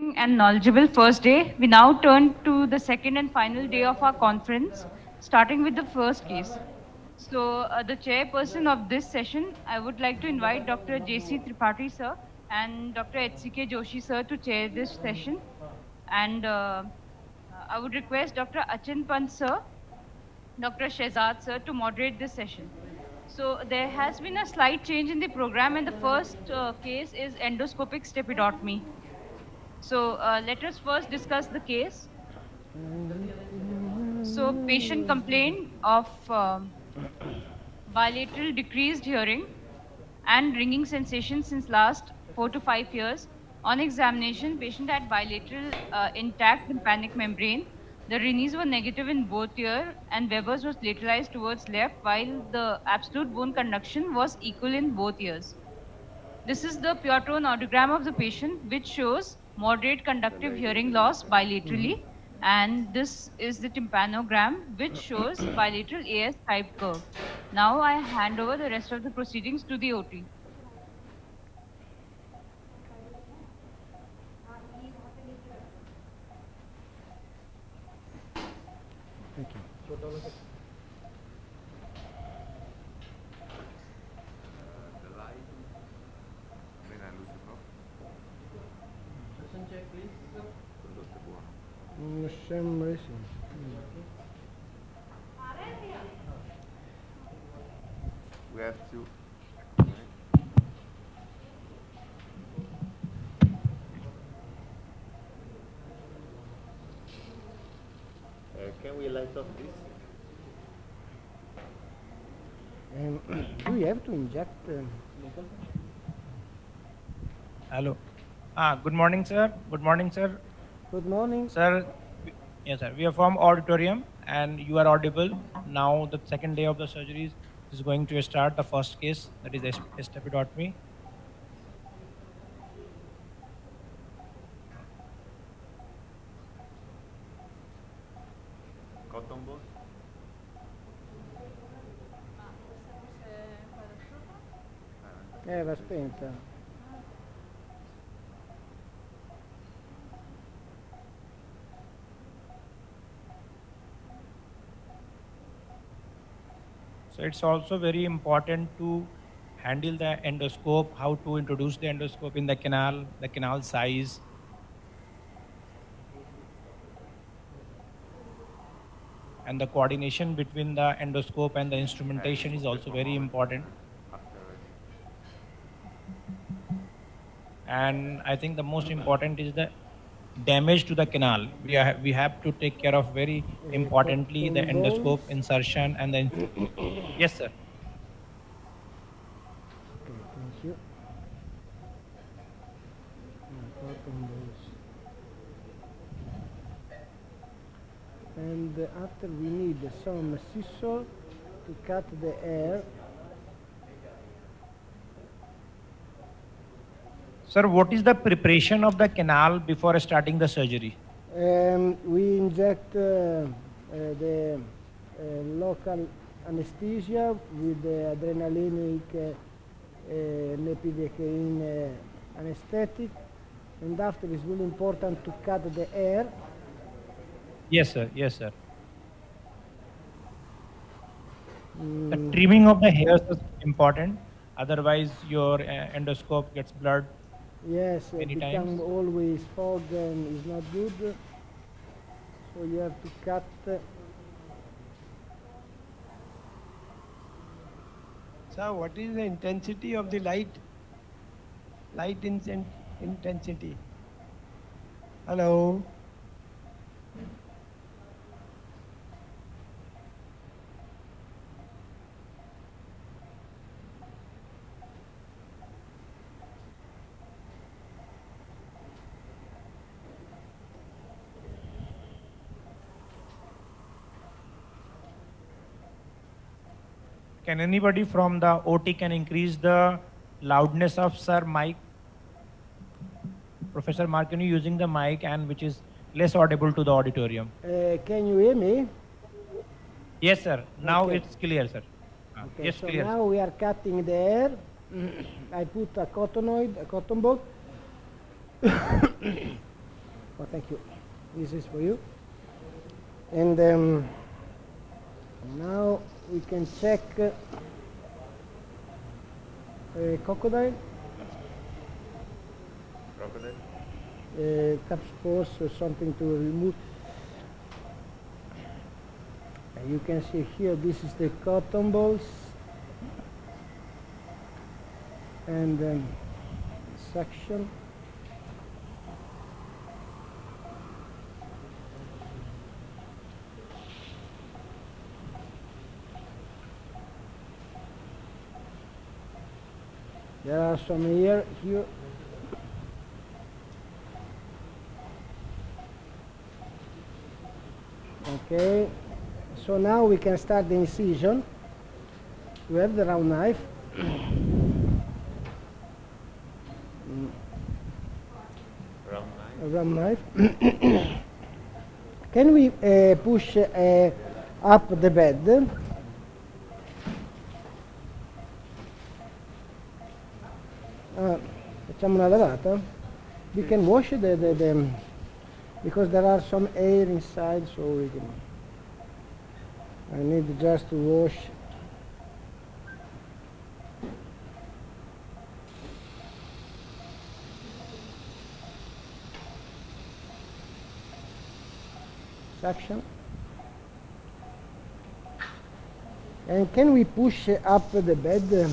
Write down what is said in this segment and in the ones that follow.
interesting and knowledgeable first day. We now turn to the second and final day of our conference, starting with the first case. So, the chairperson of this session, I would like to invite Dr. J.C. Tripathi, sir, and Dr. H.C.K. Joshi, sir, to chair this session. And I would request Dr. Achin Pant, sir, Dr. Shehzad, sir, to moderate this session. So there has been a slight change in the program, and the first case is endoscopic stepidotomy. So let us first discuss the case. So patient complained of bilateral decreased hearing and ringing sensation since last 4 to 5 years. On examination, patient had bilateral intact tympanic membrane. The Rennies were negative in both ear and Weber's was lateralized towards left while the absolute bone conduction was equal in both ears. This is the pure tone audiogram of the patient, which shows moderate conductive hearing loss bilaterally. And this is the tympanogram, which shows bilateral AS type curve. Now I hand over the rest of the proceedings to the OT. Thank you. Sembra sì. We have to. Can we light off this? Do we have to inject? Hello. Good morning, sir. Good morning, sir. Good morning. Sir, yes, sir. We are from auditorium and you are audible. Now the second day of the surgeries is going to start the first case, that is stepidotomy. Cotton ball? Va spenta. So it's also very important to handle the endoscope, how to introduce the endoscope in the canal size. And the coordination between the endoscope and the instrumentation is also very important. And I think the most important is the damage to the canal. We have to take care of very importantly the endoscope insertion and then. Yes, sir. Okay, thank you. Cotton balls. And after we need some scissors to cut the air. Sir, what is the preparation of the canal before starting the surgery? We inject the local anesthesia with the adrenalinic lepidecaine anesthetic, and after it's really important to cut the air. Yes, sir. Yes, sir. The trimming of the hairs is important. Otherwise, your endoscope gets blurred. Yes, many it times. becomes always fog and is not good. So you have to cut. So what is the intensity of the light? Light intensity. Hello. Can anybody from the OT can increase the loudness of sir mic? Professor Marconi using the mic and which is less audible to the auditorium. Can you hear me? Yes, sir. Now Okay. it's clear, sir. Okay, Yes, so clear. now we are cutting the air. I put a cotton ball. Oh, thank you. This is for you. And now we can check crocodile, Crocodile. taps force or something to remove. And you can see here, this is the cotton balls. And suction. There are some here. Okay, so now we can start the incision. We have the round knife. A round knife. Can we push up the bed? Facciamo una lavata? We can wash the because there are some air inside, so we can. I need just to wash. Suction. And can we push up the bed?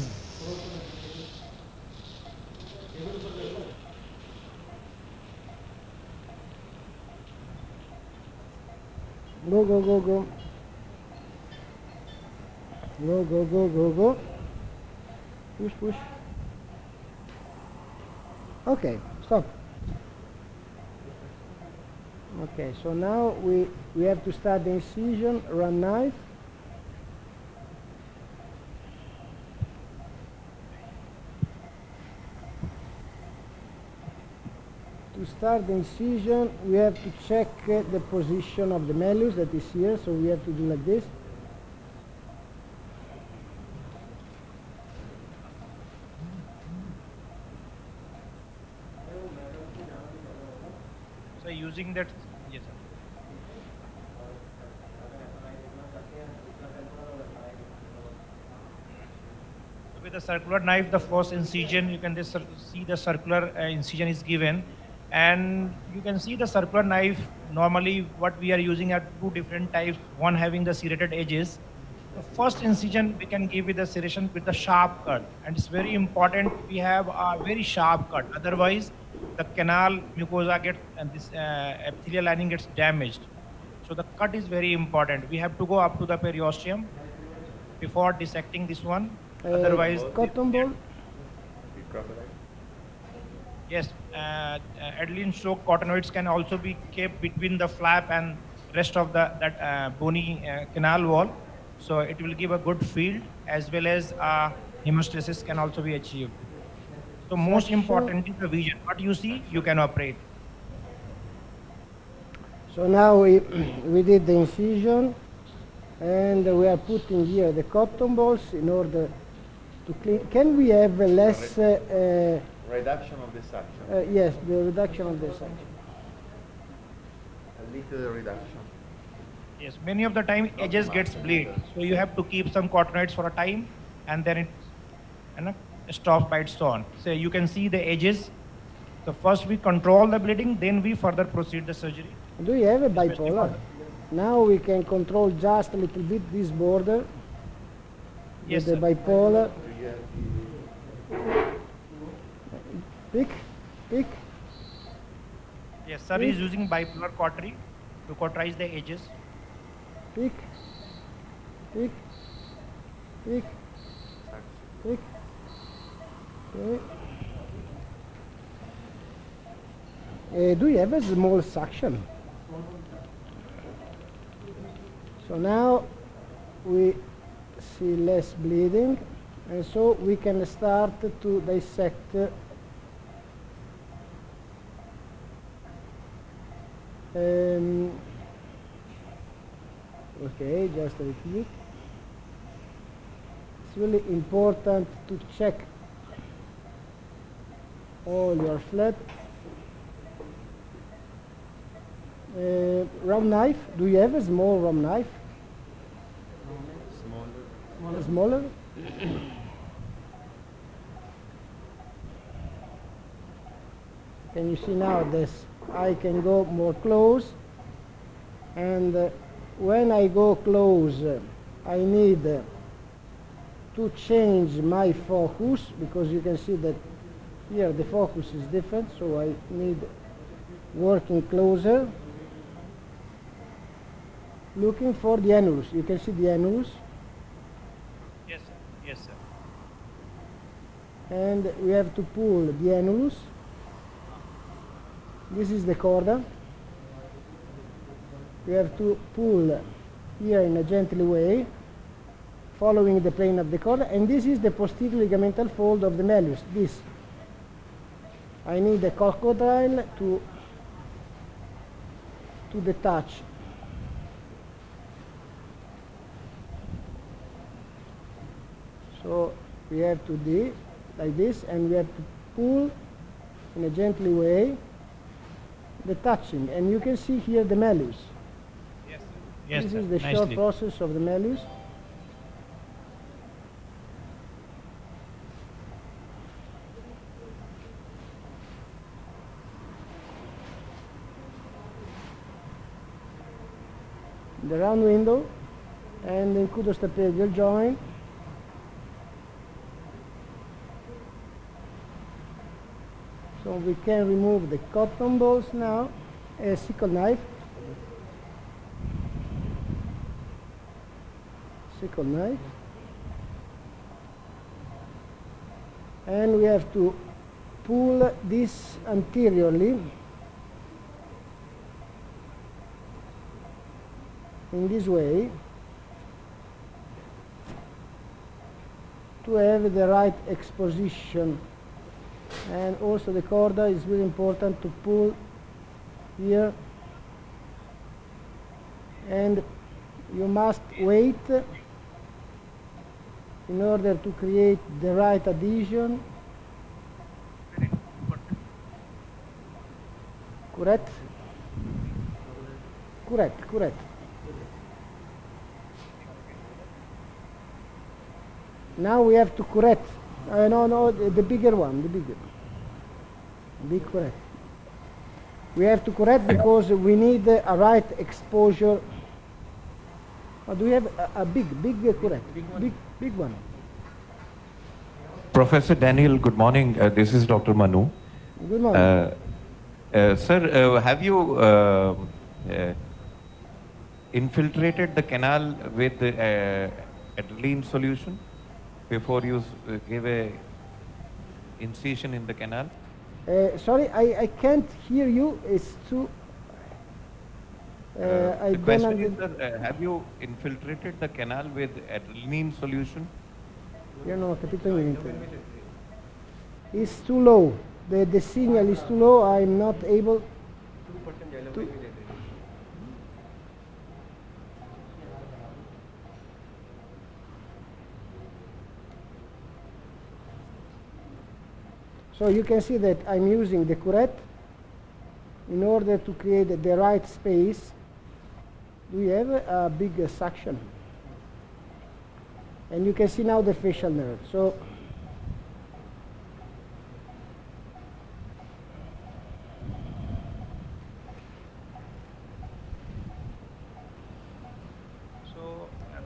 Go, go, go, go. Go, go, go, go, go. Push, push. Okay, stop. Okay, so now we have to start the incision, run knife. To start the incision, we have to check the position of the malleus that is here, so we have to do like this. So using that, yes, sir. With the circular knife, the first incision, you can just see the circular incision is given. And you can see the circular knife, normally what we are using are two different types, one having the serrated edges. The first incision we can give with the serration with the sharp cut, and it's very important we have a very sharp cut, otherwise the canal mucosa gets and this epithelial lining gets damaged. So the cut is very important. We have to go up to the periosteum before dissecting this one, otherwise Cotton ball. yes, Adeline stroke cottonoids can also be kept between the flap and rest of that bony canal wall. So it will give a good field, as well as hemostasis can also be achieved. So most important is the vision. What you see, you can operate. So now we did the incision, and we are putting here the cotton balls in order to clean. Can we have less? Reduction of the suction. Yes, the reduction of the suction. A little reduction. Yes, many of the time edges gets bleed, so you have to keep some cottonoids for a time, and then it stops by its own. So you can see the edges. So first we control the bleeding, then we further proceed the surgery. Do you have a bipolar? Now we can control just a little bit this border. Yes, with the sir. bipolar. Pick, pick. Yes, sir is using bipolar cautery to cauterize the edges. Pick, pick, pick, pick. Okay. Do you have a small suction? So now we see less bleeding, and so we can start to dissect okay, just a little bit. It's really important to check all your flap. Round knife. Do you have a small round knife? Smaller. Smaller? Can you see now this? I can go more close, and when I go close, I need to change my focus, because you can see that here the focus is different, so I need working closer, looking for the annulus. You can see the annulus, Yes, sir. Yes, sir. and we have to pull the annulus. This is the corda. We have to pull here in a gentle way, following the plane of the corda, and this is the posterior ligamental fold of the malleus. This. I need a crocodile to detach. So we have to do like this, and we have to pull in a gentle way, detaching, and you can see here the malleus. Yes, sir. Yes, This sir. is the short Nicely. process of the malleus. The round window and the incudostapedial joint. So we can remove the cotton balls now. A sickle knife. Sickle knife. And we have to pull this anteriorly in this way to have the right exposition. And also the corda is really important to pull here, and you must wait in order to create the right adhesion. Correct? Correct, correct. Now we have to correct. No, the bigger one, the bigger. Big correct. We have to correct because we need a right exposure. Do we have a big correct? Big one. Professor Daniel, good morning. This is Dr. Manu. Good morning. Sir, have you infiltrated the canal with adaline solution before you give a incision in the canal? Sorry, I can't hear you. It's too. I The don't question is, sir, have you infiltrated the canal with adaline solution? Io non ho capito niente. It's too low. The signal is too low. I'm not able to. So you can see that I'm using the curette in order to create the right space. We have a big suction. And you can see now the facial nerve. So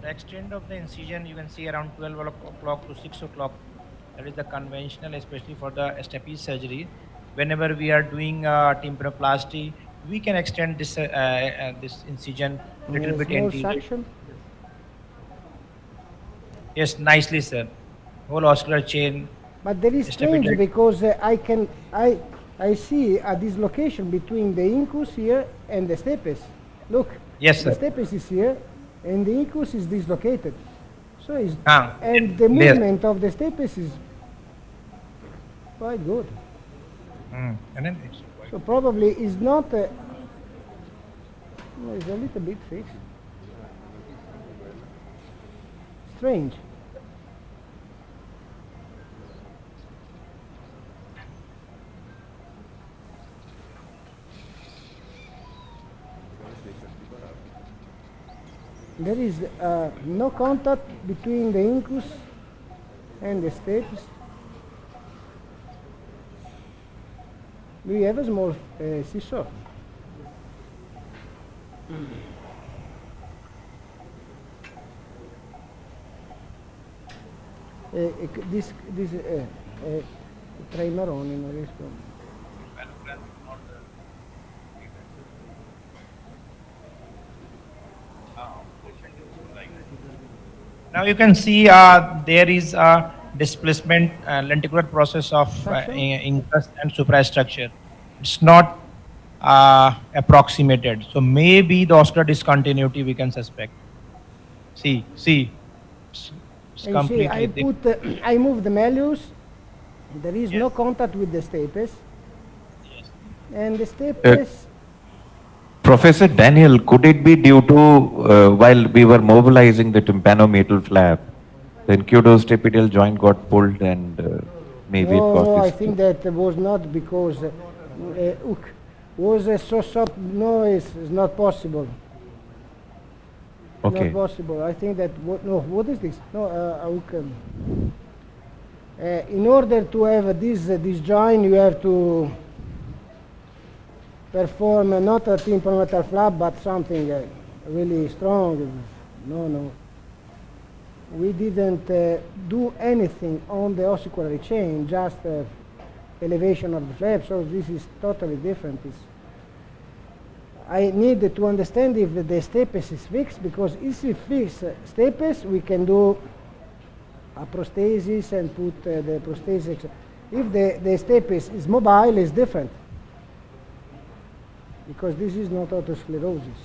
the extent of the incision you can see around 12 o'clock to 6 o'clock. That is the conventional, especially for the stapes surgery. Whenever we are doing tympanoplasty, we can extend this this incision little bit small anterior. suction. Yes, nicely, sir. Whole oscular chain. But there is strange Stapes. because I see a dislocation between the incus here and the stapes. Look, Yes, the sir. stapes is here and the incus is dislocated. So it's, Ah, and the yes. movement of the stapes is quite good. And then it's So probably is not no, it's a little bit fixed. Strange. There is no contact between the incus and the stapes. We have a small seesaw. This tra i maroni non riesco. Now you can see there is a displacement lenticular process of incus and suprastructure. It's not approximated. So maybe the ocular discontinuity we can suspect. See, it's And see, completely. I move the malleus. There is no contact with the stapes. Yes. And the stapes. Professor Daniel, could it be due to while we were mobilizing the tympanomeatal flap, the incudostapidial joint got pulled and maybe it got No, I this. think that was not because was so soft. No, it's not possible. Okay. Not possible. I think that what is this? No, in order to have this joint, you have to perform not a tympanomeatal flap, but something really strong. No. We didn't do anything on the ossiculary chain, just elevation of the flap, so this is totally different. I need to understand if the stapes is fixed, because if we fix stapes, we can do a prosthesis and put the prosthesis. If the stapes is mobile, it's different, because this is not autosclerosis.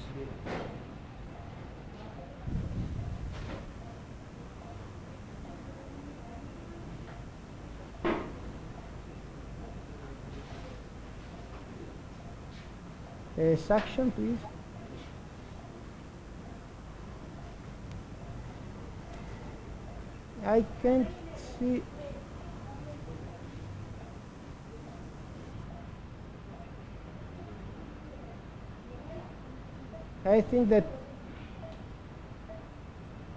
Suction, please. I can't see. I think that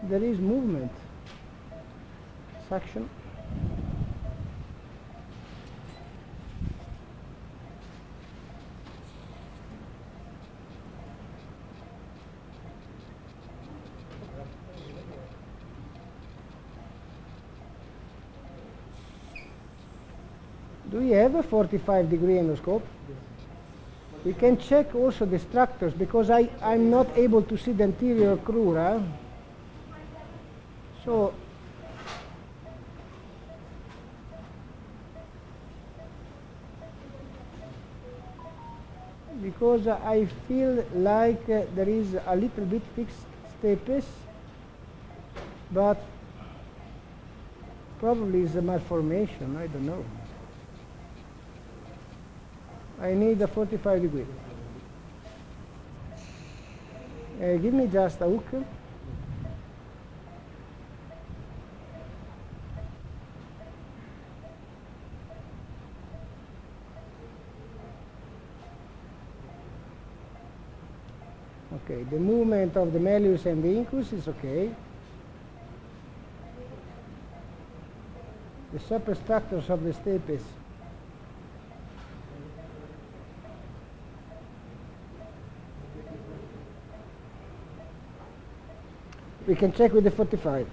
there is movement. Suction. Do we have a 45-degree endoscope? We can check also the structures, because I'm not able to see the anterior crura. So because I feel like there is a little bit fixed stapes, but probably is a malformation, I don't know. I need a 45 degree. Give me just a hook. Okay, the movement of the malleus and the incus is okay. The superstructures of the stapes. We can check with the 45.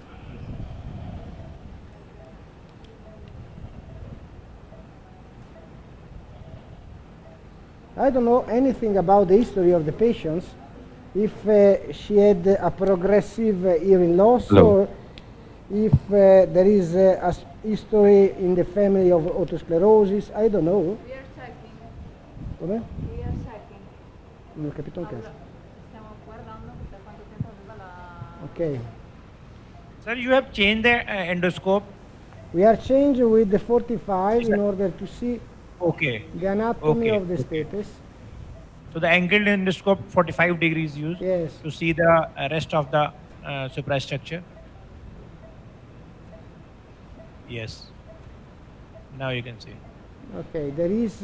I don't know anything about the history of the patients, if she had a progressive hearing loss, or if there is a history in the family of otosclerosis. I don't know. We are checking. Come? We are checking. Non ho capito un cazzo. Stiamo guardando per quanto tempo aveva la... Okay. Sir, you have changed the endoscope. We are changing with the 45 in order to see the anatomy of the stapes. So the angled endoscope 45 degrees used to see the rest of the suprastructure. Yes. Now you can see. Okay, there is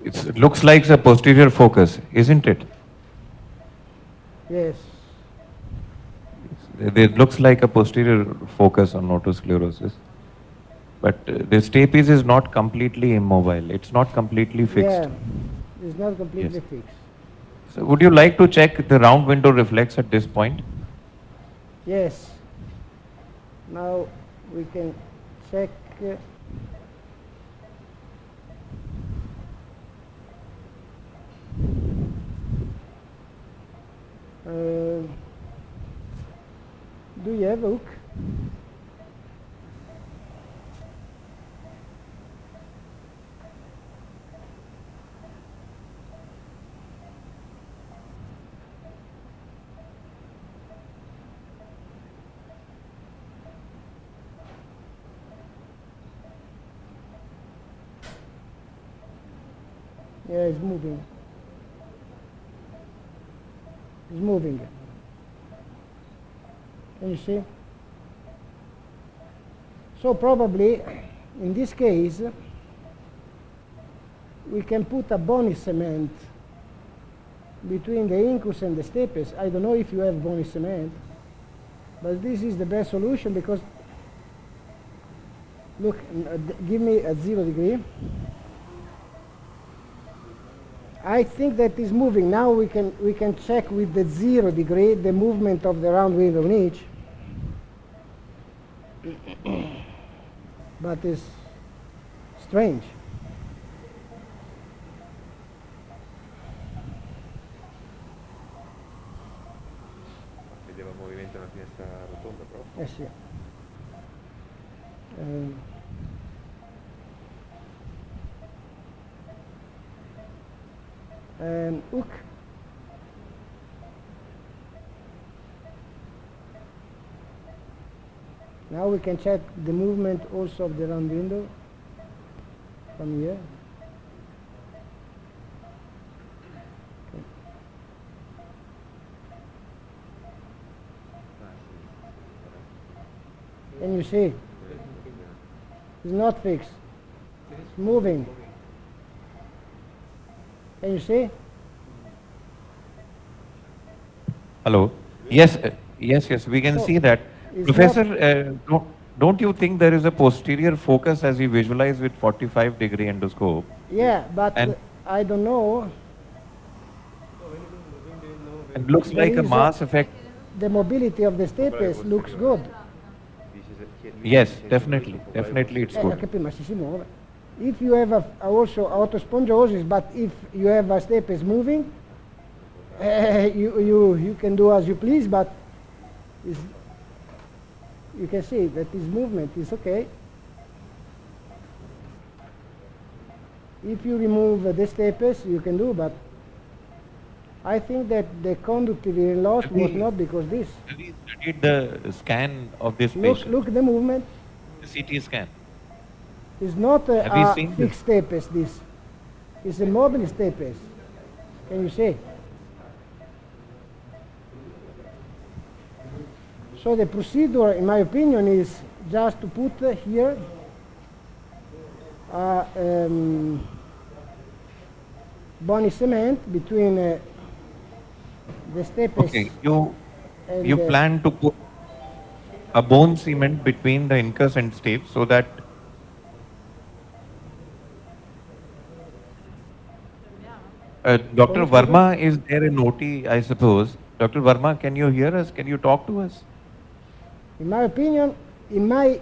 It looks like a posterior focus, isn't it? Yes. It looks like a posterior focus on otosclerosis. But the stapes is not completely immobile. It's not completely fixed. Yeah, it's not completely Yes. fixed. So would you like to check the round window reflex at this point? Yes. Now we can check. Do you have a hook? Yeah, it's moving. It's moving. Can you see? So probably, in this case, we can put a bony cement between the incus and the stapes. I don't know if you have bony cement, but this is the best solution because, look, give me a 0 degree. I think that is moving. Now we can check with the 0 degree the movement of the round window niche. But it's strange. Vedeva il movimento nella finestra rotonda proprio. Eh sì. Hook. Now we can check the movement also of the round window from here. Okay. Can you see? It's not fixed. It's moving. Can you see? Hello? Yes, yes, we can So, see that. it's Professor, don't you think there is a posterior focus as we visualize with 45-degree endoscope? Yeah, but And- I don't know. It looks There like a is mass effect. The mobility of the stapes looks good. Yes, definitely it's good. Capì, ma si muove. If you have also autospongiosis, but if you have a stapes moving, you can do as you please, but you can see that this movement is okay. If you remove the stapes, you can do, but I think that the conductivity loss was not because this. We studied the scan of this patient, Look the movement. the CT scan. It's not Have you a seen fixed stapes, this. It's a mobile stapes. Can you see? So the procedure, in my opinion, is just to put here bony cement between the stapes. Okay, you and plan to put a bone cement between the incus and stapes so that Dr. Verma is there in OT, I suppose. Dr. Verma, can you hear us? Can you talk to us? In my opinion, in my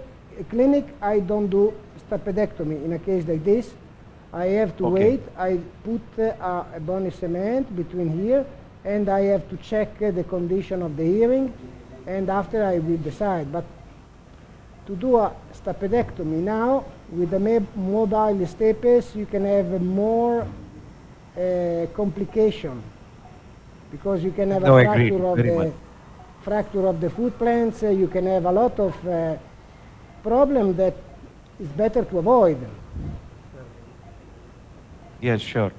clinic, I don't do stapedectomy in a case like this. I have to wait. I put a bony cement between here, and I have to check the condition of the hearing, and after I will decide. But to do a stapedectomy now, with the mobile stapes, you can have more complication, because you can have a fracture of the foot plants, you can have a lot of problem that is better to avoid. Yes, sure.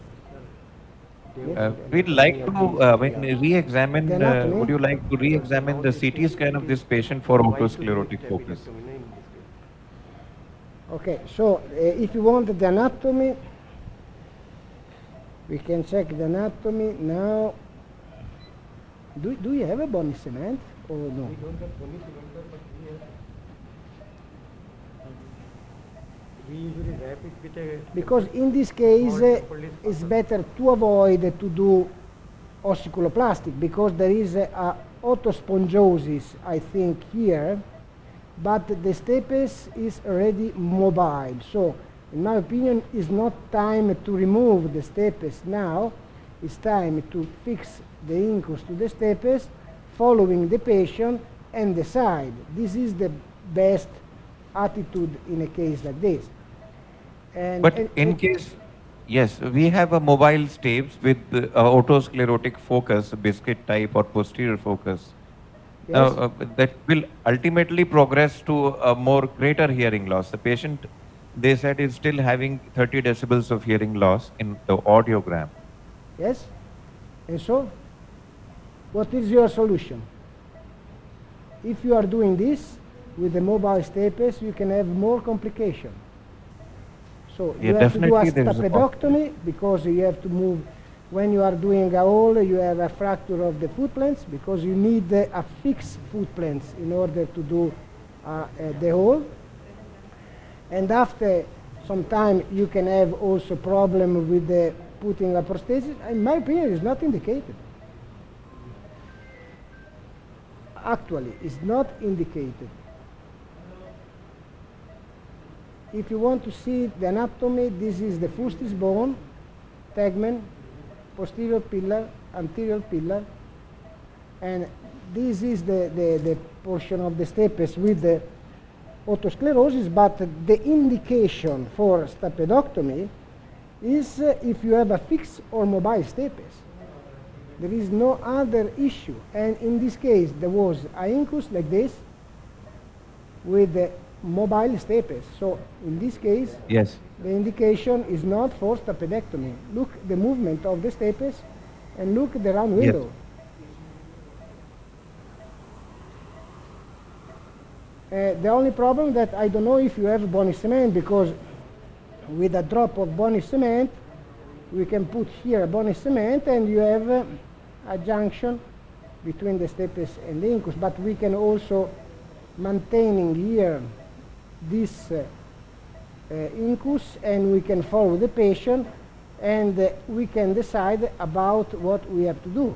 We'd like to re-examine, would you like to re-examine the CT scan of this patient for otosclerotic focus? Okay, so if you want the anatomy, We can check the anatomy now. Do you have a bony cement or no? We don't have bony cement, sir, but we usually wrap it with a... Because in this case, small temple it's better to avoid to do ossiculoplastic because there is a autospongiosis, I think, here, but the stapes is already mobile. So, in my opinion, it's not time to remove the stapes now. It's time to fix the incus to the stapes, following the patient and decide. This is the best attitude in a case like this. But in case, yes, we have a mobile stapes with autosclerotic focus, biscuit type or posterior focus. Yes. That will ultimately progress to a more greater hearing loss. The patient, they said, is still having 30 decibels of hearing loss in the audiogram. Yes? And so, what is your solution? If you are doing this with the mobile stapes, you can have more complication. So Yeah, you have to do a definitely there is a stapedectomy because you have to move. When you are doing a hole, you have a fracture of the foot plates because you need a fixed foot plates in order to do the hole. And after some time, you can have also problem with the putting a prosthesis. In my opinion, it's not indicated. Actually, it's not indicated. If you want to see the anatomy, this is the fustis bone, tegmen, posterior pillar, anterior pillar, and this is the portion of the stapes with the autosclerosis, but the indication for stapedectomy is if you have a fixed or mobile stapes. There is no other issue, and in this case there was a incus like this with the mobile stapes. So in this case, Yes. the indication is not for stapedectomy. Look the movement of the stapes and look the round Yes. window. The only problem that I don't know if you have bony cement, because with a drop of bony cement we can put here a bony cement and you have a junction between the stapes and the incus, but we can also maintaining here this incus, and we can follow the patient, and we can decide about what we have to do.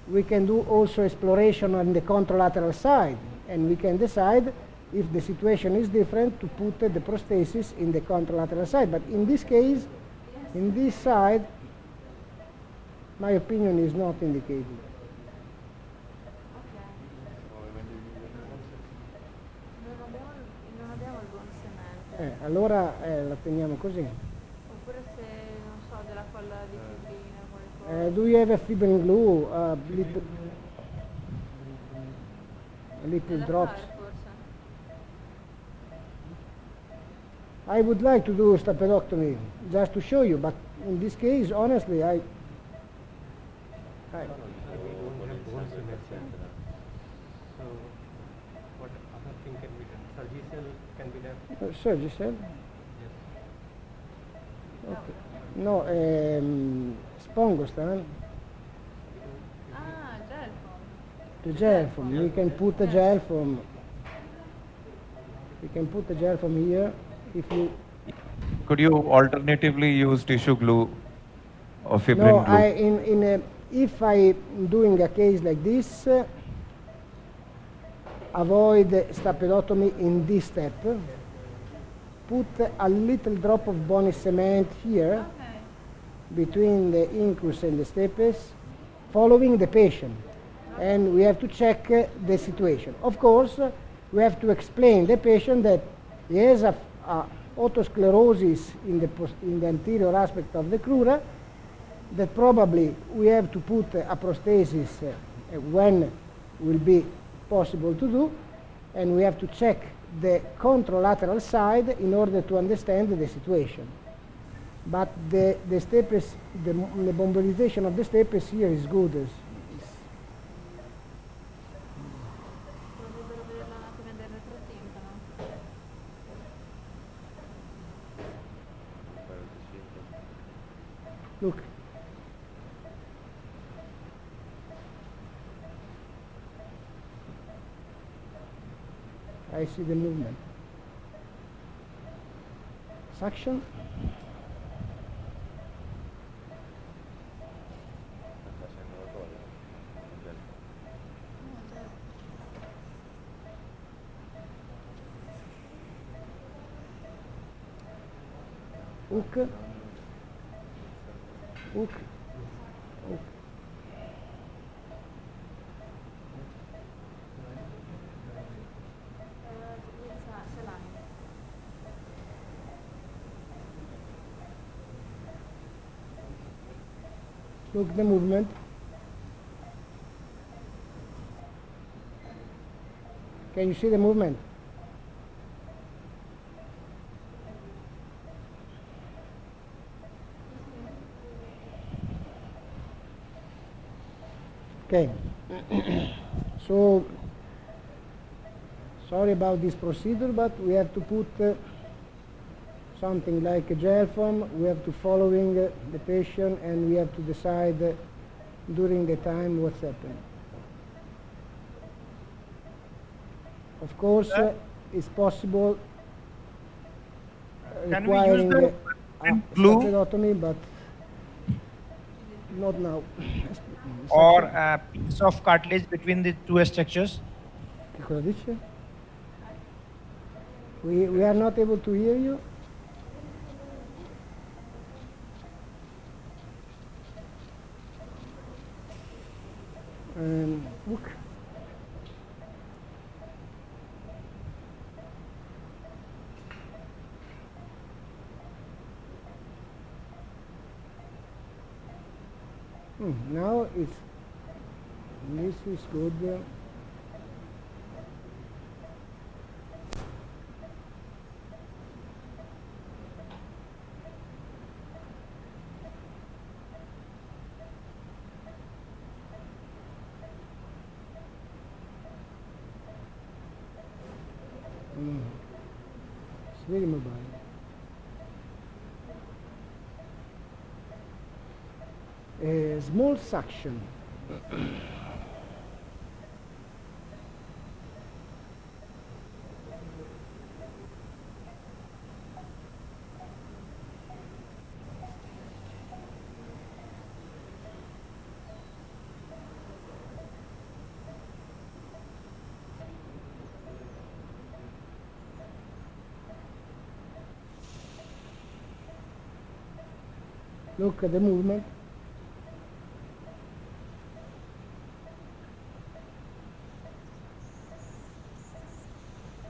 We can do also exploration on the contralateral side, and we can decide if the situation is different to put the prosthesis in the contralateral side. But in this case, in this side, my opinion is not indicated. Non abbiamo il buon cemento. Allora la teniamo così. Oppure se, non so, della colla di fibrina o qualcosa. Do you have a fibrin glue, little Da drops? fare, forse. I would like to do stapedectomy just to show you, but in this case, honestly, We don't have bone cement, sir. So, what other thing can be done? Surgical can be done? surgical. Yes. Okay. No, spongostan, Ah, gel foam. the gel foam. We can put the gel foam. We can put the gel foam here. If you Could you alternatively use tissue glue or fibrin no, glue? if I doing a case like this, avoid stapedectomy in this step. Put a little drop of bony cement here Okay. between the incus and the stapes, following the patient, and we have to check the situation. Of course, we have to explain the patient that he has a autosclerosis in the anterior aspect of the crura, that probably we have to put a prosthesis when will be possible to do, and we have to check the contralateral side in order to understand the situation. But the stapes, the mobilization of the stapes here is good. Vorrebbero vedere l'anatomia del retrotimpano. Look. I see the movement. Suction. Hook. Hook. Hook. Saline. Look the movement. Can you see the movement? Okay. So, sorry about this procedure, but we have to put something like a gel foam. We have to following the patient, and we have to decide during the time what's happening. Of course, it's possible Can we use requiring the glue sclerotomy, but not now. or a piece of cartilage between the two structures? Che cosa dice? We are not able to hear you. Look. Now it's this is good. It's very mobile. A small suction. Look at the movement.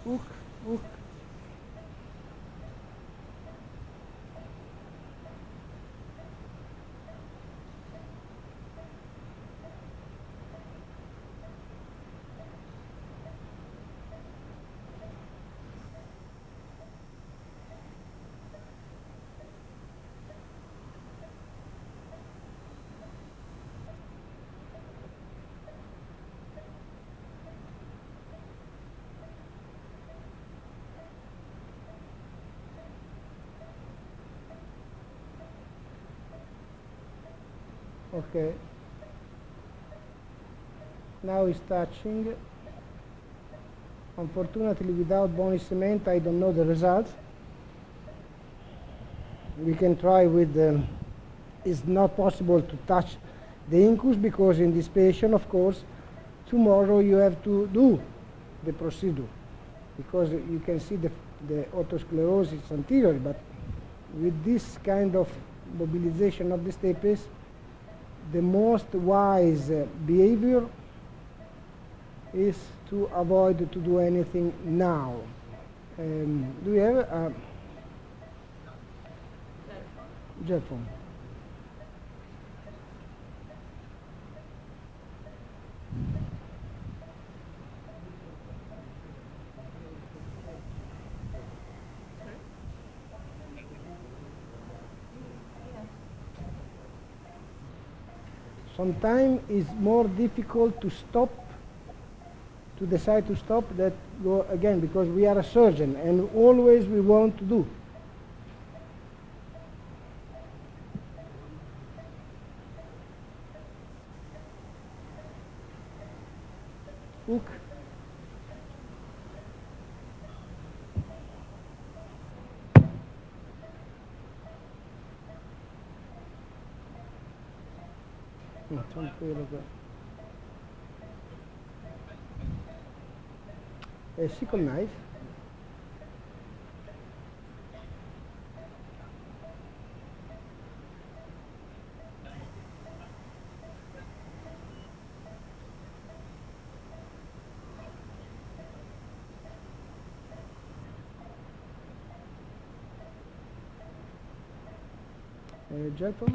Hook, hook. Okay. Now it's touching. Unfortunately, without bony cement, I don't know the results. We can try with. It's not possible to touch the incus because in this patient, of course, tomorrow you have to do the procedure because you can see the autosclerosis anterior, but with this kind of mobilization of the stapes, the most wise behavior is to avoid to do anything now. Do you have a gel foam? Sometimes it's more difficult to stop, to decide to stop that go again, because we are a surgeon and always we want to do. tranquillo qua. Sickle knife. Gel phone.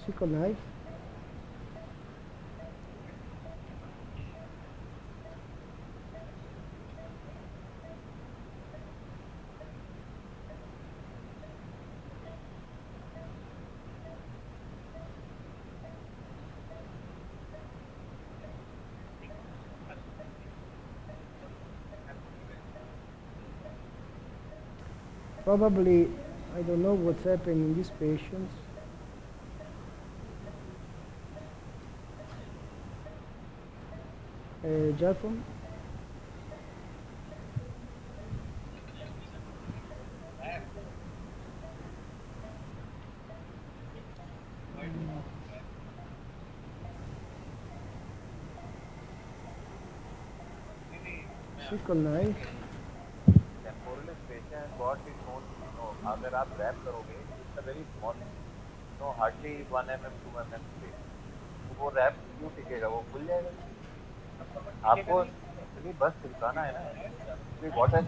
Sickle knife. Probably, I don't know what's happening in these patients. Gel phone. Sickle knife. Temporalis patient, what is known, अगर आप rap करोगे, it's a very small, hardly 1 mm, 2 mm space. तो वो rap क्यों टिकेगा, वो खुल जाएगा. आपको एक्चुअली बस चिपकाना है ना. What has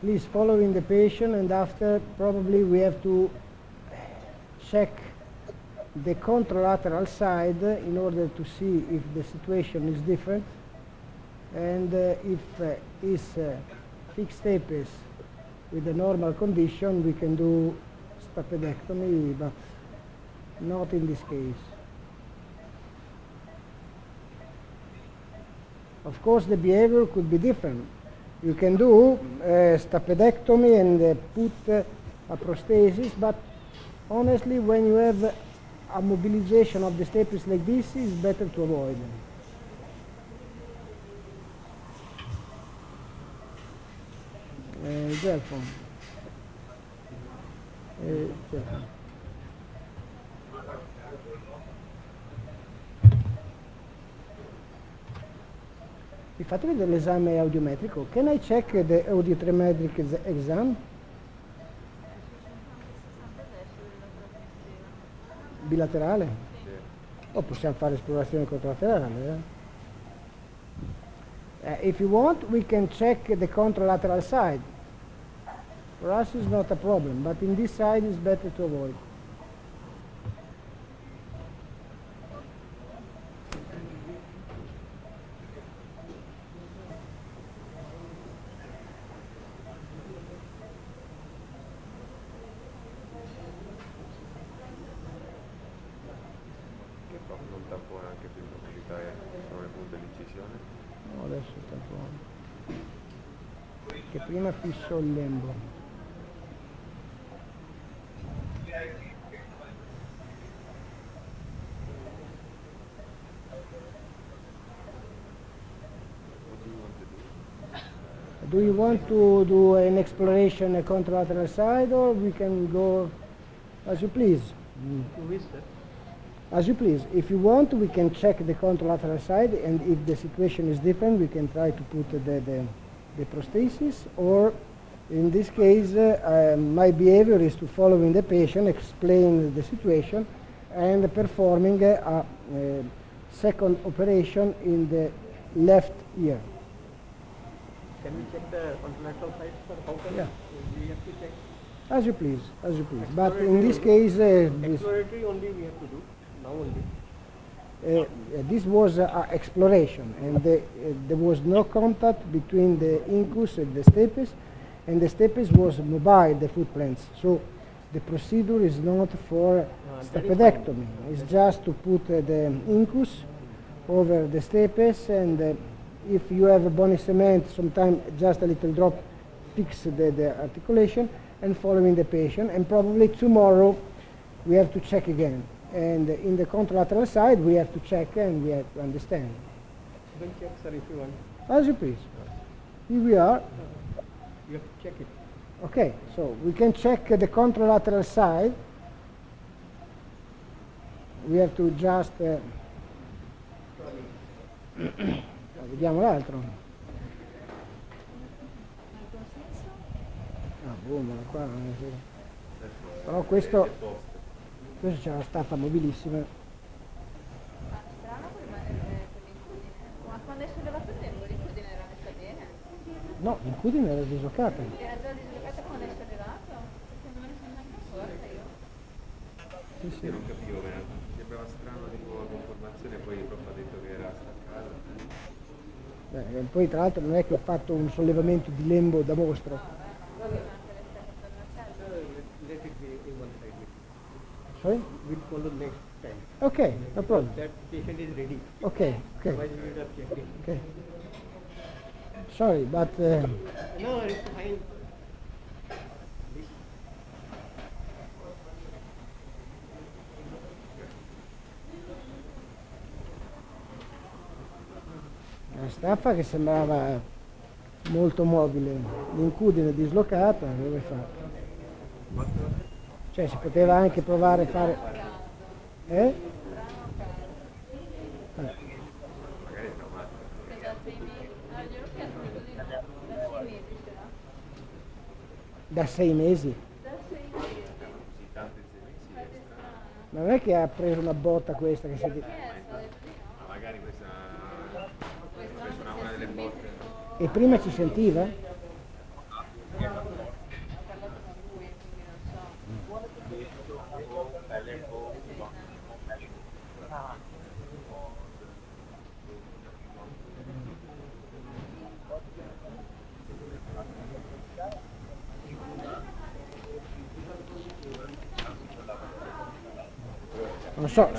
Please following the patient, and after probably we have to check the contralateral side in order to see if the situation is different, and if is fixed stapes with a normal condition, we can do stapedectomy, but not in this case. Of course, the behavior could be different. You can do stapedectomy and put a prosthesis, but honestly, when you have a mobilization of the stapes like this, it's better to avoid them. Gel phone. Gel phone. Mi fate vedere l'esame audiometrico? Can I check the audiometric exam? Bilaterale? O possiamo fare esplorazione contralaterale? If you want, we can check the contralateral side. For us, it's not a problem, but in this side, it's better to avoid. Non tampona anche più in profondità sono le punte d'incisione. No, adesso tampono. Che prima fisso il lembo. Do you want to do an exploration a contralateral side, or we can go as you please? Who is that? As you please. If you want, we can check the contralateral side, and if the situation is different, we can try to put the prosthesis, or in this case, my behavior is to following the patient, explain the situation, and performing a second operation in the left ear. Can we check the contralateral side, sir? How can Yeah. we have to check? As you please, as you please. But in this case, Exploratory only we have to do, now only. this was exploration, and there was no contact between the incus and the stapes, and the stapes was mobile, the footprints. So the procedure is not for stapedectomy. It's just to put the incus over the stapes, and if you have a bony cement, sometimes just a little drop fix the articulation, and following the patient. And probably tomorrow we have to check again. And in the contralateral side, we have to check and we have to understand. Then check, sir, if you want. As you please. Here we are. You have to check it. Okay, so we can check the contralateral side. We have to just vediamo l'altro. Ah, boh, ma qua non è vero. Però questo c'è una staffa mobilissima. Ma strano per l'incudine. Ma quando hai sollevato il lembo l'incudine era messa bene? No, l'incudine era dislocata. Era già dislocata quando hai sollevato? Perché non me ne sono neanche accorta io. Sì, sì. Io non capivo bene, sembrava strano tipo la conformazione, poi il prof ha detto che era staccata. Poi tra l'altro non è che ho fatto un sollevamento di lembo da mostro. Let it be in one side. Sorry? We'll follow next time. Okay, no problem. That patient is ready. Okay, okay. Otherwise we would have checked it. Okay. Sorry, but No, it's fine. la staffa che sembrava molto mobile, l'incudine dislocata, dove fa? Cioè si poteva anche provare a fare... Eh? Magari è traumatico. Da 6 mesi. Ah, glielo chiesto così. Da 6 mesi ce l'ha? Da 6 mesi? Da 6 mesi. Sì, tanto in 6 mesi è strano. Ma non è che ha preso una botta questa che si è... Chiesto, ha detto di no. Ma magari questa ha preso una delle botte. E prima ci sentiva? Ha parlato con lui, quindi non so. Non so,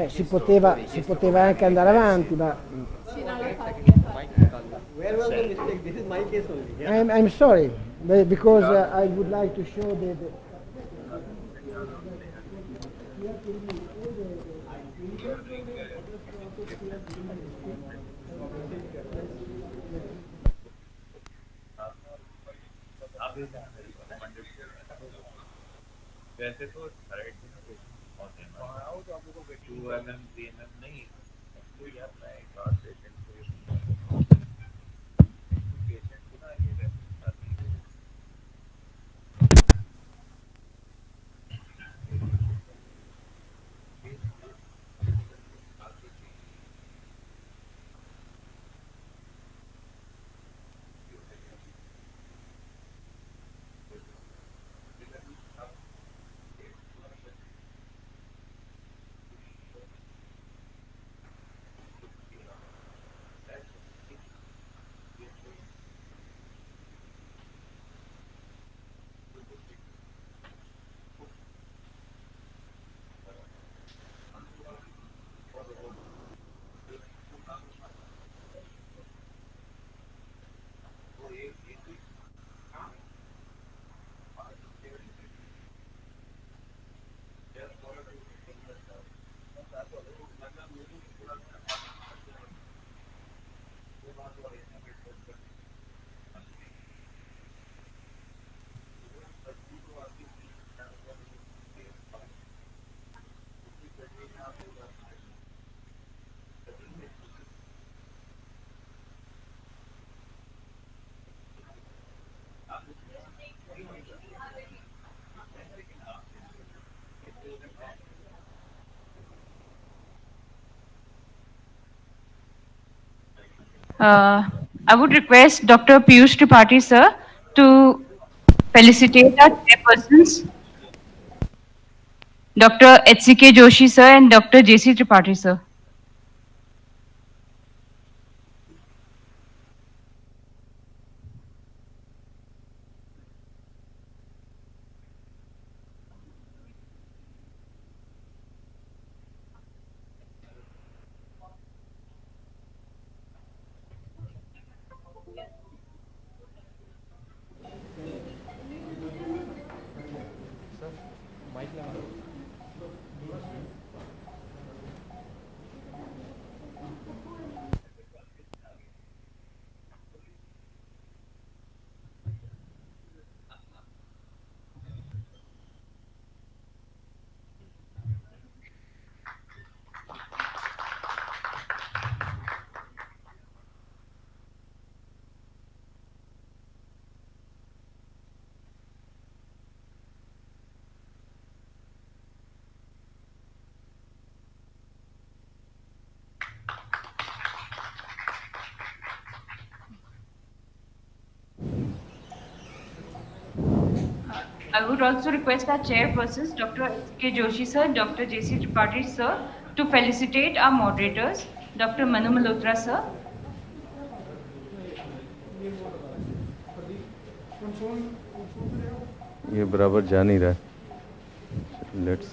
si poteva anche andare avanti, ma... Sì, non l'ha fatto. Where was the mistake? This is my case only. Yeah? I'm sorry, because I would like to show the... वैसे तो thyroid के ना patient बहुत है ना 2 mm 3 mm नहीं तो यार मैं एक बार पेशेंट को पेशेंट को ना ये रेफरेंस आती है I would request Dr. Piyush Tripathi, sir, to felicitate our chairpersons, Dr. HCK Joshi, sir, and Dr. JC Tripathi, sir. I would also request our chairpersons, Dr. S.K. Joshi sir, Dr. J.C. Tripathi sir, to felicitate our moderators, Dr. Manu Malhotra sir. ये बराबर जा नहीं रहा है. Let's.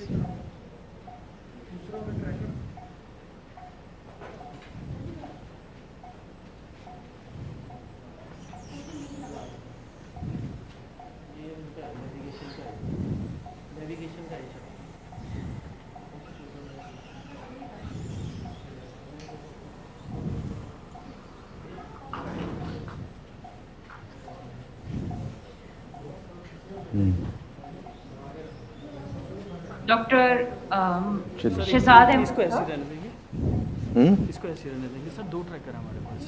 Dr. Shehzad Ahmed इसको ऐसे sir. रहने देंगे. इसको ऐसे रहने देंगे सर. 2 ट्रैकर हमारे पास.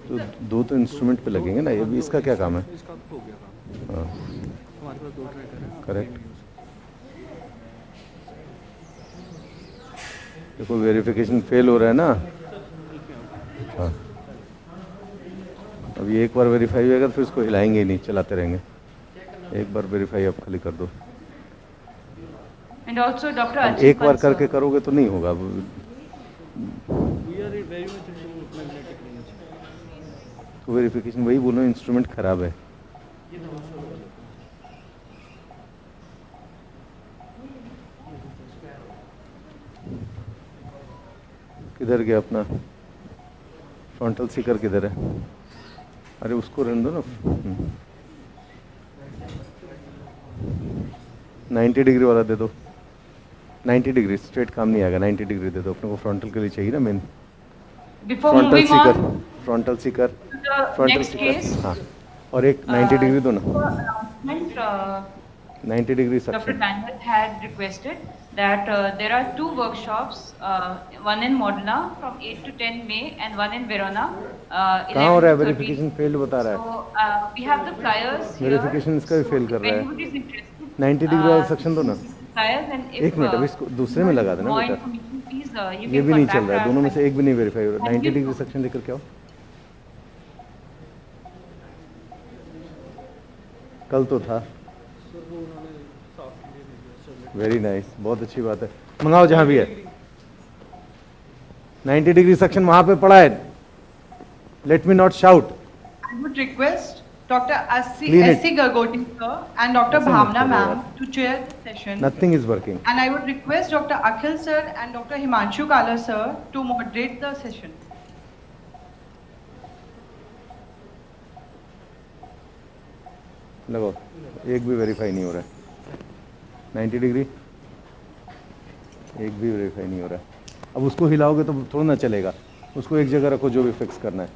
तो 2 तो इंस्ट्रूमेंट पे लगेंगे ना. ये भी इसका क्या काम है? इसका हो गया काम. हाँ. हमारे पास 2 ट्रैकर हैं. करेक्ट. देखो वेरिफिकेशन फेल हो रहा है ना. हाँ. अब ये एक बार वेरीफाई होगा तो फिर इसको हिलाएंगे ही नहीं, चलाते रहेंगे. एक बार वेरीफाई आप खाली कर दो. And also Dr. अब एक बार करके करोगे तो नहीं होगा. We are very much into magnetic range. तो वेरिफिकेशन वही बोलो, इंस्ट्रूमेंट खराब है. किधर गया अपना फ्रंटल सीकर? किधर है? अरे उसको रहने दो ना. 90 डिग्री वाला दे दो. 90 डिग्री स्ट्रेट काम नहीं आएगा. 90 डिग्री दे दो अपने को. फ्रंटल के लिए चाहिए ना main. Frontal Sikar. Frontal Sikar. Frontal Sikar. हाँ. और एक 90 डिग्री दो ना. 90 degree Dr. Suction. Daniel had requested that there are 2 workshops, one in Modena from 8 to 10 May and one in Verona. कहाँ हो रहा है वेरिफिकेशन? फेल्ड बता रहा है. So we have the flyers here. Verification इसका भी फेल कर रहा है. Anybody is interested, 90 डिग्री वाला सेक्शन दो ना. flyers and if एक मिनट, अब इसको दूसरे में लगा देना more बेटा. information, please, you ये can भी नहीं चल contact रहा है. our दोनों में से एक भी नहीं वेरीफाई हो रहा. Thank 90 you. डिग्री सेक्शन लेकर के आओ. कल तो था. Very nice. बहुत अच्छी बात है. मंगाओ जहाँ भी है. 90 डिग्री सेक्शन वहाँ पे पड़ा है. Let me not shout. I would request Dr. Clean it. S.C. Gargoti sir and Dr. ऐसा मत Bhavna करो ma'am यार. to chair the session. Nothing is working. And I would request Dr. Akhil sir and Dr. Himanshu Kala sir to moderate the session. लगाओ. एक भी verify नहीं हो रहा है. 90 डिग्री एक भी वेरीफाई नहीं हो रहा है. अब उसको हिलाओगे तो थोड़ा ना चलेगा. उसको एक जगह रखो जो भी फिक्स करना है.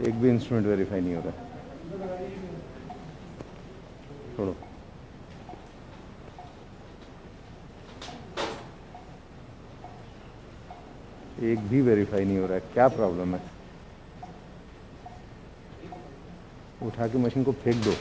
एक भी इंस्ट्रूमेंट वेरीफाई नहीं हो रहा है. छोड़ो. एक भी वेरीफाई नहीं हो रहा है. क्या प्रॉब्लम है? उठा के मशीन को फेंक दो.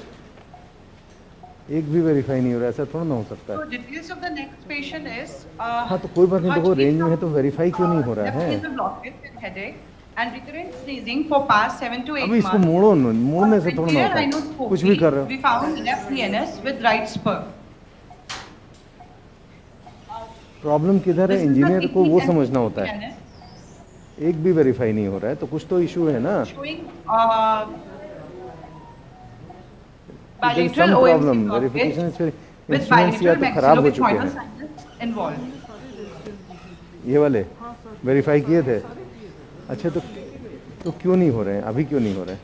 एक भी वेरीफाई नहीं हो रहा है. ऐसा थोड़ा ना हो सकता So है. details of the next patient is. हाँ तो कोई बात नहीं. देखो रेंज में है तो वेरीफाई क्यों नहीं हो रहा है? Left nasal blockage with headache and recurrent sneezing for past 7 to 8 अभी इसको months. मोड़ो. मोड़ने से थोड़ा ना Here होता I know है. कुछ भी कर रहे we हो. found left VNS with right spur. Problem किधर है? This is the इंजीनियर को वो technique and समझना होता है. VNS एक भी वेरीफाई नहीं हो रहा है तो कुछ तो इशू है ना. showing There is bilateral some OMC problem. blockage Verification is very. with instruments या bilateral तो खराब हो maxillofacial चुके हैं. sinus involved. ये वाले वेरीफाई किए थे? अच्छा, तो क्यों नहीं हो रहे हैं अभी, क्यों नहीं हो रहे हैं?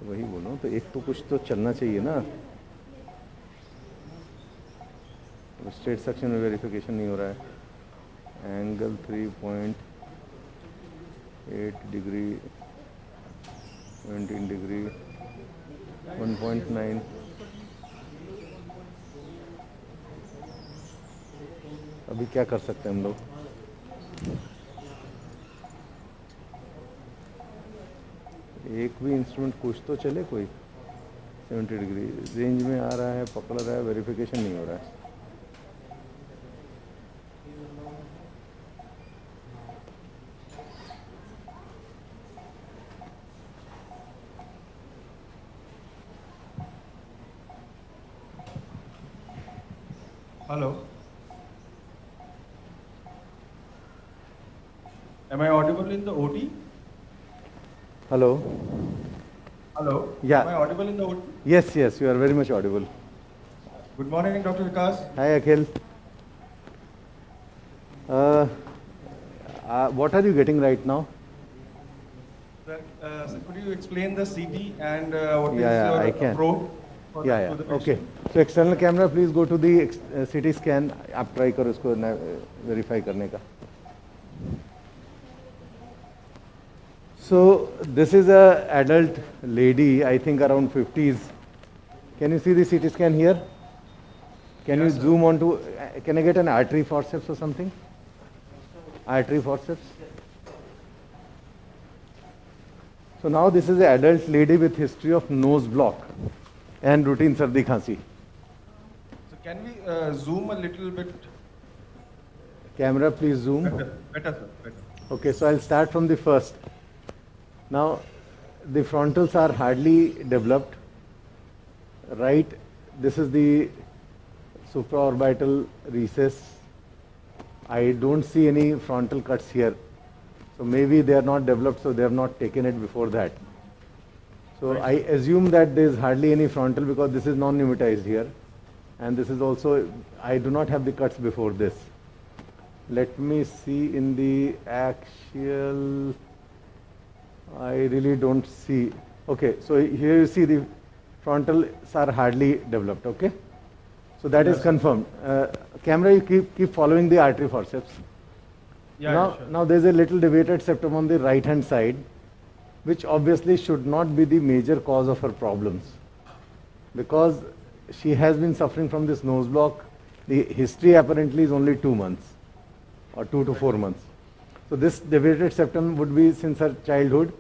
वही बोलो, तो एक तो कुछ तो चलना चाहिए ना। स्ट्रेट सेक्शन में वेरिफिकेशन नहीं हो रहा है। Angle 3.8 degree, 17 degree, 1.9। अभी क्या कर सकते हैं हम लोग? एक भी इंस्ट्रूमेंट कुछ तो चले कोई। 70 डिग्री रेंज में आ रहा है, पकड़ रहा है, वेरिफिकेशन नहीं हो रहा है। Hello. Am I audible in the OT? Hello. Hello. Yeah. Am I audible in the OT? Yes, yes, you are very much audible. Good morning, Dr. Vikas. Hi, Akhil. What are you getting right now? Sir, could you explain the CT and what is Yeah, your I can. approach? Yeah. Okay. So external camera, please go to the CT scan. आप try करो इसको verify करने का. So this is a adult lady, I think around 50s. Can you see the CT scan here? Can you zoom on to? Can I get an artery forceps or something? Artery forceps. So now this is an adult lady with history of nose block and routine sardi khansi. So can we zoom a little bit? Camera, please zoom. Better, sir. Better. Okay, so I'll start from the first. Now, the frontals are hardly developed, right? This is the supraorbital recess. I don't see any frontal cuts here. So maybe they are not developed, so they have not taken it before that. So right. I assume that there is hardly any frontal because this is non-pneumatized here. And this is also, I do not have the cuts before this. Let me see in the axial, I really don't see. Okay, so here you see the frontals are hardly developed, okay? So that is confirmed. Camera, you keep following the artery forceps. Yeah, now there's a little deviated septum on the right hand side, which obviously should not be the major cause of her problems, because she has been suffering from this nose block. The history apparently is only 2 months or 2 to 4 months. So this deviated septum would be since her childhood.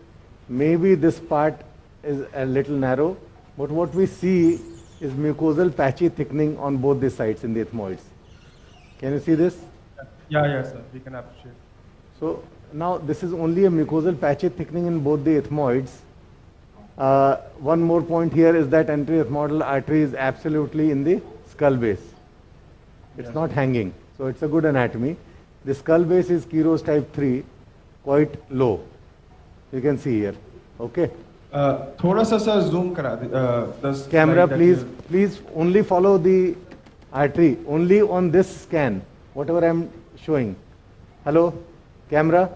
Maybe this part is a little narrow, but what we see is mucosal patchy thickening on both the sides in the ethmoids. Can you see this? Yeah, sir. We can appreciate. So now this is only a mucosal patchy thickening in both the ethmoids. One more point here is that anterethmoidal artery is absolutely in the skull base. It's not hanging, so it's a good anatomy. The skull base is Kiros type 3, quite low. You can see here. Okay. थोड़ा सा sir zoom करा the camera, please only follow the artery only on this scan. Whatever I am showing. Hello, camera.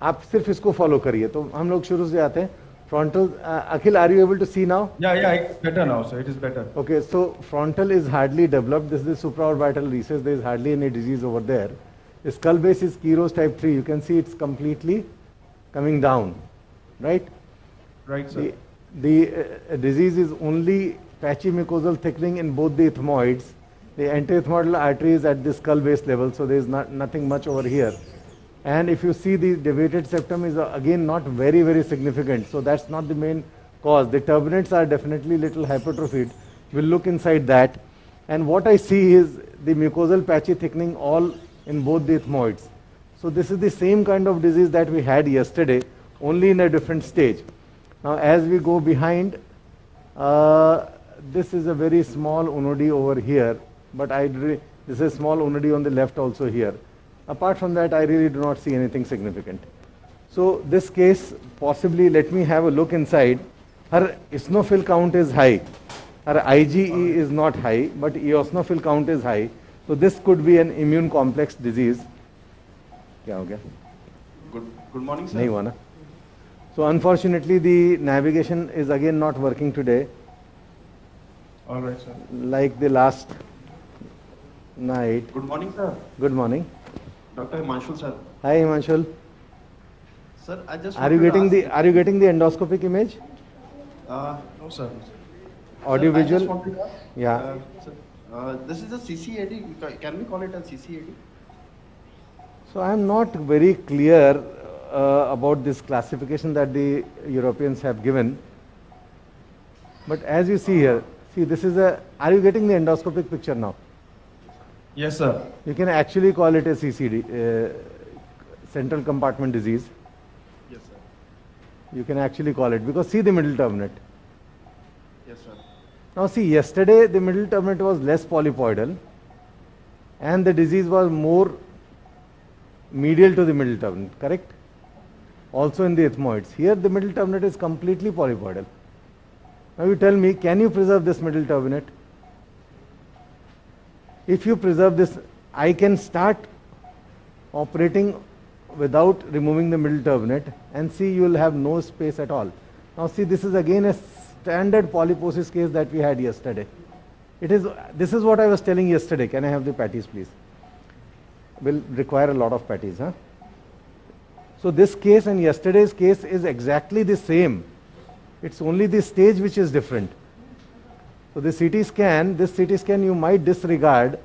आप सिर्फ इसको follow करिए. तो हम लोग शुरू से आते हैं. Frontal. Akhil, are you able to see now? Yeah, it's better now, sir. It is better. Okay, so frontal is hardly developed. This is the supraorbital recess. There is hardly any disease over there. The skull base is Kiros type 3. You can see it's completely coming down, right? Right, sir. The disease is only patchy mucosal thickening in both the ethmoids. The anterethmoidal artery is at the skull base level, so there is nothing much over here. And if you see, the deviated septum is again not very, very significant. So that's not the main cause. The turbinates are definitely little hypertrophied. We'll look inside that. And what I see is the mucosal patchy thickening all in both the ethmoids. So this is the same kind of disease that we had yesterday, only in a different stage. Now as we go behind, this is a very small unodi over here, but this is a small unodi on the left also here. Apart from that, I really do not see anything significant. So this case, possibly, let me have a look inside. her eosinophil count is high. Her IgE is not high, but eosinophil count is high. So this could be an immune complex disease. क्या हो गया? Good morning, sir. नहीं हुआ ना? So unfortunately, the navigation is again not working today. All right, sir. Like the last night. Good morning, sir. Good morning. Dr. Himanshul, sir. Hi, Himanshul. Sir, I just Are you getting the endoscopic image? No, sir. Audio Sir, I visual? just wanted to ask, Yeah. sir, this is a CCAD. Can we call it a CCAD? So I am not very clear about this classification that the Europeans have given. But as you see here, see this is a, are you getting the endoscopic picture now? Yes, sir. You can actually call it a CCD, central compartment disease. Yes, sir. You can actually call it, because see the middle turbinate. Yes, sir. Now see, yesterday the middle turbinate was less polypoidal and the disease was more medial to the middle turbinate, correct? Also in the ethmoids. Here the middle turbinate is completely polypoidal. Now you tell me, can you preserve this middle turbinate? If you preserve this, I can start operating without removing the middle turbinate, and see you will have no space at all. Now see, this is again a standard polyposis case that we had yesterday. This is what I was telling yesterday. Can I have the patties, please? Will require a lot of patties, huh? So this case and yesterday's case is exactly the same. It's only the stage which is different. So the CT scan, this CT scan you might disregard,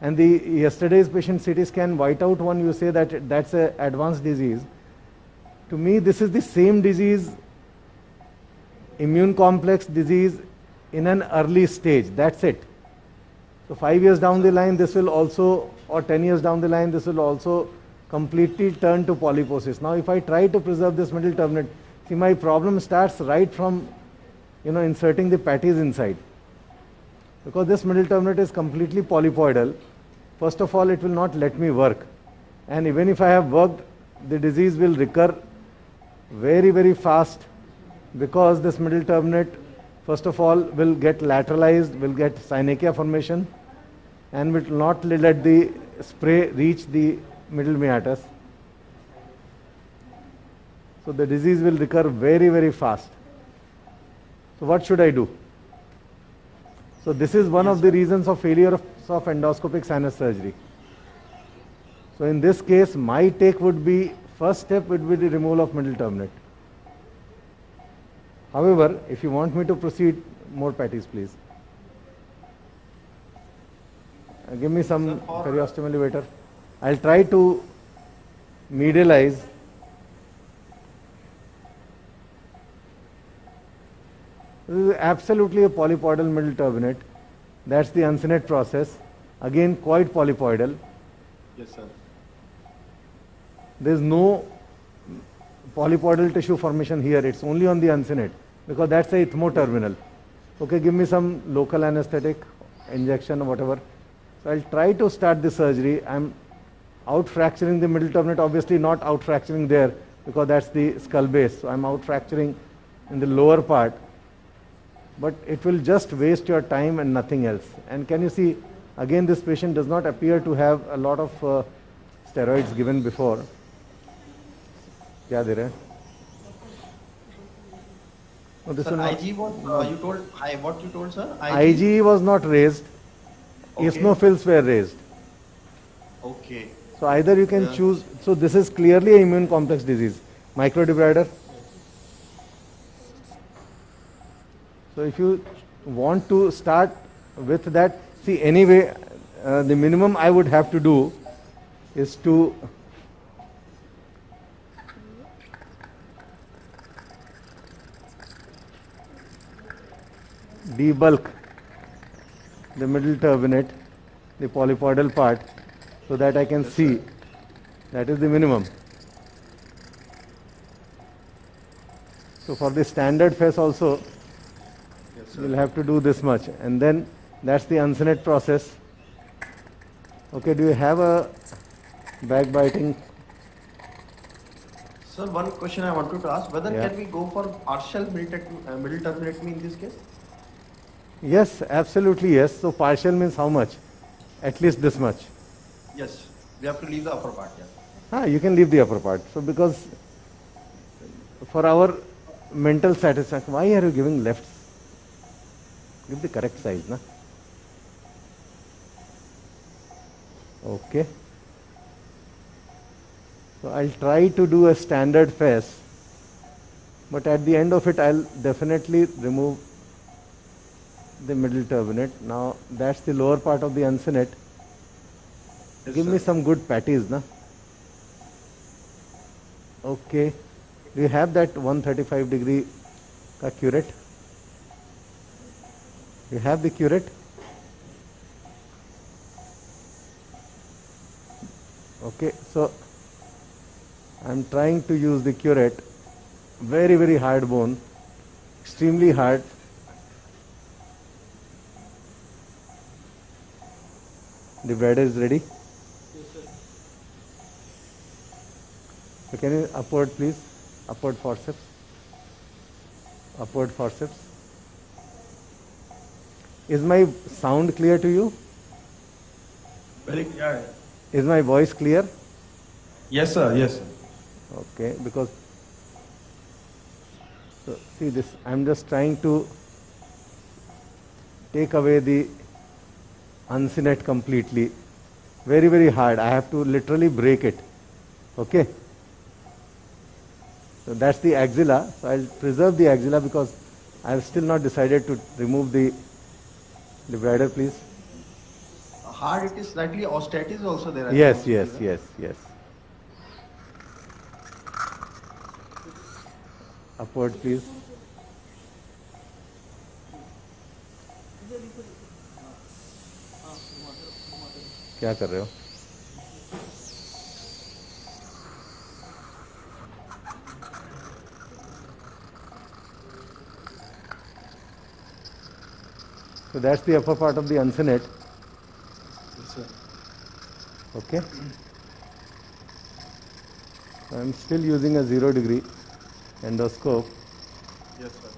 and the yesterday's patient CT scan whiteout one, you say that that's an advanced disease. To me, this is the same disease, immune complex disease in an early stage. That's it. So 5 years down the line, this will also, or 10 years down the line, this will also completely turn to polyposis. Now, if I try to preserve this middle turbinate, see, my problem starts right from, inserting the patties inside. Because this middle turbinate is completely polypoidal. First of all, it will not let me work. And even if I have worked, the disease will recur very, very fast, because this middle turbinate, first of all, will get lateralized, will get synechia formation, and will not let the spray reach the middle meatus. So the disease will recur very, very fast. So what should I do? So this is one of the reasons of failure of endoscopic sinus surgery. So in this case, my take would be, first step would be the removal of middle turbinate. However, if you want me to proceed, more patties, please. Give me some periosteum elevator. I'll try to medialize. This is absolutely a polypoidal middle turbinate. That's the uncinate process. Again, quite polypoidal. Yes, sir. There is no polypoidal tissue formation here. It's only on the uncinate, because that's a ethmoterminal. Okay, give me some local anesthetic, injection or whatever. So I'll try to start the surgery. I'm out fracturing the middle turbinate, obviously not out fracturing there, because that's the skull base. So I'm out fracturing in the lower part. But it will just waste your time and nothing else. And can you see, again, this patient does not appear to have a lot of steroids given before. क्या दे रहे हैं? No, this Sir, will not, IG was, you told, what you told, sir? IgE was not raised. Okay. Eosinophils were raised. Okay. So either you can choose. So this is clearly an immune complex disease. Microdebrider. So if you want to start with that, see, anyway, the minimum I would have to do is to debulk the middle turbinate, the polypoidal part, so that I can see. That is the minimum. So for the standard face also, you'll have to do this much, and then that's the uncinate process. Okay, do you have a backbiting? Sir, one question I wanted to ask, whether Yeah. can we go for partial middle terminectomy in this case? Yes, absolutely yes. So partial means how much? At least this much. Yes, we have to leave the upper part, yeah. You can leave the upper part. So because for our mental satisfaction, why are you giving lefts? Give the correct size, na? Okay. So I'll try to do a standard face, but at the end of it, I'll definitely remove the middle turbinate. Now that's the lower part of the uncinate. Yes, Give sir. me some good patties, na? Okay. Do you have that 135-degree ka curate? You have the curate? Okay, so I'm trying to use the curate. Very, very hard bone, extremely hard. The bladder is ready. So can you upward please? Upward forceps. Upward forceps. Is my sound clear to you? Very clear. Is my voice clear? Yes, sir. Yes, sir. Okay, because so see this, I'm just trying to take away the uncinate completely. Very, very hard. I have to literally break it. Okay. So that's the axilla. So I'll preserve the axilla because I have still not decided to remove the bladder, please. Hard it is, slightly austerities is also there. I think, Yes, also, yes, sir. yes, yes. Upward, please. क्या कर रहे हो? So that's the upper part of the uncinate. Yes, sir. Okay. I'm still using a 0-degree endoscope. Yes, sir.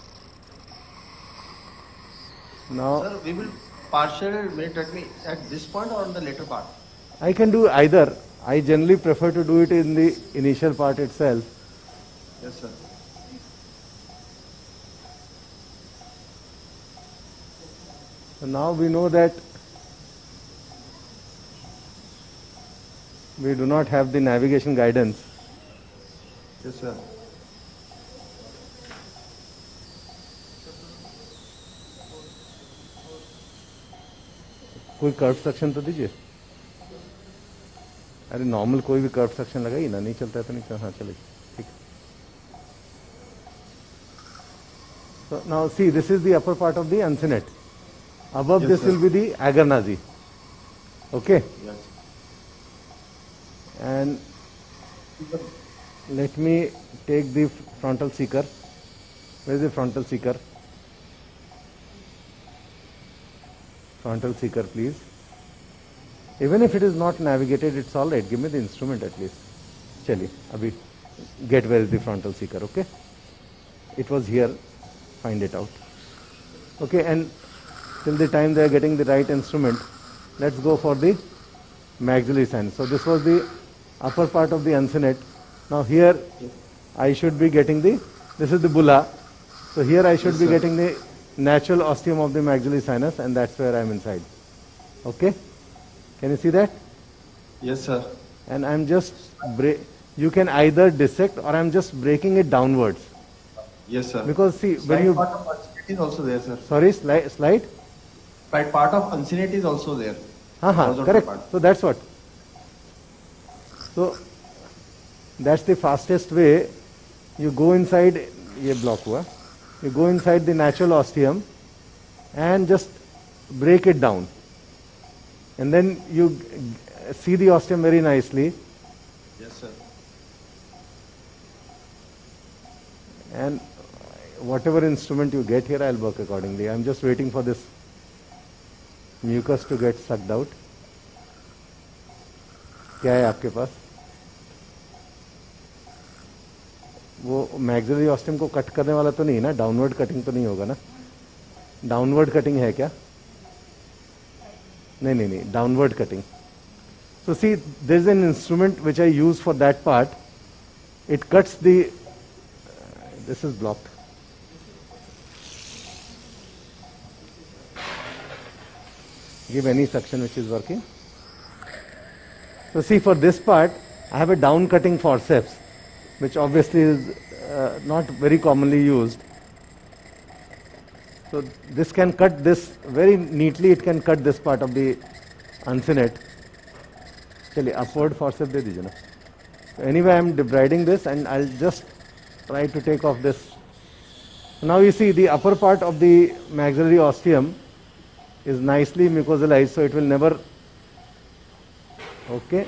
Now Sir, we will partial minutectomy at this point or on the later part? I can do either. I generally prefer to do it in the initial part itself. Yes, sir. So now we know that we do not have the navigation guidance. Yes, sir. कोई curve section तो दीजिए. अरे normal कोई भी curve section लगाइए ना. नहीं चलता है तो नहीं चलता. हाँ चलेगा. ठीक. So now see, this is the upper part of the uncinate. Above Yes, this sir. will be the agarnazi. Okay. Yes. And let me take the frontal seeker. Where is the frontal seeker? Frontal seeker, please. Even if it is not navigated, it's all right. Give me the instrument at least. Chali, abhi get where is the frontal seeker, okay? It was here. Find it out. Okay, and till the time they are getting the right instrument, let's go for the maxillary sinus. So this was the upper part of the uncinate. Now here I should be getting the, this is the bulla. So here I should Yes, be sir. getting the natural ostium of the maxillary sinus, and that's where I am inside. Okay? Can you see that? Yes, sir. And I'm just, you can either dissect or I'm just breaking it downwards. Yes, sir. Because see, when Slight you, part of uncinate is also there, sir. sorry, slide? Slight part of uncinate is also there. Horizontal Correct. part. So that's what. So that's the fastest way. You go inside, ye block hua. You go inside the natural ostium and just break it down. And then you see the ostium very nicely. Yes, sir. And whatever instrument you get here, I'll work accordingly. I'm just waiting for this mucus to get sucked out. क्या है आपके पास? वो maxillary ostium को cut करने वाला तो नहीं है ना, डाउनवर्ड कटिंग तो नहीं होगा ना? डाउनवर्ड कटिंग है क्या? नहीं नहीं नहीं, downward cutting. So see, there is an instrument which I use for that part. It cuts the, this is blocked. Give any suction which is working. So see, for this part, I have a down cutting forceps, which obviously is not very commonly used. So this can cut this very neatly, it can cut this part of the uncinate. चलिए upward forceps दे दीजिए ना. So anyway, I am debriding this and I'll just try to take off this. Now you see the upper part of the maxillary ostium is nicely mucosalized, so it will never, okay.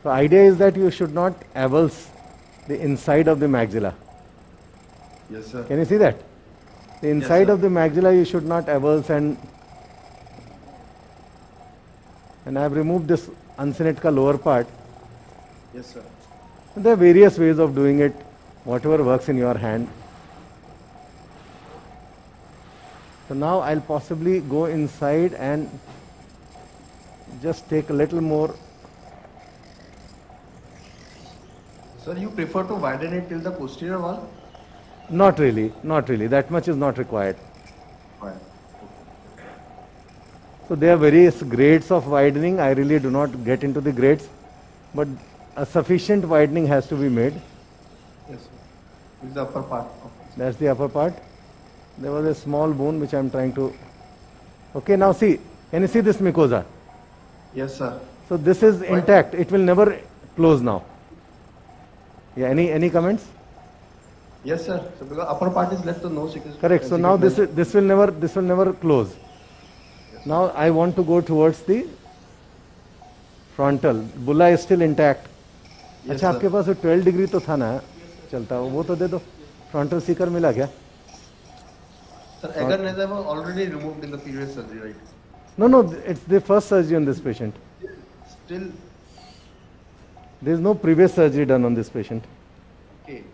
So idea is that you should not avulse the inside of the maxilla. Yes, sir. Can you see that? The inside of the maxilla you should not avulse, and I have removed this uncinate ka lower part. Yes, sir. And there are various ways of doing it, whatever works in your hand. So now I'll possibly go inside and just take a little more. Sir, you prefer to widen it till the posterior wall? Not really, not really. That much is not required. Right. So there are various grades of widening. I really do not get into the grades, but a sufficient widening has to be made. Yes, sir. This is the upper part. That's the upper part. There was a small bone which I am trying to. Okay, now see. Can you see this mucosa? Yes, sir. So this is intact. It will never close now. Yeah. Any comments? Yes, sir. So because upper part is left to no secret. Correct. So now this will never close. Yes, now I want to go towards the frontal. Bulla is still intact. Yes, अच्छा, आपके पास 12 degree तो था ना चलता, वो तो दे दो. Frontal seeker मिला क्या? Sir, agar was already removed in the previous surgery, right? No, it's the first surgery on this patient. Still. There is no previous surgery done on this patient. Okay.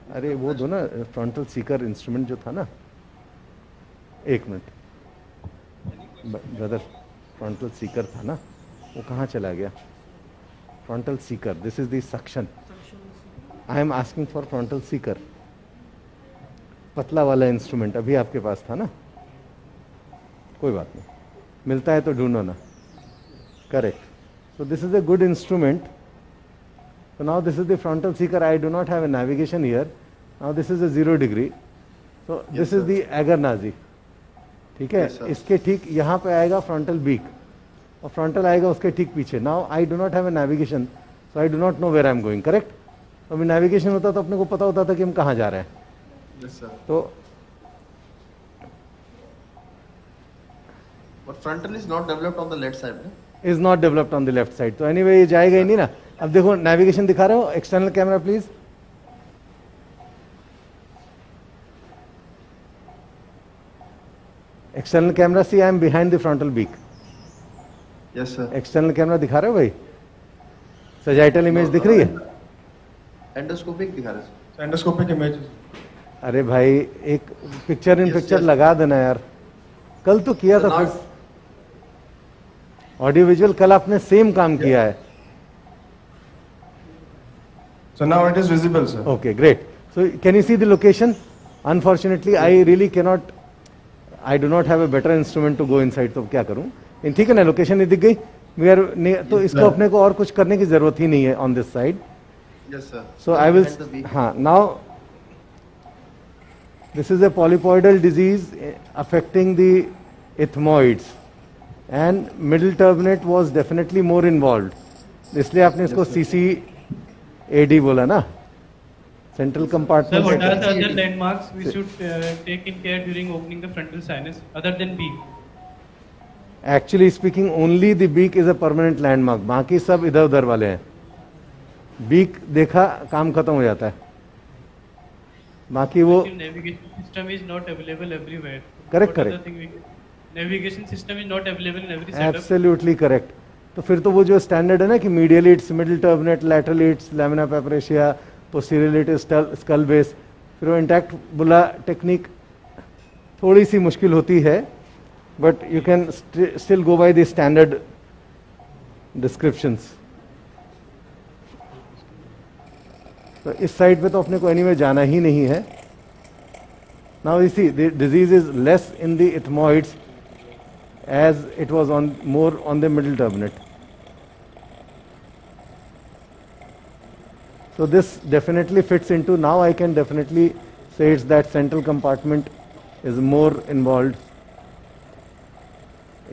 अरे वो दो ना frontal Sikar instrument जो था ना, एक minute brother, frontal Sikar था ना, वो कहाँ चला गया? Frontal Sikar, this is the suction. I am asking for frontal Sikar, पतला वाला इंस्ट्रूमेंट अभी आपके पास था ना. कोई बात नहीं, मिलता है तो ढूंढो ना. Correct. So this is a good instrument. So now this is the frontal seeker. I do not have a navigation here. Now this is a 0 degree. So this is the agar nazi. ठीक है? इसके ठीक यहाँ पे आएगा frontal beak और frontal आएगा उसके ठीक पीछे. Now I do not have a navigation, so I do not know where I am going. Correct? तो अभी navigation होता तो अपने को पता होता था कि हम कहाँ जा रहे हैं. Yes, sir. तो but frontal is not developed on the left side, no? Is not developed on the left side. तो anyway ये जाएगा ही नहीं ना. अब देखो नेविगेशन दिखा रहे हो, external camera please. External camera, see I am behind the frontal beak. Yes sir. External camera दिखा रहे हो भाई? सजाइटल इमेज दिख रही है? एंडोस्कोपिक दिखा रहे हैं. Endoscopic image. अरे भाई एक पिक्चर इन पिक्चर लगा देना यार. कल तो किया था, फिर ऑडियो विजुअल कल आपने सेम काम किया है. So now it is visible, sir. Okay, great. So can you see the location? Unfortunately, I really cannot. I do not have a better instrument to go inside. तो क्या करूँ? ठीक है ना, लोकेशन नहीं दिख गई. We are तो इसको अपने को और कुछ करने की जरूरत ही नहीं है on this side. Yes, sir. So I will. हाँ, now this is a polypoidal disease affecting the ethmoids, and middle turbinate was definitely more involved. इसलिए आपने इसको CCAD बोला ना, central compartment. Sir, what are the other landmarks we should take in care during opening the frontal sinus other than beak? Actually speaking, only the beak is a permanent landmark. बाकी सब इधर उधर वाले हैं. Beak देखा, काम खत्म हो जाता है। बाकी वो navigation system is not available everywhere. Correct, What are the correct. navigation system is not available in every setup. Absolutely correct. तो फिर तो वो जो स्टैंडर्ड है ना कि medial it's, middle turbinate, lateral it's, lamina papyracea, posterior it's, skull base, फिर वो इंटैक्ट बुला टेक्निक थोड़ी सी मुश्किल होती है, but you can still go by the standard descriptions. तो इस साइड पे तो अपने को एनीवे जाना ही नहीं है। Now you see the disease is less in the ethmoids as it was on more on the middle turbinate. So this definitely fits into, now I can definitely say it's that central compartment is more involved,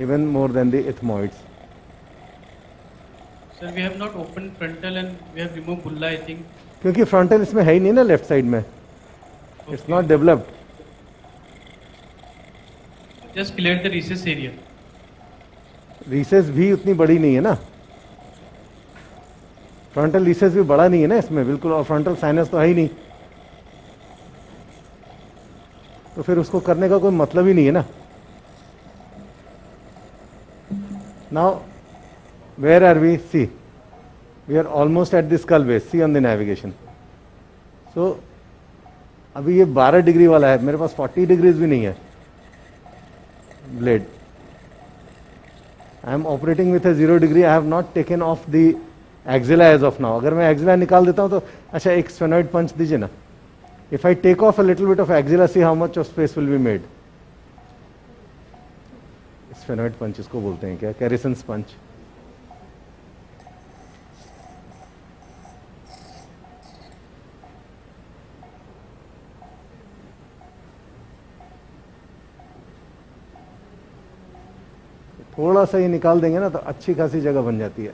even more than the ethmoids. Sir, we have not opened frontal and we have removed bulla, I think. क्योंकि frontal इसमें है ही नहीं ना left side में, it's not developed. Just cleared the recess area. Recess भी उतनी बड़ी नहीं है ना, फ्रंटल रिसेस भी बड़ा नहीं है ना इसमें बिल्कुल, और फ्रंटल साइनस तो है ही नहीं, तो फिर उसको करने का कोई मतलब ही नहीं है ना। Now where are we? See we are almost at the skull base, see on the navigation. So अभी ये 12 डिग्री वाला है, मेरे पास 40 डिग्रीज भी नहीं है blade. I am operating with a 0 degree. I have not taken off the axilla as of now. अगर मैं axilla निकाल देता हूँ तो अच्छा एक sphenoid punch दीजिए ना। If I take off a little bit of axilla, see how much of space will be made. Sphenoid punch इसको बोलते हैं क्या? Carrison's punch. थोड़ा सा ये निकाल देंगे ना तो अच्छी खासी जगह बन जाती है।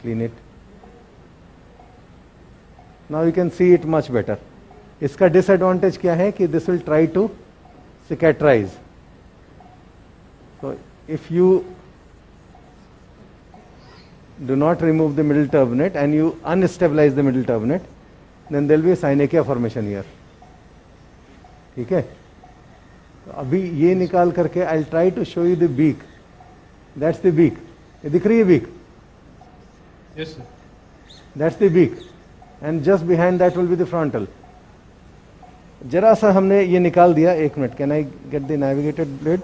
Clean it. Now you can see it much better. इसका डिसएडवांटेज क्या है कि this will try to cicatrize. So if you do not remove the middle turbinate and you unstabilize the middle turbinate, then there will be a synechia formation here. ठीक है, तो अभी ये निकाल करके I try to show you the beak. That's the beak. ये दिख रही है beak? Yes, sir. That's the beak, and just behind that will be the frontal. जरा सा हमने ये निकाल दिया. एक minute, can I get the navigated blade?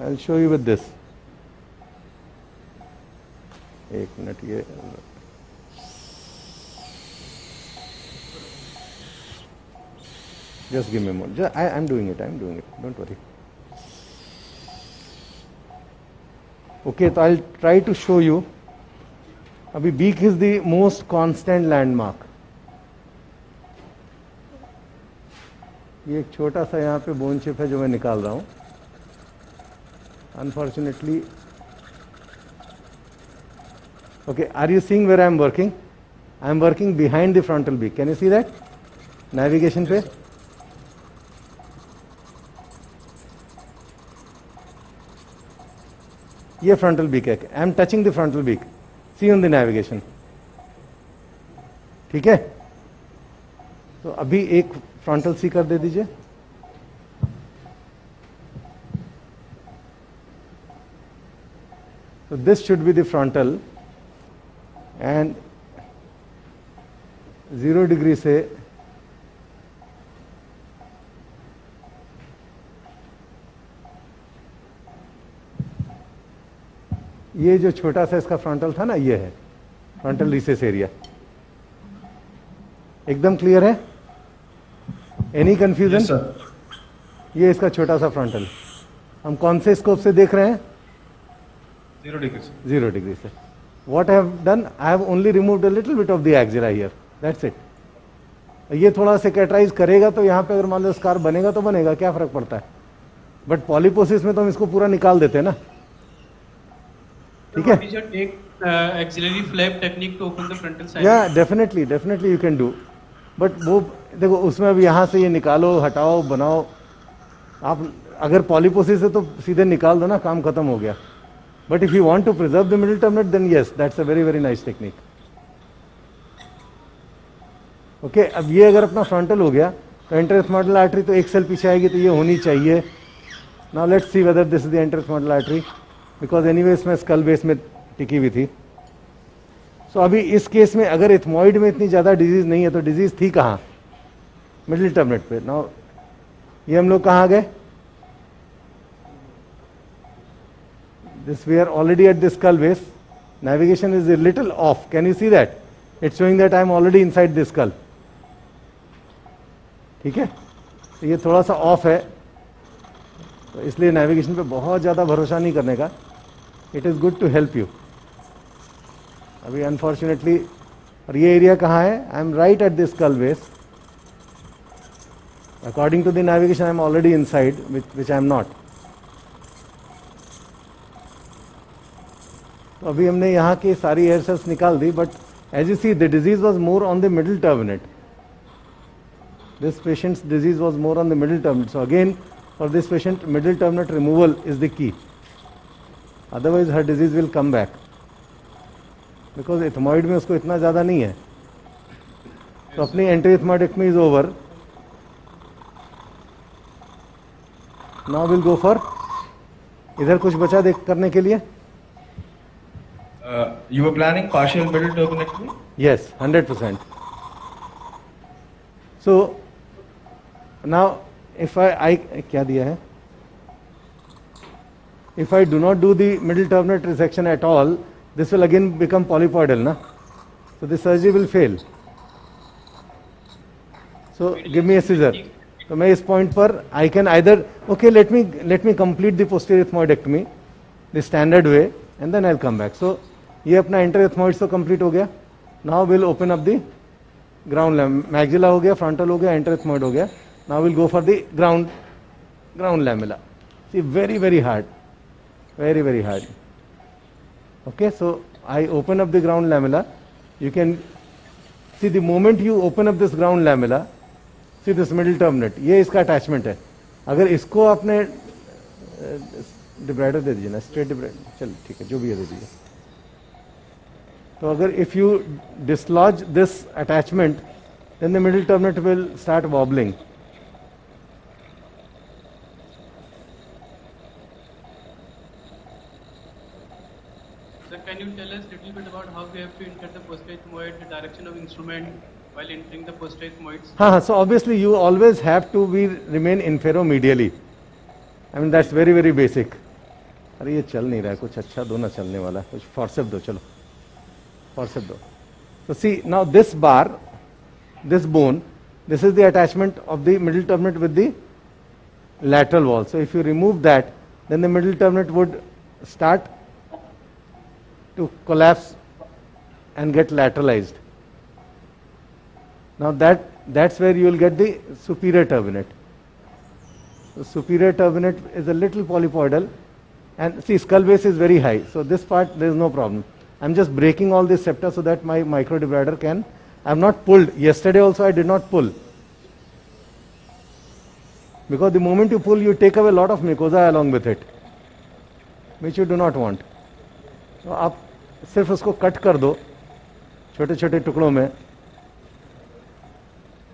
I will show you with this. एक मिनट, ये just give me a moment. I'm doing it. Don't worry. Okay, so I'll try to show you. अभी beak is the most constant landmark. ये एक छोटा सा यहाँ पे bone chip है जो मैं निकाल रहा हूँ. Unfortunately, okay, are you seeing where I am working? I am working behind the frontal beak. Can you see that? Navigation पे. ये frontal beak है. I am touching the frontal beak. See on the navigation. ठीक है, तो अभी एक frontal सी कर दे दीजिए. So this should be the frontal, and 0 degree से ये जो छोटा सा इसका फ्रंटल था ना, ये है फ्रंटल रिसेस एरिया. एकदम क्लियर है? Any confusion? Yes, sir. ये इसका छोटा सा फ्रंटल. हम कौन से स्कोप से देख रहे हैं? 0 degrees. 0 degree से. What I have done, I have only removed a little bit of the axilla here. That's it. ये थोड़ा सिकेट्राइज करेगा तो यहाँ पे अगर मान लो स्कार बनेगा तो बनेगा, क्या फर्क पड़ता है. बट पॉलीपोसिस में तो हम इसको पूरा निकाल देते हैं ना. ठीक है? What is your take axillary flap technique to open the frontal side? Yeah, definitely you can do. But वो देखो, उसमें अब यहाँ से ये निकालो, हटाओ, बनाओ. आप अगर पॉलीपोसिस है तो सीधे निकाल दो ना, काम खत्म हो गया. But if you want to preserve the middle terminate, then yes, that's a very very nice technique. Okay अब ये अगर अपना फ्रंटल हो गया तो एंटेरोथमाइडल आर्टरी तो एक सेल पीछे आएगी तो ये होनी चाहिए. Now let's see whether this is the anterior ethmoidal artery because anyway इसमें स्कल बेस में टिकी हुई थी. सो अभी इस केस में अगर एथमॉइड में इतनी ज़्यादा डिजीज नहीं है तो डिजीज थी कहाँ? मिडिल टर्मिनेट पे. नाउ ये हम लोग कहाँ गए? This we are already at the skull base. Navigation is a little off. Can you see that? It's showing that I am already inside the skull. ठीक है, तो ये थोड़ा सा ऑफ है, तो इसलिए नेविगेशन पे बहुत ज़्यादा भरोसा नहीं करने का. It is good to help you. अभी अनफॉर्चुनेटली, और ये एरिया कहाँ है? I am right at the skull base. According to the navigation I am already inside, which I am not. तो अभी हमने यहाँ की सारी एयर सेल्स निकाल दी, but as you see the disease was more on the middle turbinate. This patient's disease was more on the middle turbinate. So again for this patient middle turbinate removal is the key. Otherwise her disease will come back because ethmoid में उसको इतना ज़्यादा नहीं है. तो अपनी anterior ethmoidectomy is over. Now will go for, इधर कुछ बचा देख करने के लिए? You were planning partial middle turbinectomy? Yes, 100%. So now if I क्या दिया है? If I do not do the middle turbinate resection at all, this will again become polypoidal, na? So the surgery will fail. So give me a scissor. तो मैं इस point पर I can either, okay, let me complete the posterior ethmoidectomy the standard way and then I'll come back. So ये अपना एंटेरोथमाइड्स तो complete हो गया. Now will open up the ground lamella. Maxilla हो गया, फ्रंटल हो गया, एंटेरोथमाइड हो गया. Now will go for the ground lamella. See very very hard, very very hard. Okay, so I open up the ground lamella. You can see the moment you open up this ground lamella, see this middle terminate, ये इसका attachment है. अगर इसको आपने डिब्राइडर दे दीजिए ना, straight डिब्राइडर, चल ठीक है, जो भी है दे दीजिए. तो अगर if you dislodge this attachment, then the middle terminate will start wobbling. Sir, can you tell us a little bit about how we have to insert the posterior ethmoid, the direction of instrument while entering the posterior ethmoids? हाँ, so obviously you always have to remain inferomedially. I mean that's very very basic. अरे ये चल नहीं रहा है, कुछ अच्छा दो ना चलने वाला, कुछ forceps दो, चलो forceps दो. So see now this bar, this bone, this is the attachment of the middle terminate with the lateral wall. So if you remove that, then the middle terminate would start to collapse and get lateralized. Now that's where you will get the superior turbinate. The superior turbinate is a little polypoidal, and see skull base is very high, so this part there is no problem. I'm just breaking all this septa so that my microdebrider can. I have not pulled. Yesterday also I did not pull, because the moment you pull you take away a lot of mucosa along with it, which you do not want. तो आप सिर्फ उसको cut कर दो छोटे छोटे टुकड़ों में.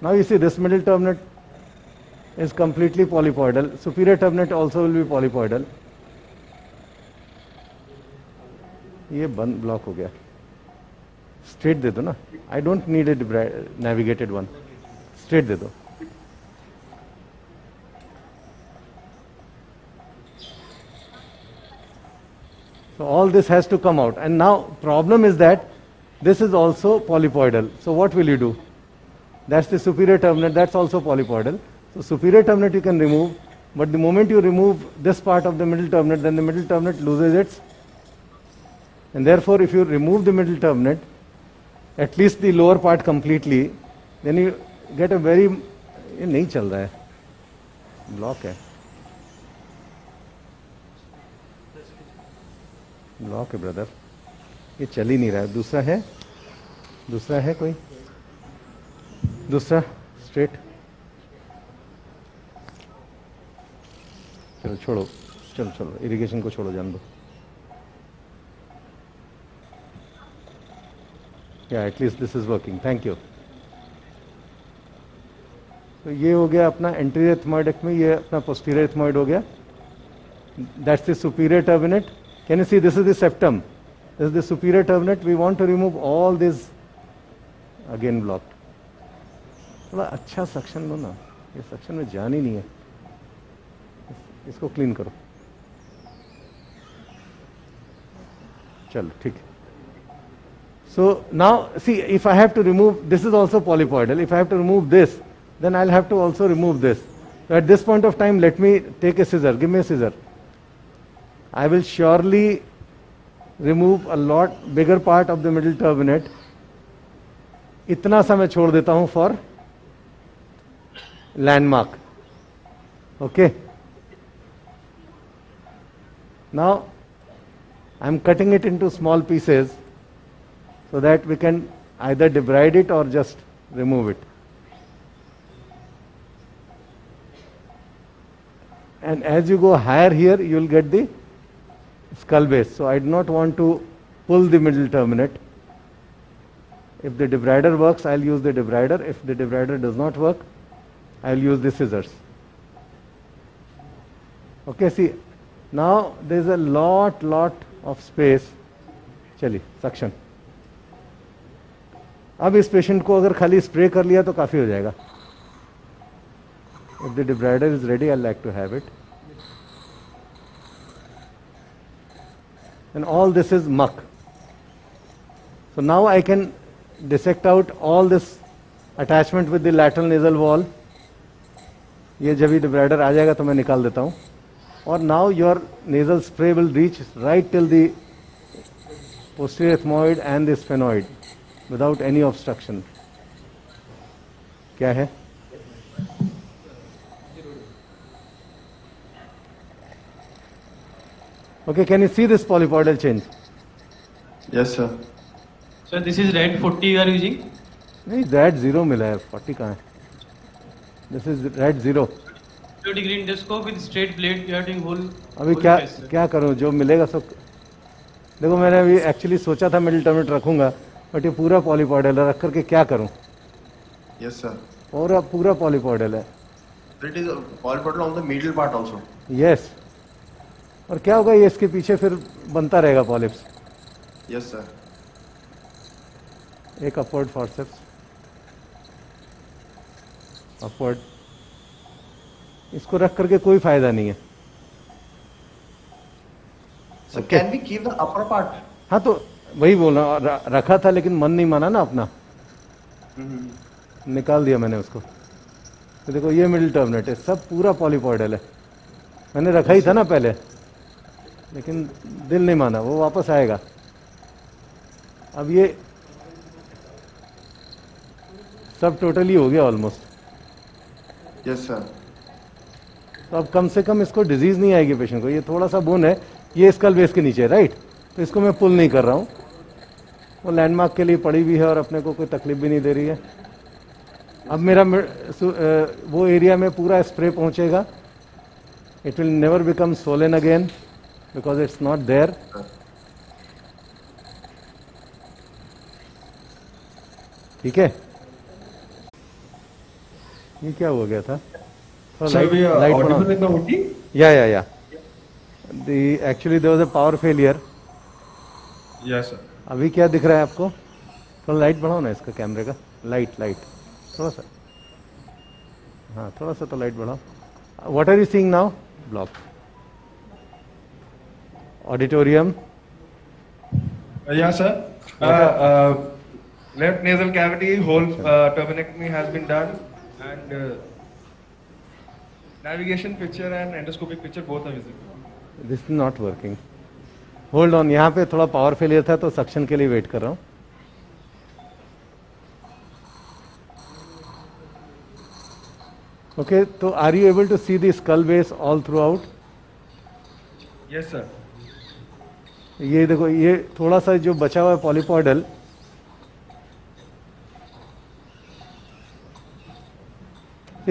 Now you see this middle turbinate is completely polypoidal. Superior turbinate also will be polypoidal. ये बंद ब्लॉक हो गया. स्ट्रेट दे दो ना. I don't need a navigated one. Straight दे दो. So all this has to come out, and now problem is that this is also polypoidal. So what will you do? That's the superior turbinate, that's also polypoidal. So superior turbinate you can remove, but the moment you remove this part of the middle turbinate, then the middle turbinate loses its, and therefore if you remove the middle turbinate, at least the lower part completely, then you get a very, ये नहीं चल रहा है, block है. Block है brother, ये चल ही नहीं रहा है. दूसरा है कोई दूसरा स्ट्रेट. चलो छोड़ो, चलो इरिगेशन को छोड़ो, जान दो. या at least this is working. Thank you. तो ये हो गया अपना एंटीरियर एथमॉइडेक्टमी, ये अपना पोस्टीरियर एथमॉइड हो गया. That's the superior turbinate. Can you see this is the septum? This is the superior turbinate. We want to remove all this again blocked. थोड़ा अच्छा सक्शन लो ना, ये सक्शन में जान ही नहीं है. इसको क्लीन करो. चलो ठीक है. So now see, if I have to remove, this is also polypoidal. If I have to remove this, then I'll have to also remove this. So at this point of time, let me take a scissor. Give me a scissor. I will surely remove a lot bigger part of the middle turbinate. इतना सा मैं छोड़ देता हूं for landmark. Okay. Now I'm cutting it into small pieces so that we can either debride it or just remove it. And as you go higher here, you will get the skull base. So I do not want to pull the middle turbinate. If the debrider works, I'll use the debrider. If the debrider does not work, I'll use the scissors. Okay, see, now there's a lot of space. चलिए, suction. अब इस patient को अगर खाली spray कर लिया तो काफी हो जाएगा. If the debrider is ready, I'd like to have it. And all this is muck. So now I can dissect out all this attachment with the lateral nasal wall. ये जब भी debrider आ जाएगा तो मैं निकाल देता हूँ. और now your nasal spray will reach right till the posterior ethmoid and the sphenoid without any obstruction. क्या है? Okay, can you see this polypoidal change? Yes, sir. So this is red 40 you are using? नहीं, red 0 मिला है, 40 कहाँ है? This is red 0. 2 degree endoscope with straight blade you are doing whole. अभी क्या करूँ, जो मिलेगा सब. देखो मैंने अभी एक्चुअली सोचा था मिडिल टर्मिनेट रखूंगा, बट ये पूरा पॉलीपॉइडल है, रख करके क्या करूँ? Yes, sir. और अब पूरा पॉलीपॉइडल है. It is polypoidal on the middle part also. Yes. और क्या होगा, ये इसके पीछे फिर बनता रहेगा पॉलिप्स. Yes, sir. एक अपवर्ड फॉर्सेप्स, अपवर्ड. इसको रख करके कोई फायदा नहीं है. So can we keep the upper part? हाँ, तो वही बोलना, रखा था लेकिन मन नहीं माना ना अपना. निकाल दिया मैंने उसको. तो देखो ये मिडिल टर्मिनेट है, सब पूरा पॉलीपॉइडल है. मैंने रखा ही था ना पहले, लेकिन दिल नहीं माना, वो वापस आएगा. अब ये सब टोटली हो गया ऑलमोस्ट. Yes, sir. तो अब कम से कम इसको डिजीज नहीं आएगी पेशेंट को. ये थोड़ा सा बोन है, ये स्कल बेस के नीचे है, राइट. तो इसको मैं पुल नहीं कर रहा हूँ, वो लैंडमार्क के लिए पड़ी भी है और अपने को कोई तकलीफ भी नहीं दे रही है. अब मेरा वो एरिया में पूरा स्प्रे पहुंचेगा. It will never become swollen again because it's not there. ठीक है. ये क्या हो गया था? Sir, we are audible in the OT? Yeah. Actually there was a power failure. Yes, sir. अभी क्या दिख रहा है आपको? थोड़ा लाइट बढ़ाओ ना इसका कैमरे का. लाइट थोड़ा सा. हाँ, थोड़ा सा तो लाइट बढ़ाओ. What are you seeing now? Block. Auditorium. Yeah, sir. Left nasal cavity, whole turbinectomy has been done, and navigation picture and endoscopic picture both are visible. This is not working. Hold on, यहाँ पे थोड़ा power failure था तो suction के लिए wait कर रहा हूँ. Okay, तो are you able to see the skull base all throughout? Yes, sir. ये देखो, ये थोड़ा सा जो बचा हुआ है पॉलीपॉइडल,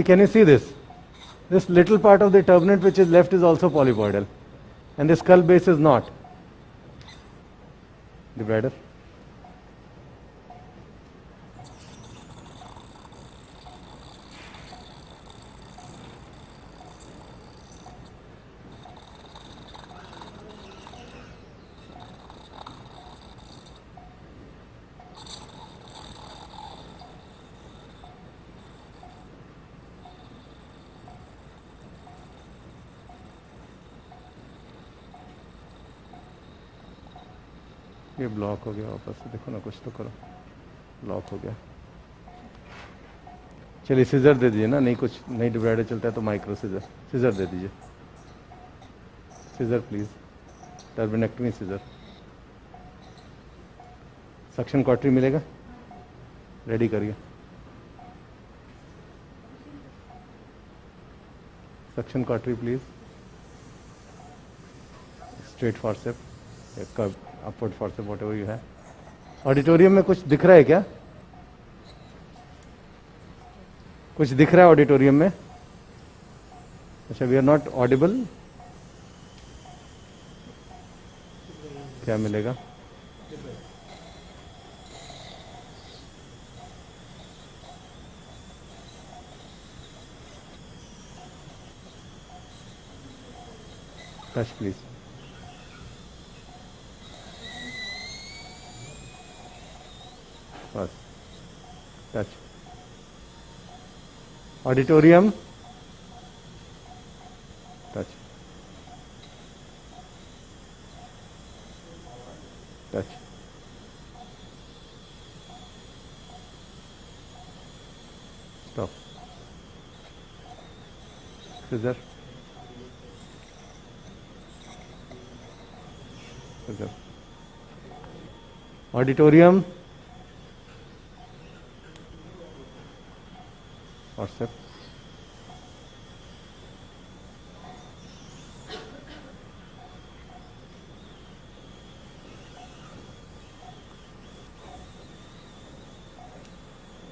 can you see this? This little part of the turbinate which is left is also polypoidal, and the skull base is not. Debrider. ये ब्लॉक हो गया वापस से, देखो ना कुछ तो करो, ब्लॉक हो गया। चलिए सीजर दे दीजिए ना, नहीं कुछ नहीं डिवाइडर चलता है तो माइक्रो सीजर, सीजर दे दीजिए, scissor please, turbinectomy scissor. Suction cautery मिलेगा, रेडी करिए। Suction cautery please, straight forceps, curve upward forceps, whatever you है। ऑडिटोरियम में कुछ दिख रहा है क्या? कुछ दिख रहा है ऑडिटोरियम में? अच्छा, वी आर नॉट ऑडिबल, क्या मिलेगा? टच प्लीज, बस touch. Auditorium, touch touch, stop, scissor, scissor, auditorium, WhatsApp,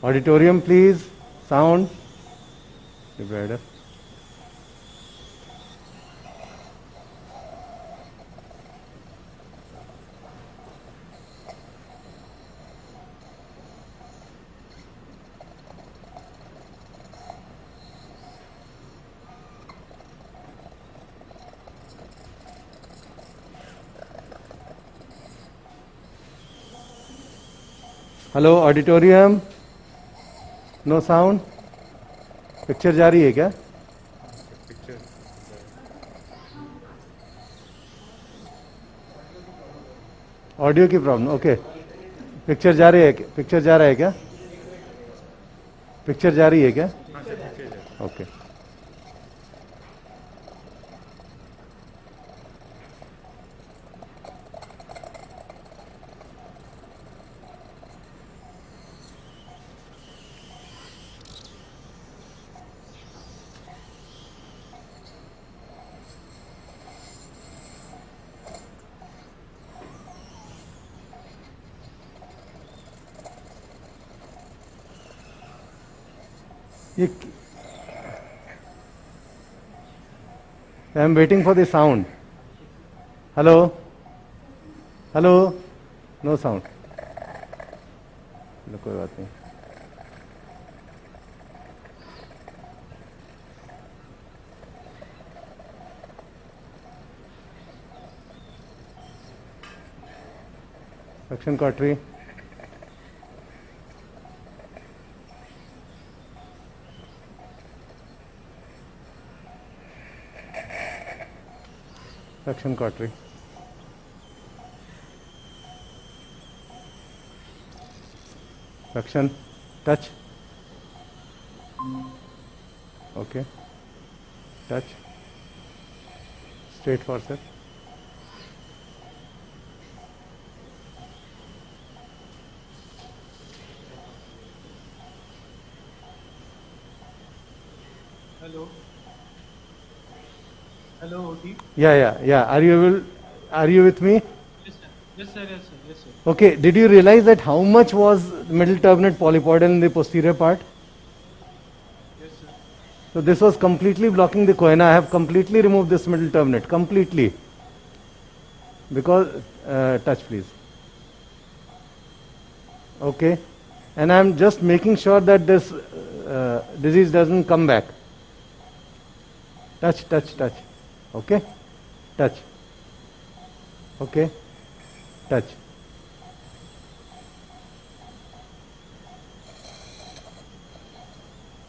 auditorium please, sound divider, hello auditorium, no sound, picture जा रही है क्या? पिक्चर ऑडियो की प्रॉब्लम, ओके। पिक्चर जा रही है, पिक्चर जा रहा है क्या? पिक्चर जा रही है क्या? हाँ सर, पिक्चर जा। Okay. I am waiting for the sound. Hello? Hello? No sound. चलो कोई बात नहीं। Suction cautery. Suction cautery. Suction, touch. Okay. Touch. Straight forceps. Hello. Hello, OT. Yeah. Are you with me? Yes, sir. Yes, sir. Yes, sir. Yes, sir. Okay. Did you realize that how much was middle turbinate polypoidal in the posterior part? Yes, sir. So this was completely blocking the coena. I have completely removed this middle turbinate, completely. Because, touch please. Okay. And I am just making sure that this disease doesn't come back. Touch. Okay. Touch. Okay. Touch.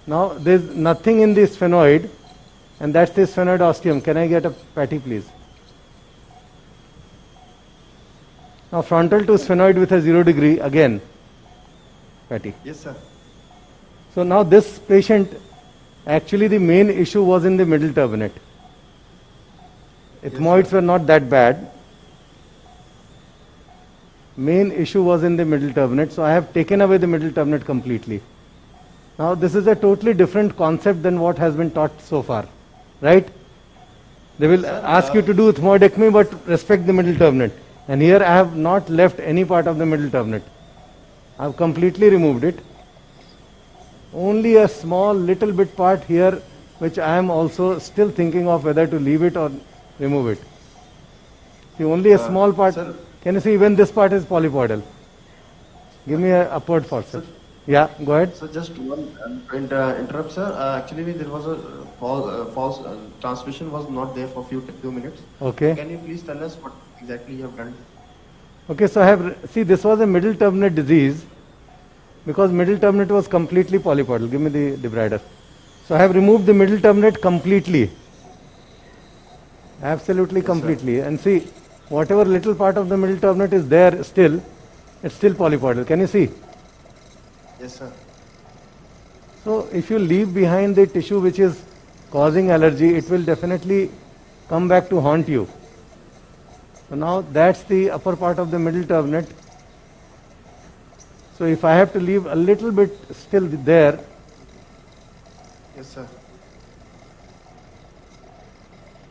Now there is nothing in the sphenoid, and that's the sphenoid ostium. Can I get a patty please? Now frontal to sphenoid with a 0 degree again. Patty. Yes, sir. So now this patient, actually the main issue was in the middle turbinate. Ethmoids were not that bad. Main issue was in the middle turbinate, so I have taken away the middle turbinate completely. Now this is a totally different concept than what has been taught so far, right? They will ask you to do ethmoidectomy but respect the middle turbinate. And here I have not left any part of the middle turbinate. I have completely removed it. Only a small little bit part here which I am also still thinking of whether to leave it or remove it. See, only a small part. Sir, can you see even this part is polypoidal? Give me a upward forceps. Yeah, go ahead. So just one interrupt, sir. Actually, there was a false transmission was not there for few minutes. Okay. Can you please tell us what exactly you have done? Okay, so I have, see, this was a middle turbinate disease because middle turbinate was completely polypoidal. Give me the debrider. So I have removed the middle turbinate completely. Absolutely completely. Yes, and see, whatever little part of the middle turbinate is there still, it's still polypoidal. Can you see? Yes, sir. So if you leave behind the tissue which is causing allergy, it will definitely come back to haunt you. So now that's the upper part of the middle turbinate. So if I have to leave a little bit still there. Yes, sir.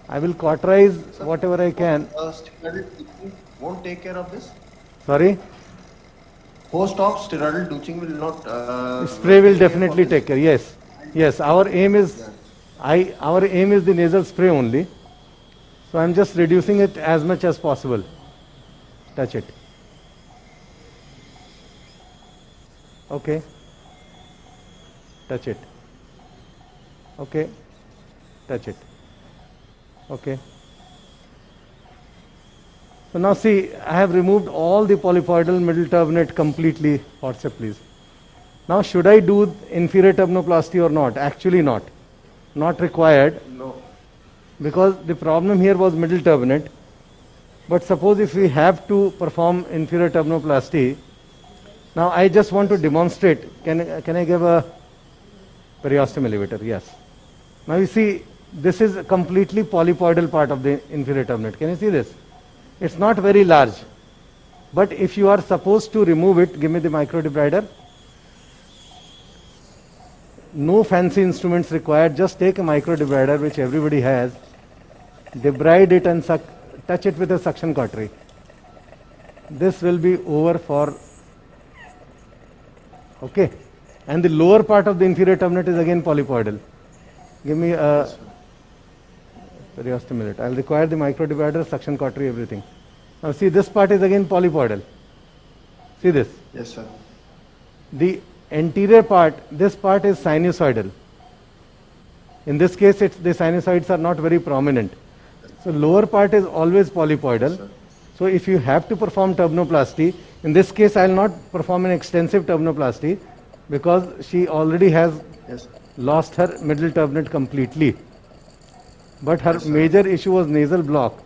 I will cauterize whatever I can. Won't take care of this? Sorry? Post-op steroidal douching will not... spray will definitely take care, yes. Yes, our aim is, our aim is the nasal spray only. So I am just reducing it as much as possible. Touch it. Okay. Touch it. Okay. Touch it. Okay. So now see, I have removed all the polypoidal middle turbinate completely. WhatsApp please. Now should I do inferior turbinoplasty or not? Actually not. Not required. No. Because the problem here was middle turbinate. But suppose if we have to perform inferior turbinoplasty, now I just want to demonstrate. Can I give a periosteum elevator? Yes. Now you see, this is a completely polypoidal part of the inferior turbinate. Can you see this? It's not very large. But if you are supposed to remove it, give me the microdebrider. No fancy instruments required. Just take a microdebrider, which everybody has. Debride it and touch it with a suction cautery. This will be over for... Okay. And the lower part of the inferior turbinate is again polypoidal. Give me a periosteum elevator. I will require the microdebrider, suction cautery, everything. Now see, this part is again polypoidal. See this? Yes, sir. The anterior part, this part is sinusoidal. In this case, the sinusoids are not very prominent. So lower part is always polypoidal. Yes, so if you have to perform turbinoplasty, in this case I will not perform an extensive turbinoplasty because she already has lost her middle turbinate completely. But her major issue was nasal block.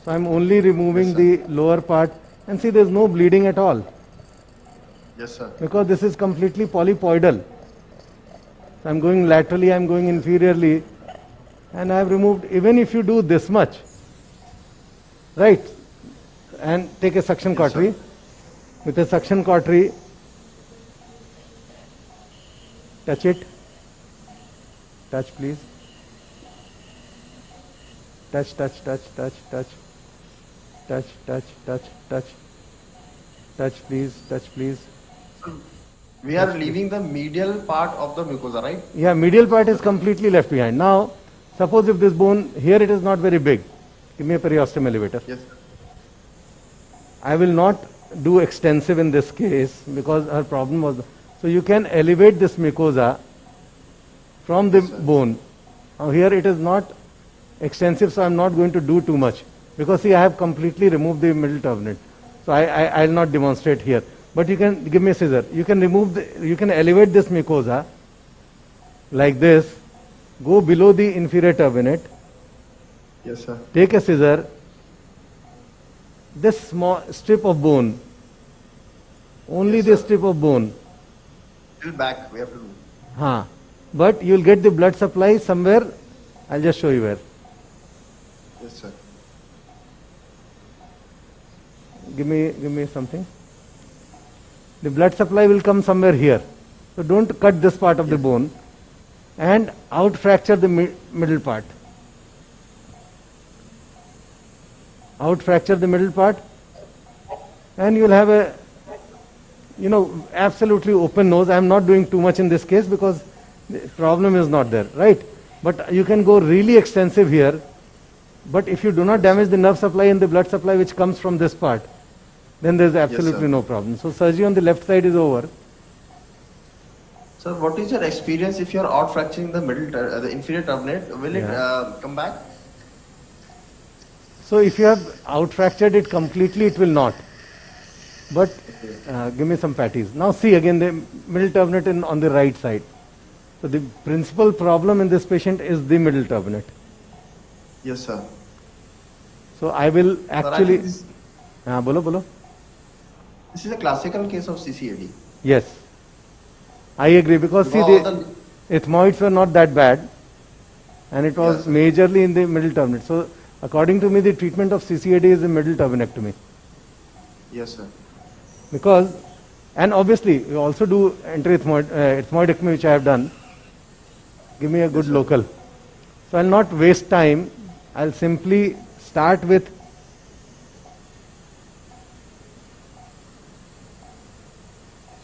So I am only removing the lower part, and see, there is no bleeding at all. Yes, sir. Because this is completely polypoidal. So I am going laterally, I am going inferiorly, and I have removed, even if you do this much, right, and take a suction cautery. With a suction cautery, touch it. Touch please. Touch, touch, touch, touch, touch. Touch, touch, touch, touch. Touch please, touch please. We are leaving the medial part of the mucosa, right? Yeah, medial part is completely left behind. Now, suppose if this bone, here it is not very big. Give me a periosteum elevator. Yes. I will not do extensive in this case because her problem was... So you can elevate this mucosa from the bone. Now here it is not extensive, so I am not going to do too much. Because see, I have completely removed the middle turbinate. So I will not demonstrate here. But you can give me a scissor. You can you can elevate this mucosa like this. Go below the inferior turbinate. Yes, sir. Take a scissor this small strip of bone. Only Yes, this sir. strip of bone. Till back we have to do. But you'll get the blood supply somewhere. I'll just show you where. Yes, sir. Give me something. The blood supply will come somewhere here. So don't cut this part of the bone and out fracture the middle part. Out fracture the middle part and you'll have a, absolutely open nose. I am not doing too much in this case because the problem is not there, right? But you can go really extensive here. But if you do not damage the nerve supply and the blood supply which comes from this part, then there is absolutely no problem. So surgery on the left side is over. Sir, what is your experience if you are out fracturing the the inferior turbinate? Will it come back? So if you have out fractured it completely, it will not. But give me some patties. Now see again the middle turbinate on the right side. So the principal problem in this patient is the middle turbinate. Yes, sir. So I will actually. Bolo. This is a classical case of CCAD. Yes, I agree because see the ethmoids were not that bad, and it was majorly in the middle turbinate. So according to me, the treatment of CCAD is the middle turbinectomy. Yes, sir. Because, and obviously we also do ethmoidectomy, which I have done. Give me a good local. So I'll not waste time. I'll simply start with.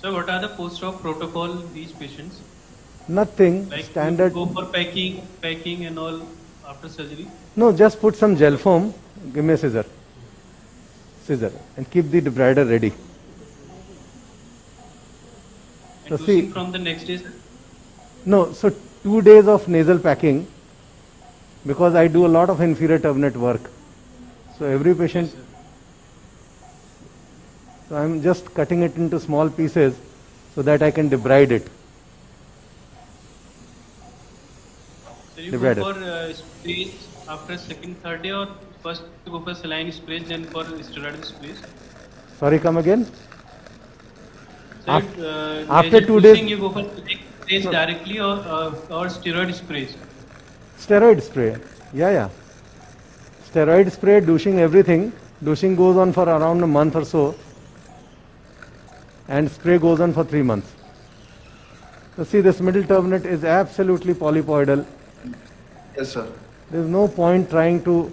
So what are the post-op protocol these patients? Nothing. Like Standard. go for packing and all after surgery? No, just put some gel foam. Give me a scissor, and keep the debrider ready. And So see, from the next day, sir? No, so 2 days of nasal packing because I do a lot of inferior turbinate work. So every patient. Yes, so I'm just cutting it into small pieces so that I can debride it. So you go for sprays after second, third day, or first you go for saline sprays, then for steroid sprays? Sorry, come again? So after 2 days, you go for sprays directly or steroid sprays? Steroid spray. Yeah. Steroid spray, douching, everything. Douching goes on for around a month or so. And spray goes on for 3 months. So see, this middle turbinate is absolutely polypoidal. Yes, sir. There is no point trying to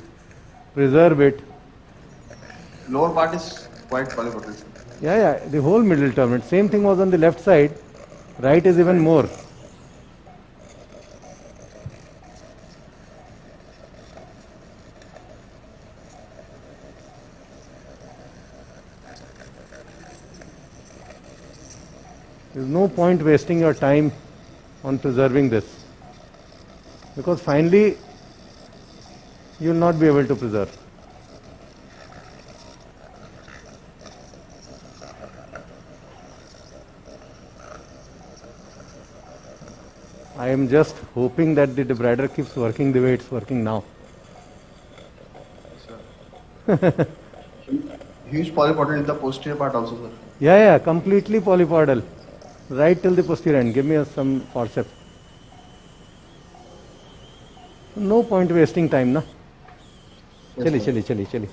preserve it. Lower part is quite polypoidal. Yeah, the whole middle turbinate. Same thing was on the left side. Right is even more. There is no point wasting your time on preserving this, because finally you will not be able to preserve. I am just hoping that the debrider keeps working the way it's working now. Huge polypoidal in the posterior part also, sir. Yeah, completely polypoidal. Right till the posterior end. Give me some forceps. No point wasting time, na? Yes, Chali.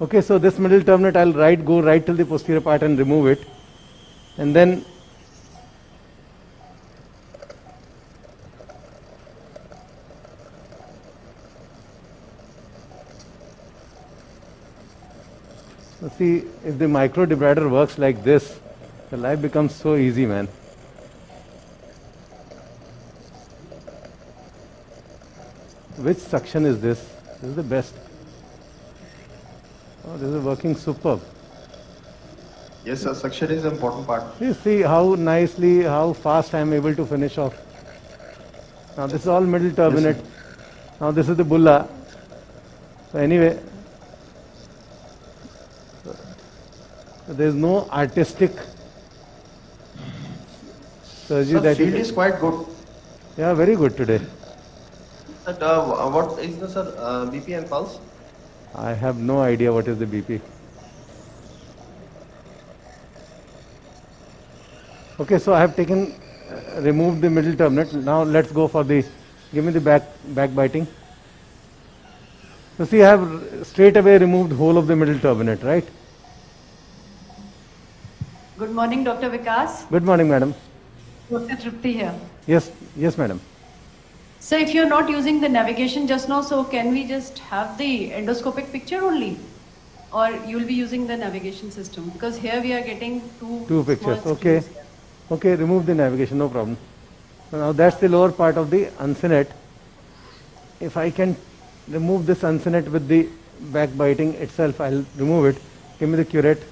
Okay, so this middle turbinate I'll go right till the posterior part and remove it. And then see, if the micro debrider works like this, the life becomes so easy, man. Which suction is this? This is the best. Oh, this is working superb. Yes, sir. Suction is an important part. You see how nicely, how fast I am able to finish off. Now this is all middle turbinate. Yes, now this is the bulla. So anyway, there is no artistic surgery Sir, that field is quite good. Yeah, very good today. Sir, what is the sir BP and pulse? I have no idea what is the BP. Okay, so I have taken, removed the middle turbinate. Now let's go for the, give me the back biting. So see, I have straight away removed whole of the middle turbinate, right? Good morning, Dr. Vikas. Good morning, madam. Dr. Tripti here. Yes, madam. So if you're not using the navigation just now, so can we just have the endoscopic picture only? Or you'll be using the navigation system? Because here we are getting two pictures. small Okay. screens here. Okay, remove the navigation, no problem. So now that's the lower part of the uncinate. If I can remove this uncinate with the back biting itself, I'll remove it. Give me the curate.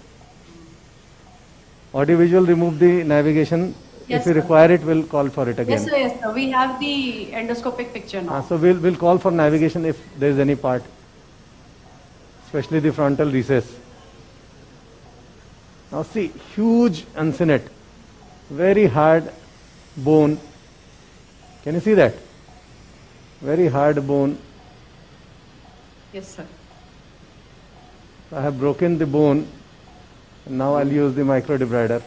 Audiovisual, remove the navigation. Yes, if you sir. require it, we'll call for it again. Yes, sir. We have the endoscopic picture now. So we'll call for navigation if there is any part, especially the frontal recess. Now see, huge uncinate, very hard bone. Can you see that? Very hard bone. Yes, sir. I have broken the bone. And now I'll use the microdebrider.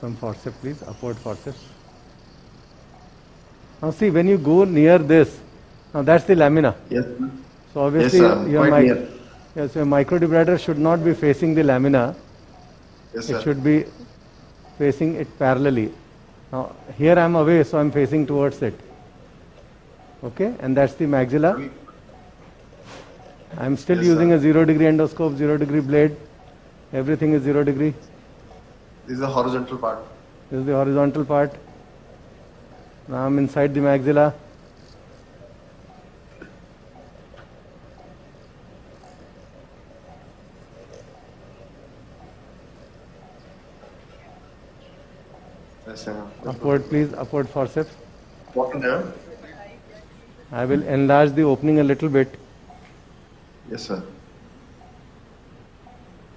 Some forceps, please, upward forceps. Now see, when you go near this, now that's the lamina. Yes. So obviously your microdebrider should not be facing the lamina. Yes, it sir. should be facing it parallelly. Now here I am away, so I am facing towards it. Okay, and that's the maxilla. I am still Yes, using sir. a 0 degree endoscope, 0 degree blade. Everything is 0 degree. This is the horizontal part. This is the horizontal part. Now I'm inside the maxilla. Yes, sir. Upward, please, upward forceps. Bottom there. I will enlarge the opening a little bit. Yes, sir.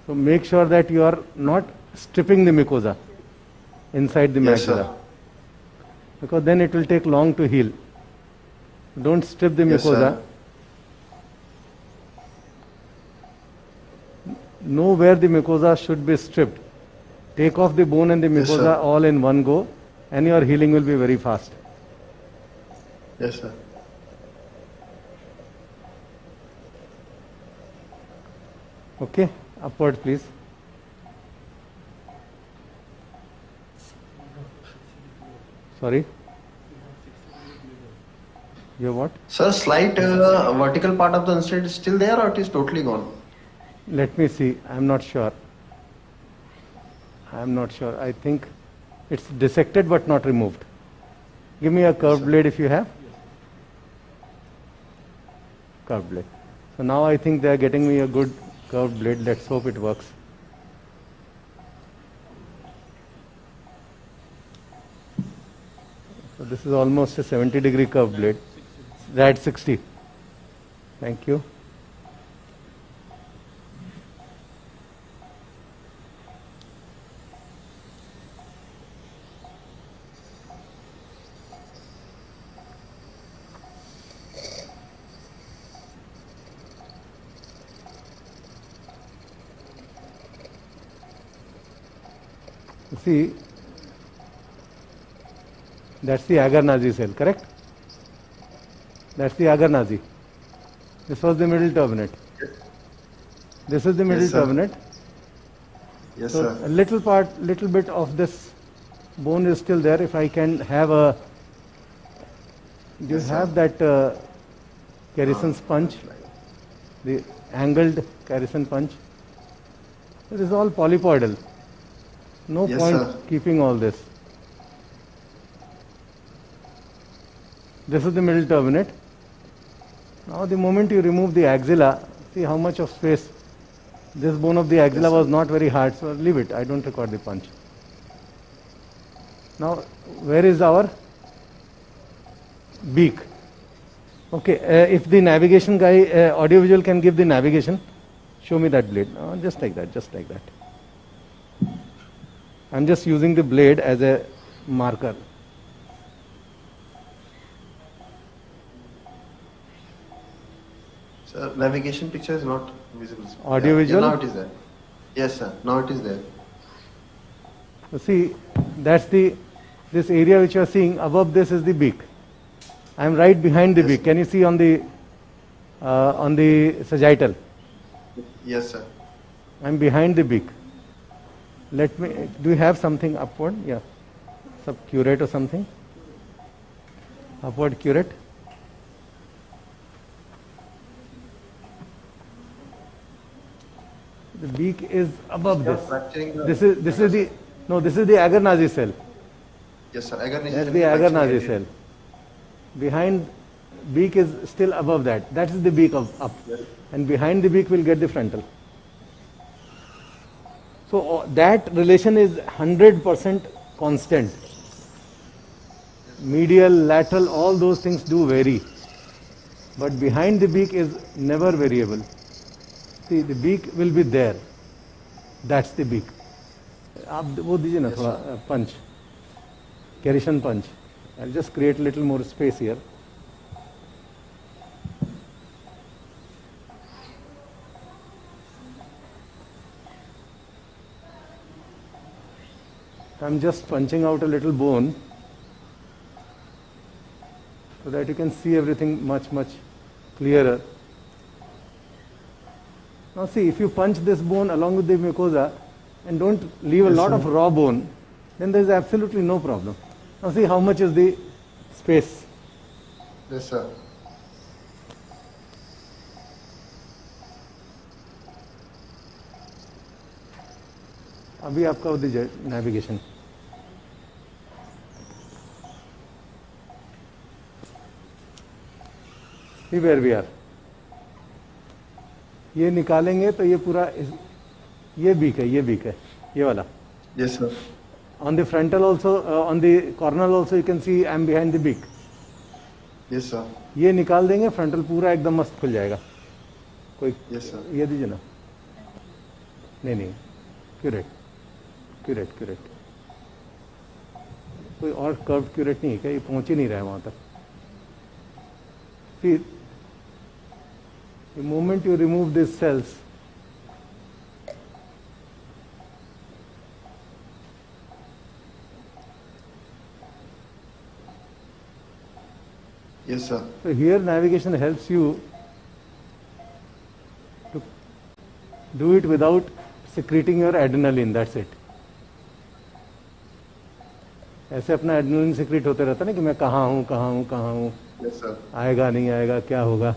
So make sure that you are not stripping the mucosa inside the Yes, maxilla. sir. Because then it will take long to heal. Don't strip the Yes, mucosa. sir. Know where the mucosa should be stripped. Take off the bone and the Yes, mucosa sir. all in one go, and your healing will be very fast. Yes, sir. Okay, upward please. Sorry? You have what? Sir, slight vertical part of the instrument is still there or it is totally gone? Let me see. I am not sure. I am not sure. I think it's dissected but not removed. Give me a curved blade if you have. Curved blade. So now I think they are getting me a good curved blade. Let's hope it works. So this is almost a 70-degree curved blade. That's 60. Thank you. See, that's the agar-nazi cell, correct? That's the agar-nazi. This was the middle turbinate. This is the middle Yes, sir. turbinate. Yes, So sir. a little bit of this bone is still there. If I can have a, do you Yes, sir. have that Carrison sponge? The angled Carrison punch? It is all polypoidal. No Yes, point sir. keeping all this. This is the middle turbinate. Now the moment you remove the axilla, See how much of space. This bone of the axilla was not very hard, so leave it. I don't record the punch. Now, where is our beak? Okay, if the navigation guy, audiovisual can give the navigation, show me that blade. Just like that, just like that. I'm just using the blade as a marker. Sir, navigation picture is not visible. Audiovisual? Yeah, now it is there. Yes, sir. Now it is there. So see, that's this area which you are seeing. Above this is the beak. I am right behind the beak. Can you see on the sagittal? Yes, sir. I am behind the beak. Let me. Do you have something upward? Yeah, subcurate or something. Upward curate. The beak is above this. This is the agar-nazi cell. Yes, sir. Agar-nazi That's the agar-nazi cell. Behind beak is still above that. That is the beak of up. Yes. And behind the beak will get the frontal. So that relation is 100% constant. Medial, lateral, all those things do vary. But behind the beak is never variable. See, the beak will be there. That's the beak. आप वो दीजिए ना थोड़ा punch, Carician punch. I'll just create a little more space here. I'm just punching out a little bone so that you can see everything much clearer. Now see, if you punch this bone along with the mucosa and don't leave a lot of raw bone, then there is absolutely no problem. Now see how much is the space. Yes, sir. अभी आपका वो दीजिए navigation. See where we are. ये निकालेंगे तो ये पूरा ये बीक है, ये वाला. Yes, sir. On the frontal also, on the cornal also you can see I am behind the beak. Yes, sir. ये निकाल देंगे, frontal पूरा एकदम मस्त खुल जाएगा. कोई Yes, sir. ये दीजिए ना. नहीं, क्यूरेट. कोई और कर्व क्यूरेट नहीं है क्या? ये पहुंच ही नहीं रहा है वहां तक. See, the moment you remove these cells, yes, sir. So here navigation helps you to do it without secreting your adrenaline. That's it. ऐसे अपना एड्रेनलिन सिक्रेट होते रहता ना कि मैं कहाँ हूँ. Yes, sir. आएगा नहीं आएगा, क्या होगा.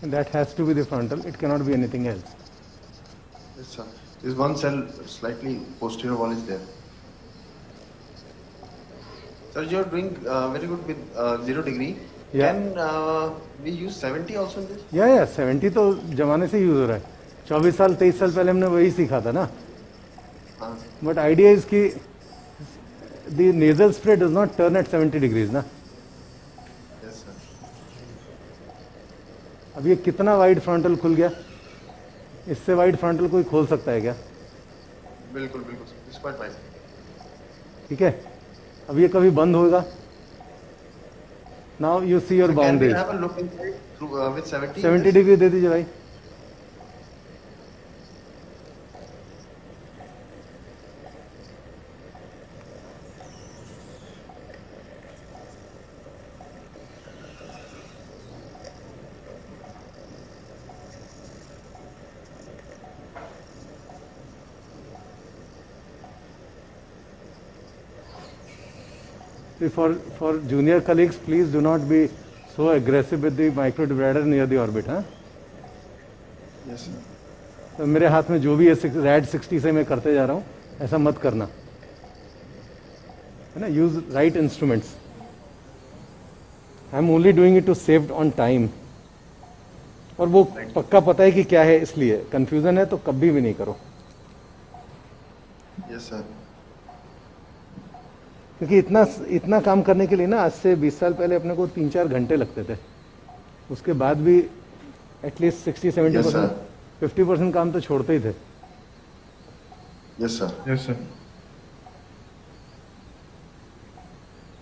And that has to be the frontal. It cannot be anything else. Yes, sir. This one cell slightly posterior wall is there. Sir, you are doing very good with 0 degree. Yeah. Can we use 70 also in this? या 70 तो जमाने से use हो रहा है. 24 साल 23 साल पहले हमने वही सीखा था ना. बट आइडिया इज कि the nasal spray does not turn at 70 degrees ना. Yes, sir. अब ये कितना वाइड फ्रंटल खुल गया? इससे वाइड फ्रंटल कोई खोल सकता है क्या? बिल्कुल. It's quite wide. ठीक है. अब ये कभी बंद होगा. Now you see your boundaries. Can we have a look inside through, with 70? 70 degree दे दीजिए भाई. For junior colleagues, please do not be so aggressive with the microdebrider near the orbit, huh? Yes, sir. तो मेरे हाथ में जो भी है red 60 से मैं करते जा रहा हूँ. ऐसा मत करना, है ना. Use right instruments. I am only doing it to save on time. और वो पक्का पता है कि क्या है, इसलिए कंफ्यूजन है तो कभी भी नहीं करो. Yes sir. क्योंकि इतना काम करने के लिए ना, आज से 20 साल पहले अपने को 3-4 घंटे लगते थे. उसके बाद भी एटलीस्ट 60-70%, 50% काम तो छोड़ते ही थे. Yes sir. Yes, sir.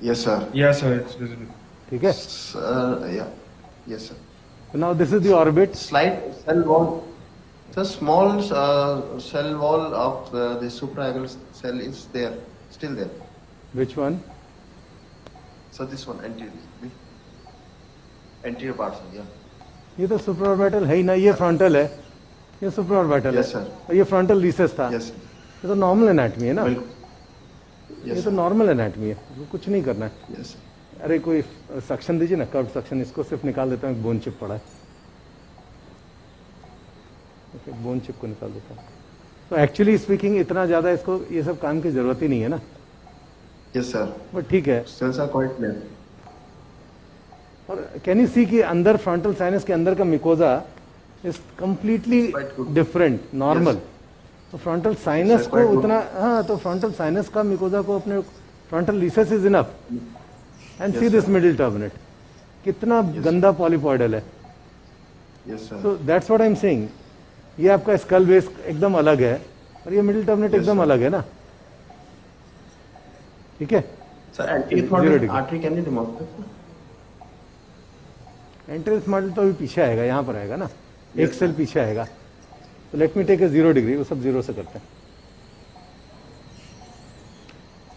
Yes sir. Yes, sir. It's visible. ठीक है. Yeah. Yes sir. So now this is the orbit. Slide cell wall. The small cell wall of the suprachial cell is there, still there. Which one? So this one, anterior part, sir. Yeah. ये तो सुपरऑर्बिटल है ही ना, ये frontal है, ये सुपरऑर्बिटल Yes, है. sir. और ये फ्रंटल रीसेस था. Yes. ये तो नॉर्मल एनाटमी है ना. Yes, ये तो नॉर्मल एनाटमी है, वो कुछ नहीं करना है. Yes. अरे कोई सक्शन दीजिए ना, कर्व सक्शन. इसको सिर्फ निकाल देता हूँ, एक बोन चिप पड़ा है. ओके, बोन चिप को निकाल देता हूँ. तो एक्चुअली स्पीकिंग इतना ज़्यादा इसको ये सब काम की ज़रूरत ही नहीं है ना. Yes sir. बट ठीक है. Cells are quite clear. और कैन यू सी कि अंदर फ्रंटल साइनस के अंदर का mucosa is completely different, normal. तो फ्रंटल साइनस को उतना, हाँ, तो फ्रंटल साइनस का मिकोजा को अपने frontal recess is enough. And see this middle terminate, कितना गंदा पॉलीपॉइडल है. Yes sir. So that's what I am saying. ये आपका स्कल बेस एकदम अलग है और ये मिडिल टर्मिनेट एकदम अलग है ना. ठीक है. Sir, anterior artery can you remove? Entrance model तो अभी पीछे आएगा, यहाँ पर आएगा ना. एक सेल पीछे आएगा. तो let me take a 0 degree. वो सब 0 से करते हैं.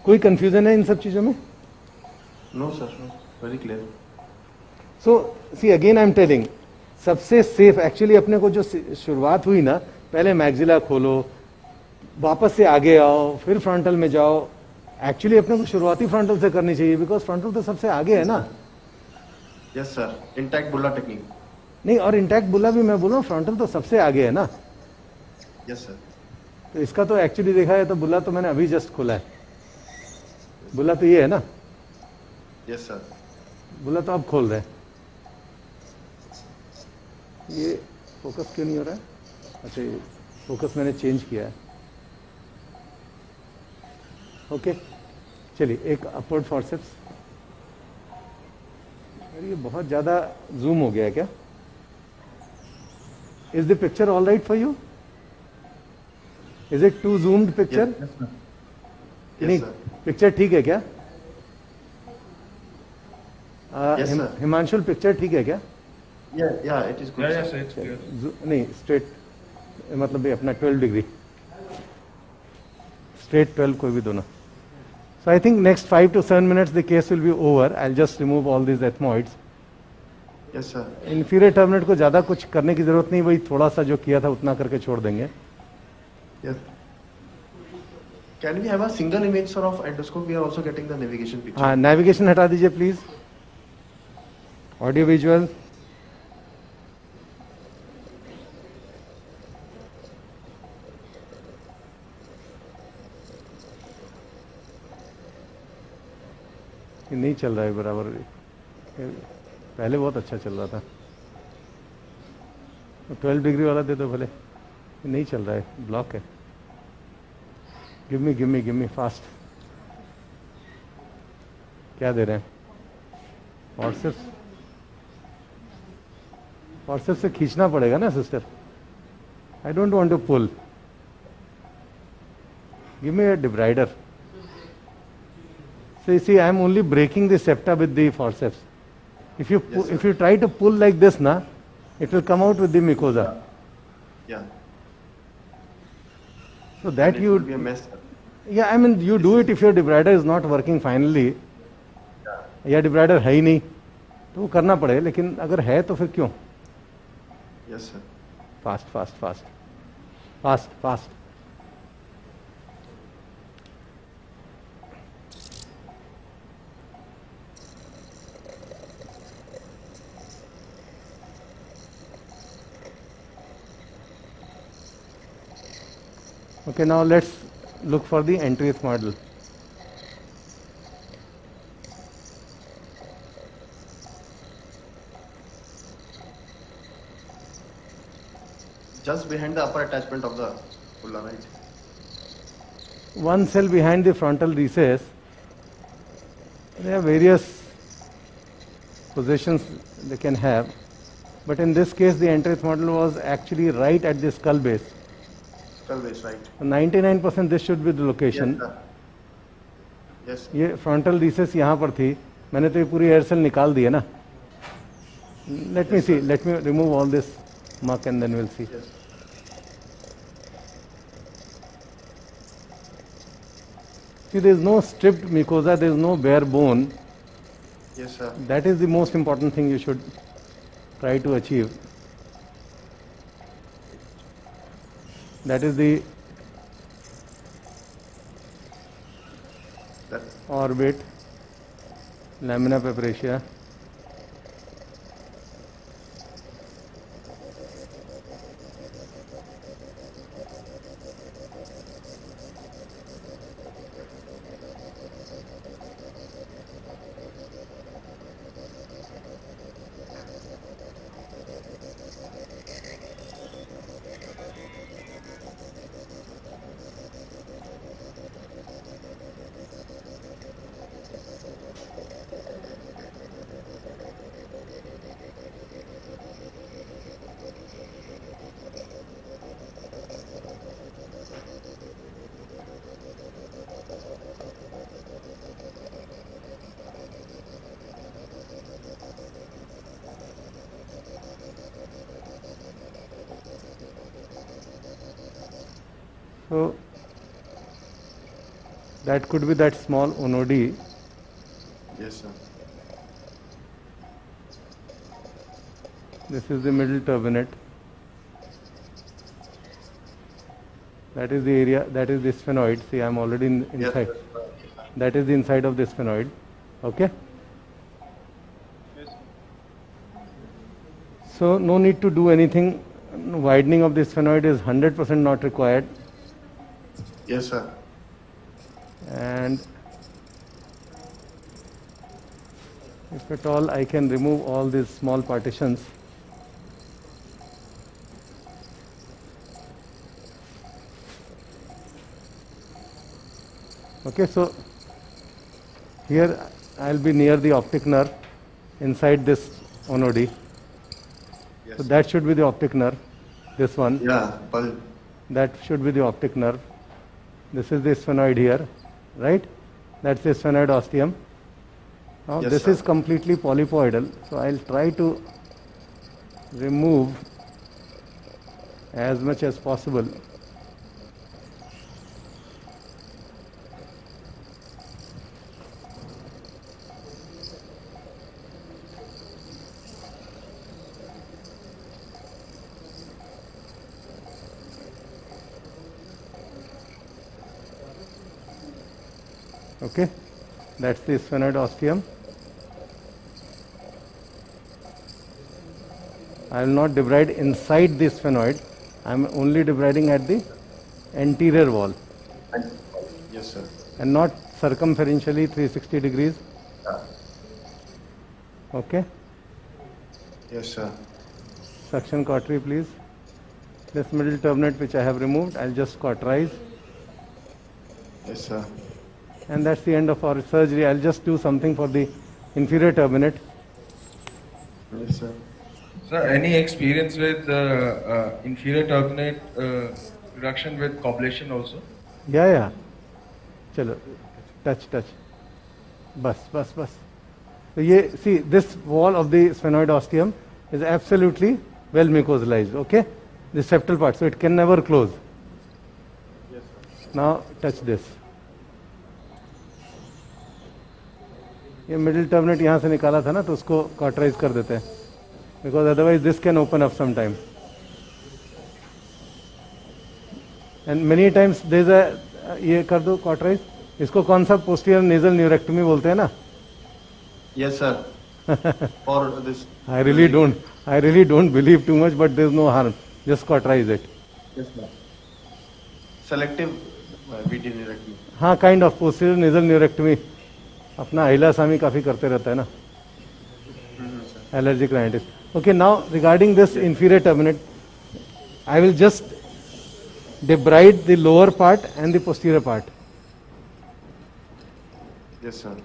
कोई कंफ्यूजन है इन सब चीजों में? No sir, no. Very clear. So see again I am telling, सबसे सेफ एक्चुअली अपने को जो शुरुआत हुई ना, पहले मैक्सिला खोलो, वापस से आगे आओ, फिर फ्रंटल में जाओ. एक्चुअली अपने को शुरुआती फ्रंटल से करनी चाहिए, बिकॉज फ्रंटल तो सबसे आगे है ना. Yes sir. Intact bulla technique. नहीं, और इंटैक्ट बुला भी मैं बोल रहा हूँ, फ्रंटल तो सबसे आगे है ना. Yes sir. तो इसका तो एक्चुअली देखा है तो बुला तो मैंने अभी जस्ट खोला है. बुला तो ये है ना. Yes sir. बुला तो अब खोल रहे हैं. ये फोकस क्यों नहीं हो रहा है? अच्छा, ये फोकस मैंने चेंज किया है. ओके, चलिए एक अपवर्ड फॉरसेप्स. अरे ये बहुत ज़्यादा जूम हो गया है क्या? Is the picture all right for you? Is it too zoomed picture? नहीं, पिक्चर ठीक है क्या? हिमांशुल पिक्चर ठीक है क्या? Yeah, it is good. Yeah, yes, it's clear. नहीं, स्ट्रेट मतलब ये अपना 12 डिग्री, स्ट्रेट 12 कोई भी दोनों. So I think next 5 to 7 minutes the case will be over. I'll just remove all these ethmoids. Yes sir. Inferior turbinate को ज़्यादा कुछ करने की जरूरत नहीं, वही थोड़ा सा जो किया था उतना करके छोड़ देंगे. Yes. Can we have a single image sir of endoscope? We are also getting the navigation picture. हाँ, navigation हटा दीजिए प्लीज. Audio visual. नहीं चल रहा है बराबर. पहले बहुत अच्छा चल रहा था. 12 डिग्री वाला दे दो भले. नहीं चल रहा है, ब्लॉक है. Give me fast. क्या दे रहे हैं? फॉरसेप्स से खींचना पड़ेगा ना sister. I don't want to pull. Give me a debrider. So you see, I am only breaking the septa with the forceps. If you try to pull like this, na, it will come out with the mucosa. Yeah. So that you. Be a mess. Yeah, I mean you do it if your debrider is not working finally. या डिब्राइडर है ही नहीं तो वो करना पड़े, लेकिन अगर है तो फिर क्यों? Yes sir. Fast. Okay, now let's look for the nth model. Just behind the upper attachment of the ulna, right? One cell behind the frontal recess. There are various positions they can have, but in this case the nth model was actually right at the skull base. Skull base, right? 99% this should be the location. Yes, sir. ये frontal recess यहाँ पर थी, मैंने तो ये पूरी air cell निकाल दी है ना. Let me see, let me remove all this mark and then we'll see. Yes. See, there is no stripped mucosa, there is no bare bone. Yes, sir. That is the most important thing you should try to achieve. That is the orbit, lamina papyracea. So that could be that small onodi. Yes, sir. This is the middle turbinate. That is the area, that is the sphenoid. See, I am already inside. That is the inside of the sphenoid. Okay? Yes. So no need to do anything. Widening of the sphenoid is 100% not required. Yes, sir. And if at all I can remove all these small partitions. Okay, so here I'll be near the optic nerve inside this onodi. Yes. So that should be the optic nerve. This one. Yeah, bulb. That should be the optic nerve. This is the sphenoid here, right? That's the sphenoid ostium. Now Yes, this sir. is completely polypoidal, so I'll try to remove as much as possible. Okay, that's the sphenoid ostium. I will not debride inside the sphenoid. I am only debriding at the anterior wall. Yes, sir. And not circumferentially 360 degrees. Okay. Yes, sir. Suction cautery, please. This middle turbinate which I have removed, I'll just cauterize. Yes, sir. And that's the end of our surgery. I'll just do something for the inferior turbinate. Yes, sir. Sir, any experience with inferior turbinate reduction with coblation also? Yeah. Chalo, touch. Bas. So see, this wall of the sphenoid ostium is absolutely well mucosalized, okay? The septal part, so it can never close. Yes, sir. Now touch this. ये middle terminate यहाँ से निकाला था ना, तो उसको कॉटराइज कर देते हैं, because otherwise this can open up sometime. And many times there's a ये कर दो कॉटराइज. इसको कौन सा पोस्टीरियर नेजल न्यूरेक्टमी बोलते हैं ना? Yes, sir. For this. I really don't believe too much, but there's no harm. Just cauterize it. Yes, sir. Selective VD neurectomy. हाँ, काइंड ऑफ पोस्टीरियर नेजल न्यूरेक्टमी अपना अहिला सामी काफ़ी करते रहता है ना, allergic rhinitis. Okay, now regarding this inferior turbinate, I will just debride the lower part and the posterior part. Yes, sir.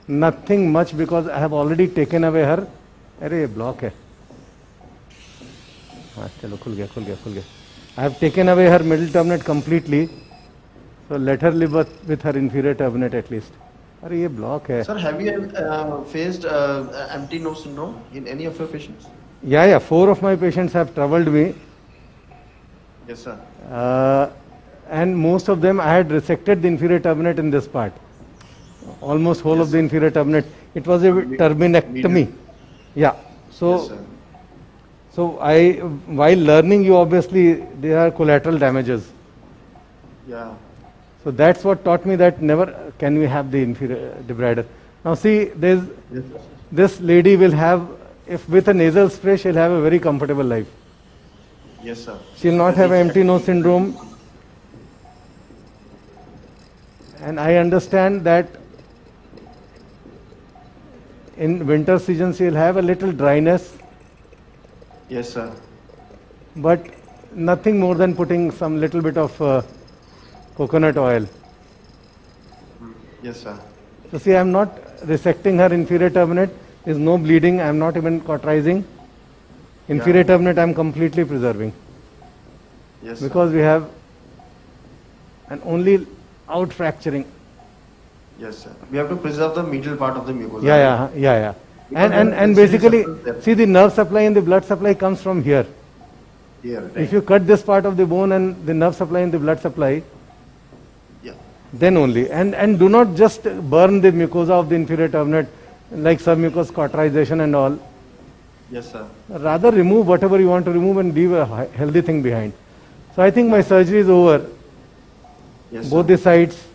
Nothing much because I have already taken away her. अरे ये block है. हाँ चलो खुल गया. I have taken away her middle turbinate completely. So let her live with her inferior turbinate at least. अरे ये block है. Sir, have you faced empty nose syndrome in any of your patients? Yeah, 4 of my patients have troubled me. Yes, sir. And most of them I had resected the inferior turbinate in this part. Almost whole of the inferior turbinate. It was a turbinectomy. Yeah. So, while learning, you obviously, there are collateral damages. Yeah. So that's what taught me that never can we have the inferior debrider. Now see, this lady will have, if with a nasal spray, she'll have a very comfortable life. Yes, sir. She'll not have empty nose syndrome. And I understand that in winter season she'll have a little dryness. Yes, sir. But nothing more than putting some little bit of coconut oil. Yes, sir. So see, I am not resecting her inferior turbinate. There is no bleeding. I am not even cauterizing. Inferior turbinate I am completely preserving. Yes, because we have an only out fracturing. Yes, sir. We have to preserve the middle part of the mucosa. Yeah. And basically, see, the nerve supply and the blood supply comes from here. Here, right. If you cut this part of the bone and the nerve supply and the blood supply, then only. And do not just burn the mucosa of the inferior turbinate like submucous cauterization and all. Yes, sir. Rather remove whatever you want to remove and leave a healthy thing behind. So I think my surgery is over. Yes, both the sides,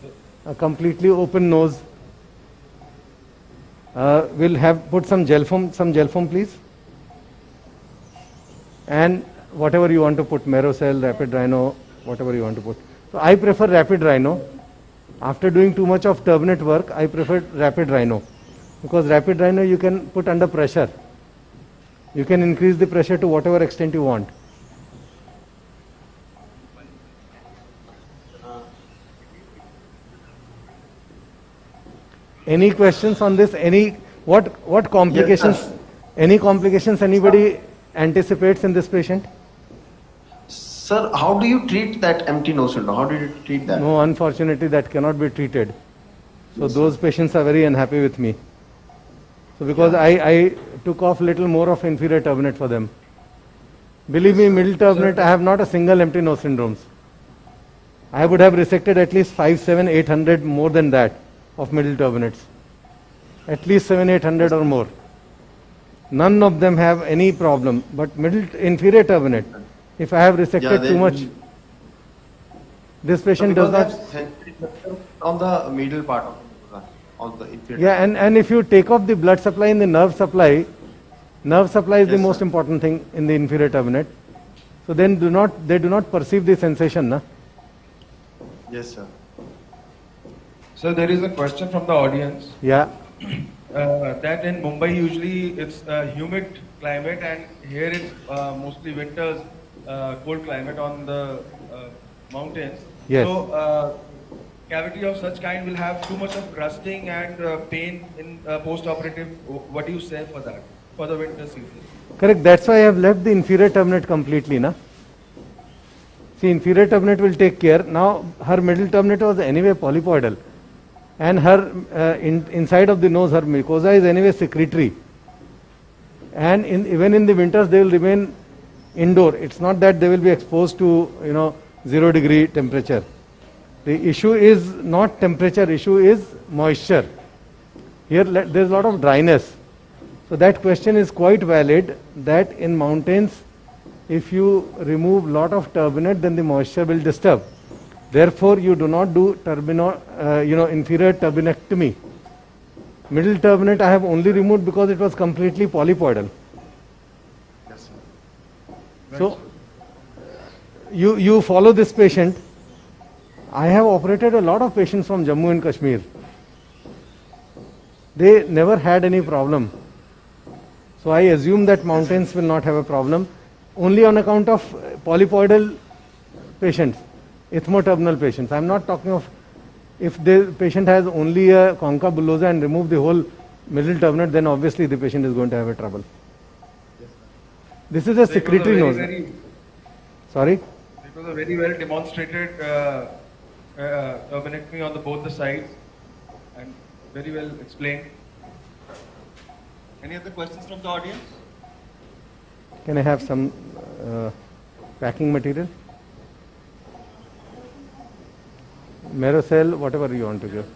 a completely open nose. We'll have put some gel foam please. And whatever you want to put, Merocell, Rapid Rhino, whatever you want to put. So I prefer Rapid Rhino. After doing too much of turbinate work, I prefer Rapid Rhino. Because Rapid Rhino you can put under pressure. You can increase the pressure to whatever extent you want. Any questions on this? What complications? Yes, any complications anybody anticipates in this patient? Sir, how do you treat that empty nose syndrome? How do you treat that? No, unfortunately, that cannot be treated. So those patients are very unhappy with me. So because I took off little more of inferior turbinate for them. Believe me, middle turbinate, I have not a single empty nose syndromes. I would have resected at least 5, 7, 800 more than that of middle turbinates. At least 7, 800 or more. None of them have any problem. But middle inferior turbinate, if I have resected too much, this patient does not. On the middle part of the inferior. Yeah, and if you take off the blood supply and the nerve supply is the most important thing in the inferior turbinate. So then they do not perceive the sensation, na? Yes, sir. So there is a question from the audience. Yeah. That in Mumbai usually it's a humid climate and here it's mostly winters, cold climate on the mountains. Yes. So cavity of such kind will have too much of crusting and pain in post-operative. What do you say for that, for the winter season? Correct. That's why I have left the inferior turbinate completely, na? See, inferior turbinate will take care. Now, her middle turbinate was anyway polypoidal. And her inside of the nose, her mucosa is anyway secretory. And even in the winters, they will remain indoor. It's not that they will be exposed to, 0 degree temperature. The issue is not temperature, issue is moisture. Here there is a lot of dryness. So that question is quite valid, that in mountains, if you remove lot of turbinate, then the moisture will disturb. Therefore, you do not do inferior turbinectomy. Middle turbinate I have only removed because it was completely polypoidal. Yes, sir. So, you follow this patient. I have operated a lot of patients from Jammu and Kashmir. They never had any problem. So I assume that mountains will not have a problem. Only on account of polypoidal patients, ethmoterminal patients. I am not talking of if the patient has only a concha bullosa and remove the whole middle turbinate, then obviously the patient is going to have a trouble. This is a secretory nose. Sorry? It was a very well demonstrated turbinectomy on both the sides and very well explained. Any other questions from the audience? Can I have some packing material? Merocell, whatever you want to give.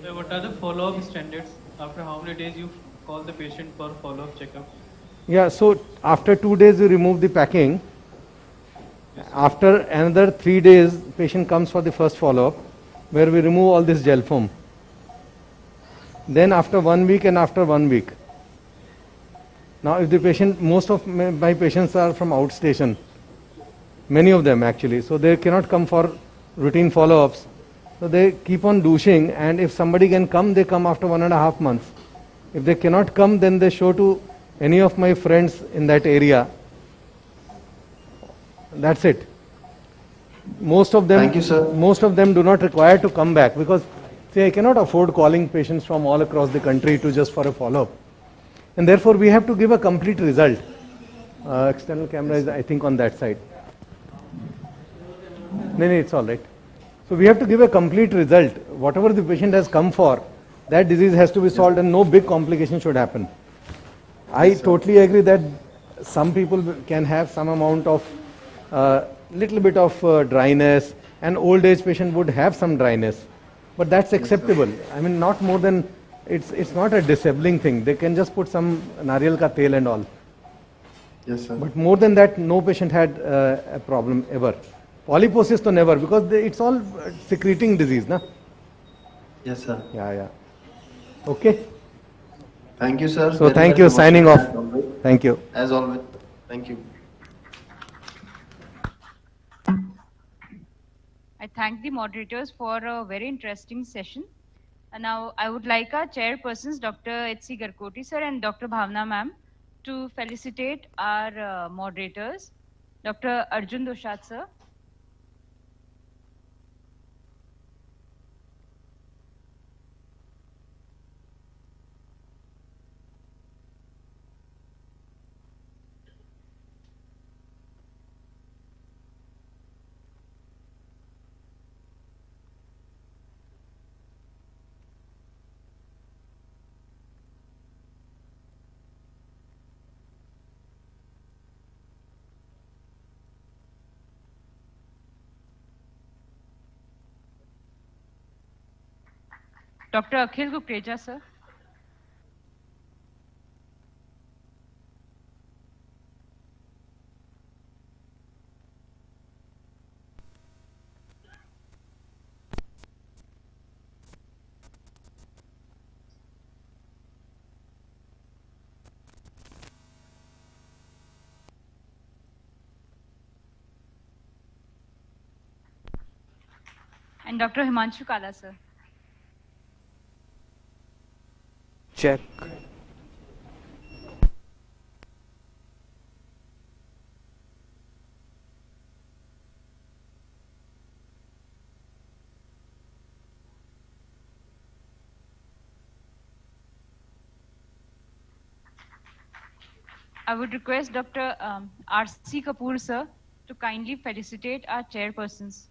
So what are the follow-up standards? After how many days you call the patient for follow-up checkup? Yeah, so after 2 days you remove the packing. After another 3 days, patient comes for the first follow-up, where we remove all this gel foam. Then after 1 week and after 1 week. Now if the patient, most of my patients are from outstation, many of them actually, so they cannot come for routine follow-ups. So they keep on douching, and if somebody can come, they come after 1.5 months. If they cannot come, then they show to any of my friends in that area. That's it. Most of them, Thank you, sir. Most of them do not require to come back, because see, I cannot afford calling patients from all across the country to just for a follow-up, and therefore we have to give a complete result. External camera is, I think, on that side. No, it's all right. So we have to give a complete result. Whatever the patient has come for, that disease has to be solved, and no big complication should happen. I totally agree that some people can have some amount of little bit of dryness, and old age patient would have some dryness, but that's acceptable. I mean, not more than, it's not a disabling thing. They can just put some nariyal ka tel and all. Yes, sir. But more than that, no patient had a problem ever. Polyposis to never, because it's all secreting disease, na? Yes, sir. Yeah. Okay. Thank you, sir. So Very thank well you. Signing demonstrated, off. as always. Thank you. As always. Thank you. I thank the moderators for a very interesting session. And now I would like our chairpersons, Dr. H.C. Garkoti sir and Dr. Bhavna ma'am, to felicitate our moderators, Dr. Arjun Doshat sir. Dr. Akhil Kukreja sir. And Dr. Himanshu Kala sir. Check. I would request Dr. R.C. Kapoor sir to kindly felicitate our chairpersons.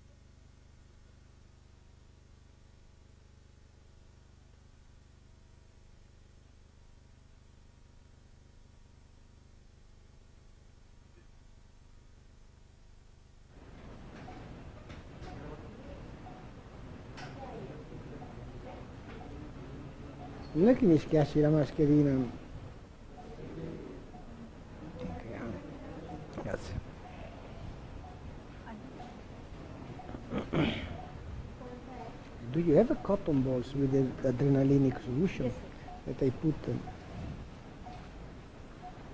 Non è che mi schiacci la mascherina. Grazie. Do you have a cotton balls with the adrenalinic solution? Yes. that I put.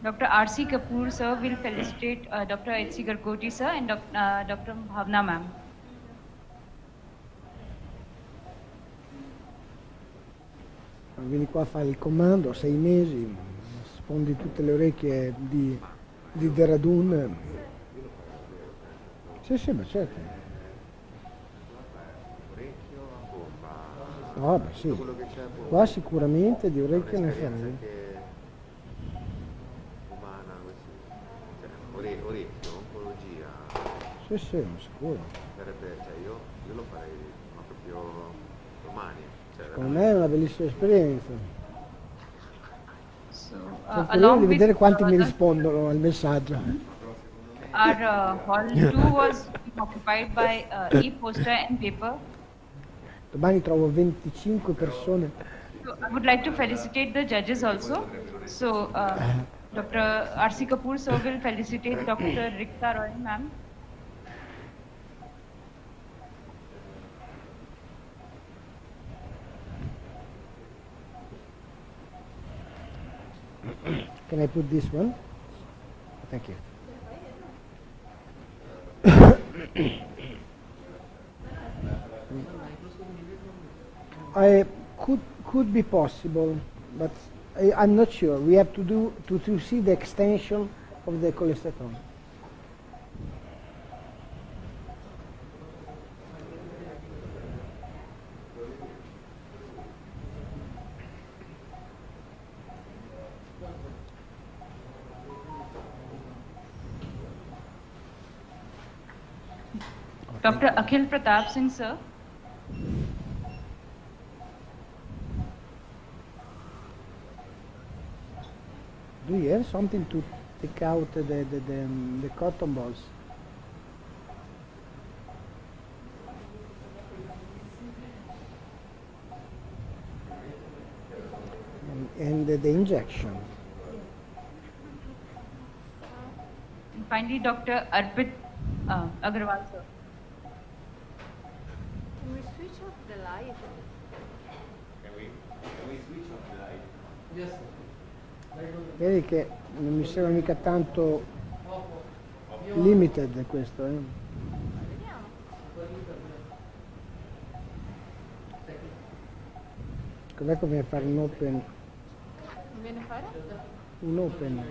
Dr. R.C. Kapoor, sir, will felicitate Dr. H.C. Garkoti, sir, and Dr. Bhavna, ma'am. Vieni qua a fare il comando a 6 mesi, sfondi tutte le orecchie di Dehradun. Sì, ma certo. No, beh, sì. Qua sicuramente di orecchie ne farei. Umana, così. Orecchio, oncologia. Sì, sicuro. Sarebbe, cioè io lo farei, ma proprio domani. Secondo me è una bellissima esperienza. Along di with vedere quanti mi rispondono al messaggio. Our hall 2 was occupied by e-poster and paper. Domani trovo 25 persone. So I would like to felicitate the judges also. So Dr. R.C. Kapoor sir will felicitate Dr. Rikta Roy, ma'am. Can I put this one? Thank you. I could be possible, but I'm not sure. We have to do to see the extension of the cholesterol. Dr. Akhil Pratap Singh, sir. Do you have something to take out the cotton balls? And the injection. And finally, Dr. Arpit Agarwal, sir. Can we switch off the light? Can we switch off the light? Yes. Vedi che non mi sembra mica tanto limited questo, eh? Cos'è che viene a fare un open? Non viene a fare? Un open.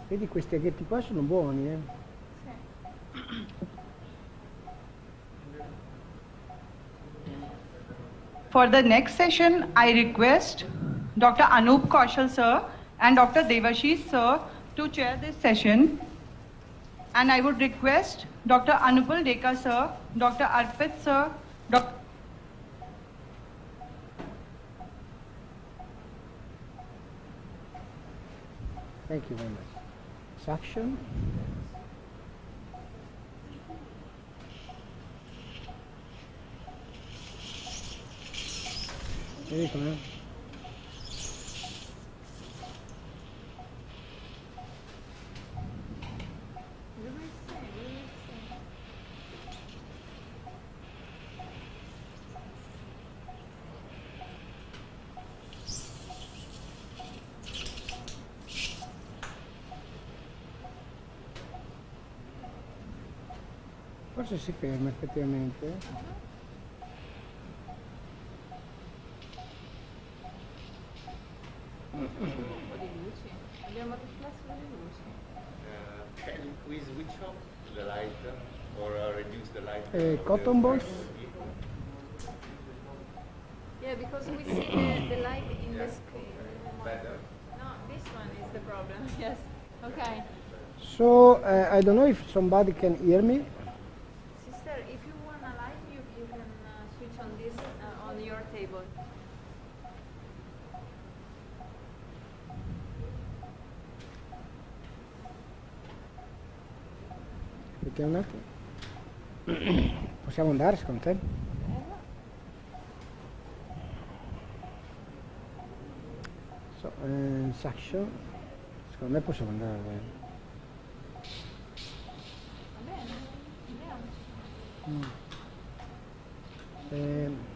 Vedi questi aghetti qua sono buoni, eh? Sì. For the next session, I request Dr. Anup Kaushal sir and Dr. Devashish sir to chair this session. And I would request Dr. Anupal Deka sir, Dr. Arpit sir, Dr. Thank you very much. Suction. Vedi com'è? Forse si ferma effettivamente. Un po' di luci. Abbiamo riflesso le luci. Can we switch off the light or reduce the light? Cotton balls? Yeah, because we see the light in the screen. Better. No, this one is the problem. Yes. Okay. So, I don't know if somebody can hear me. Sister, if you want a light, you can switch on this on your table. Aspettiamo un attimo. Possiamo andare secondo te? So, suction. Secondo me possiamo andare. Va bene, andiamo.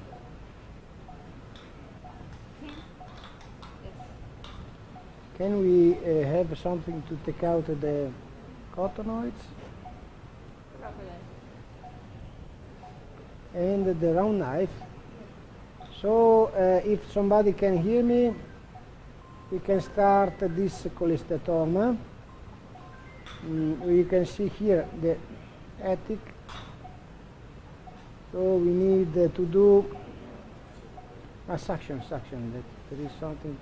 Can we have something to take out the cotonoids? And the round knife. So if somebody can hear me, we can start this cholestatoma. You can see here the attic. So we need to do a suction, that there is something.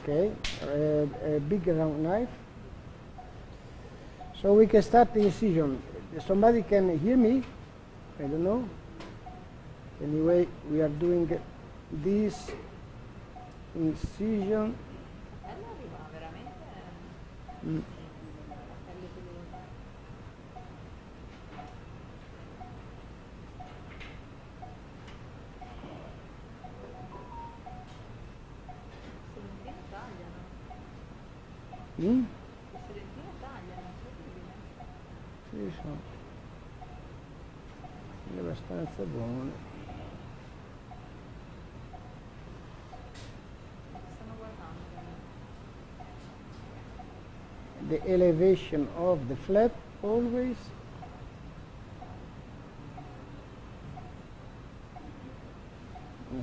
Okay, a big round knife. So we can start the incision. Somebody can hear me? I don't know. Anyway, we are doing this incision. Sì, sono abbastanza buone. The elevation of the flap always.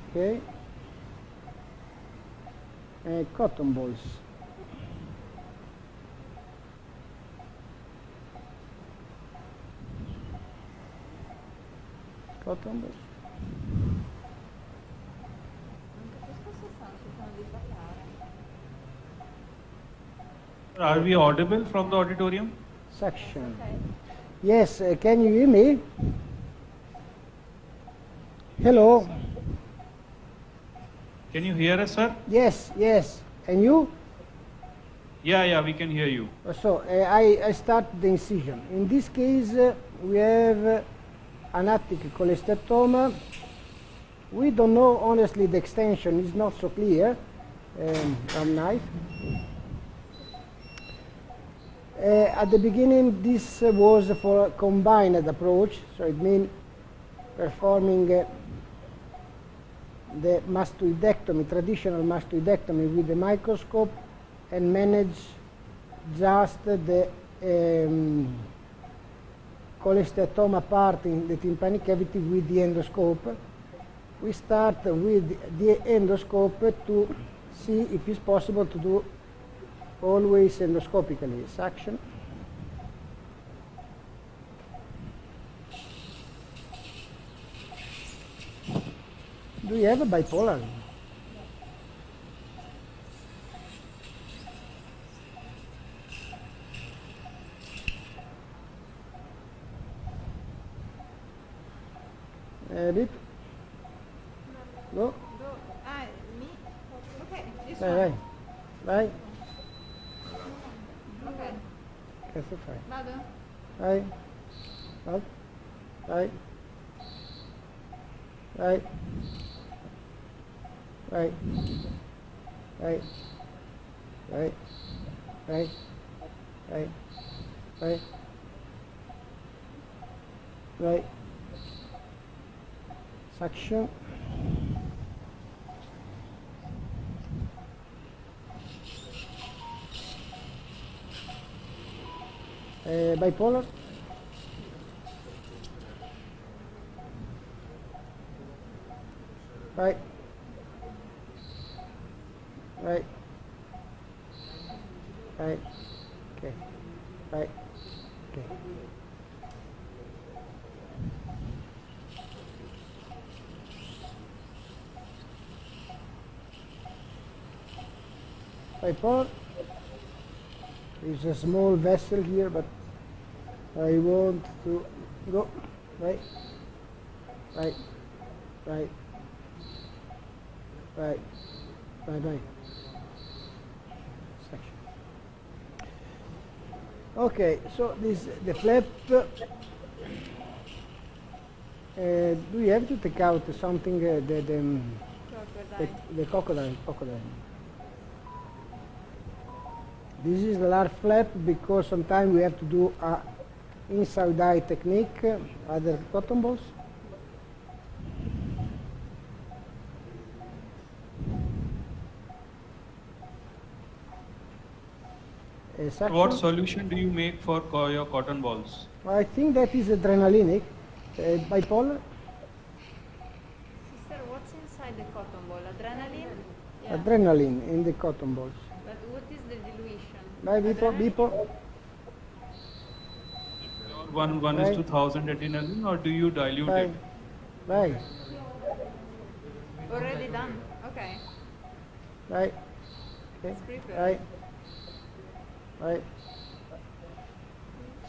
Okay. Cotton balls. Cotton balls. Are we audible from the auditorium? Suction. Yes, can you hear me? Hello? Can you hear us, sir? Yes, yes. And you? Yeah, we can hear you. So I start the incision. In this case, we have an attic cholestatoma. We don't know, honestly, the extension is not so clear from knife. At the beginning, this was for a combined approach, so it means performing the mastoidectomy, traditional mastoidectomy with the microscope, and manage just the cholestatoma part in the tympanic cavity with the endoscope. We start with the endoscope to see if it's possible to do always endoscopically suction. Do you have a bipolar? Edit. Go. Me? Okay, this Vai. one. Vai. Okay. Cazzo fai? Vado? Vai. Up. Vai. Vai. Vai. Vai. Vai. Vai. Vai. Vai. Vai. Suction. Bipolar. Right. Right. Right. Okay. Right. Okay. Bipolar is a small vessel here, but I want to go right, right, right, right, right, right. Section. Okay, so this the flap. Do you have to take out something, the crocodile? This is the large flap because sometimes we have to do a inside eye technique, other cotton balls. What solution do you make for your cotton balls? I think that is adrenalinic, bipolar. Sister, what's inside the cotton ball? Adrenaline? Yeah. Adrenaline in the cotton balls. But what is the dilution? By Bipo. One is to 1000 adrenaline, or do you dilute it? Right. Already done. Okay. Right. Okay. It's prepared. Right. Right.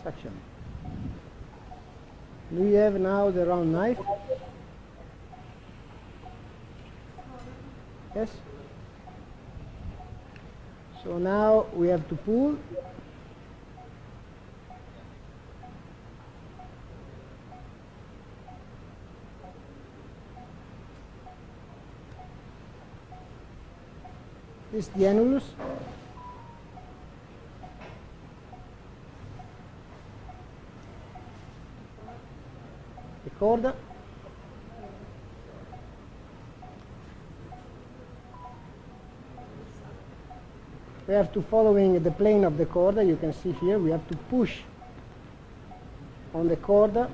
Suction. Do you have now the round knife? Yes? So now we have to pull. This is the annulus. The corda. We have to following the plane of the corda. You can see here we have to push on the corda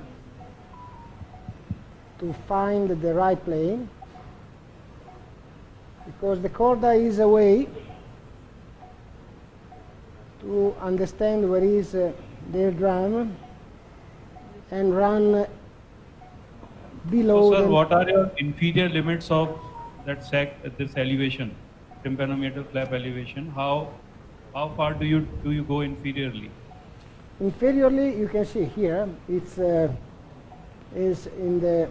to find the right plane, because the corda is a way to understand where is the drum and run below. So, sir, what are your inferior limits of that sac at this elevation, tympanometer flap elevation? How far do you go inferiorly? Inferiorly, you can see here, it's is in the.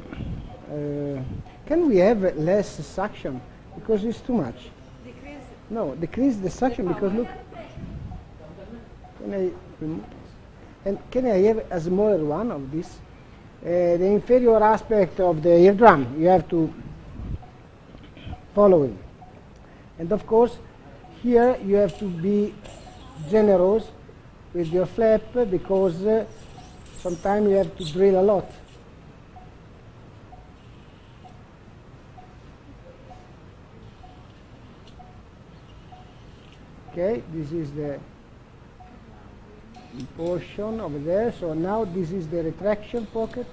Can we have less suction because it's too much? Decrease. No, decrease the suction because look. Can I remove this? And can I have a smaller one of this? The inferior aspect of the eardrum, you have to follow it. And of course, here you have to be generous with your flap because sometimes you have to drill a lot. Okay, this is the portion over there. So now this is the retraction pocket.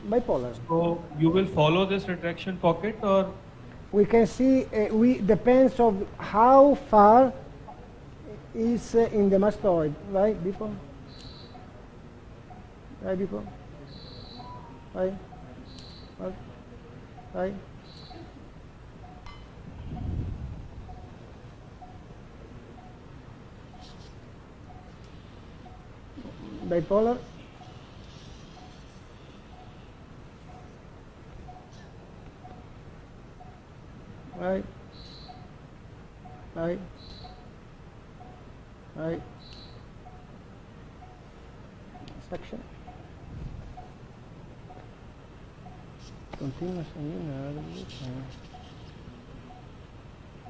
Bipolar. So you will follow this retraction pocket, or we can see we depends on how far is in the mastoid, right? Before, right? Before, right? Right? Bipolar. Right. Right. Right. Section. Continuous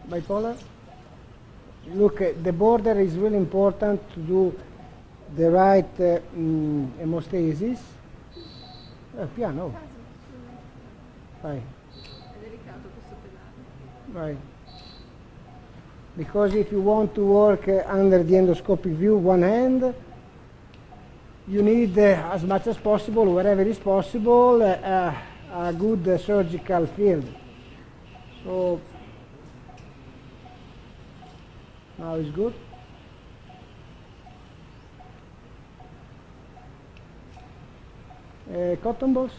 bipolar. Look, the border is really important to do the right hemostasis. Piano. Right. Right. Because if you want to work under the endoscopic view, one hand, you need as much as possible, wherever is possible, a good surgical field. So now it's good. Cotton balls.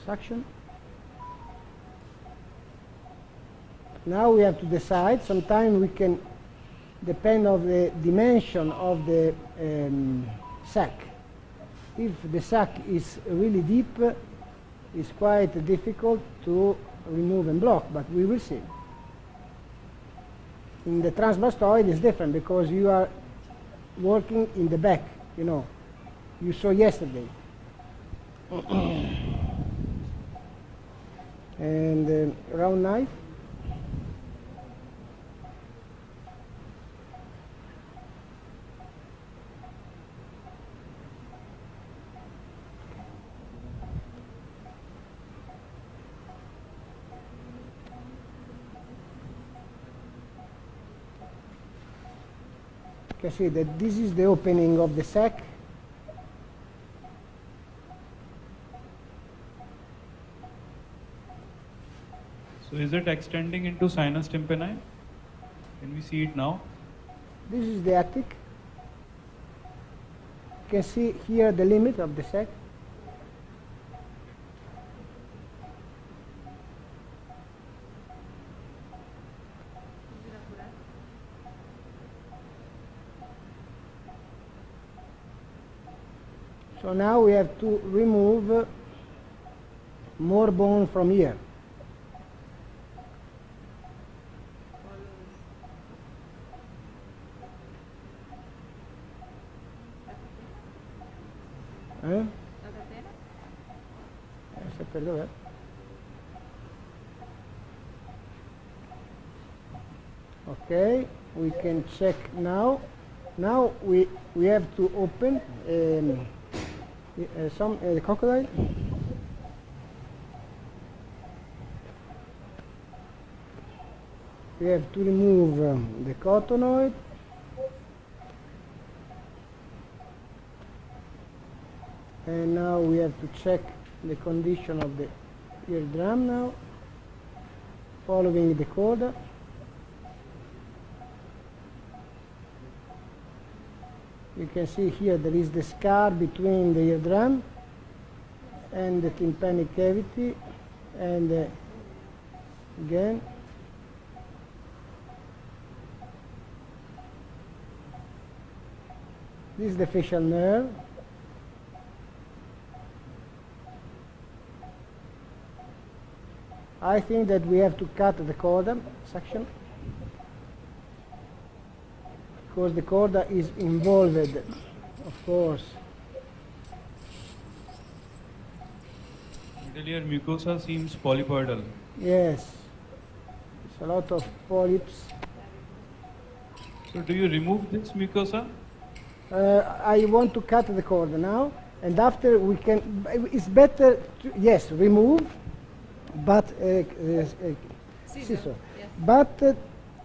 Suction. Now we have to decide. Sometimes we can depend on the dimension of the sac. if the sac is really deep, it's quite difficult to remove and block, but we will see. In the transmastoid it's different because you are working in the back, you know. You saw yesterday. And round knife. You can see that this is the opening of the sac. So is it extending into sinus tympani? Can we see it now? This is the attic. You can see here the limit of the sac. So now we have to remove more bone from here. Okay, we can check now. Now we have to open some crocodile. We have to remove the cotonoid. And now we have to check the condition of the eardrum now, following the coda. You can see here there is the scar between the eardrum and the tympanic cavity, and again this is the facial nerve. I think that we have to cut the coda section because the coda is involved, of course. Middle ear mucosa seems polypoidal. Yes, it's a lot of polyps. So do you remove this mucosa? I want to cut the coda now, and after we can, it's better to, yes, remove, but scissor. Yes. But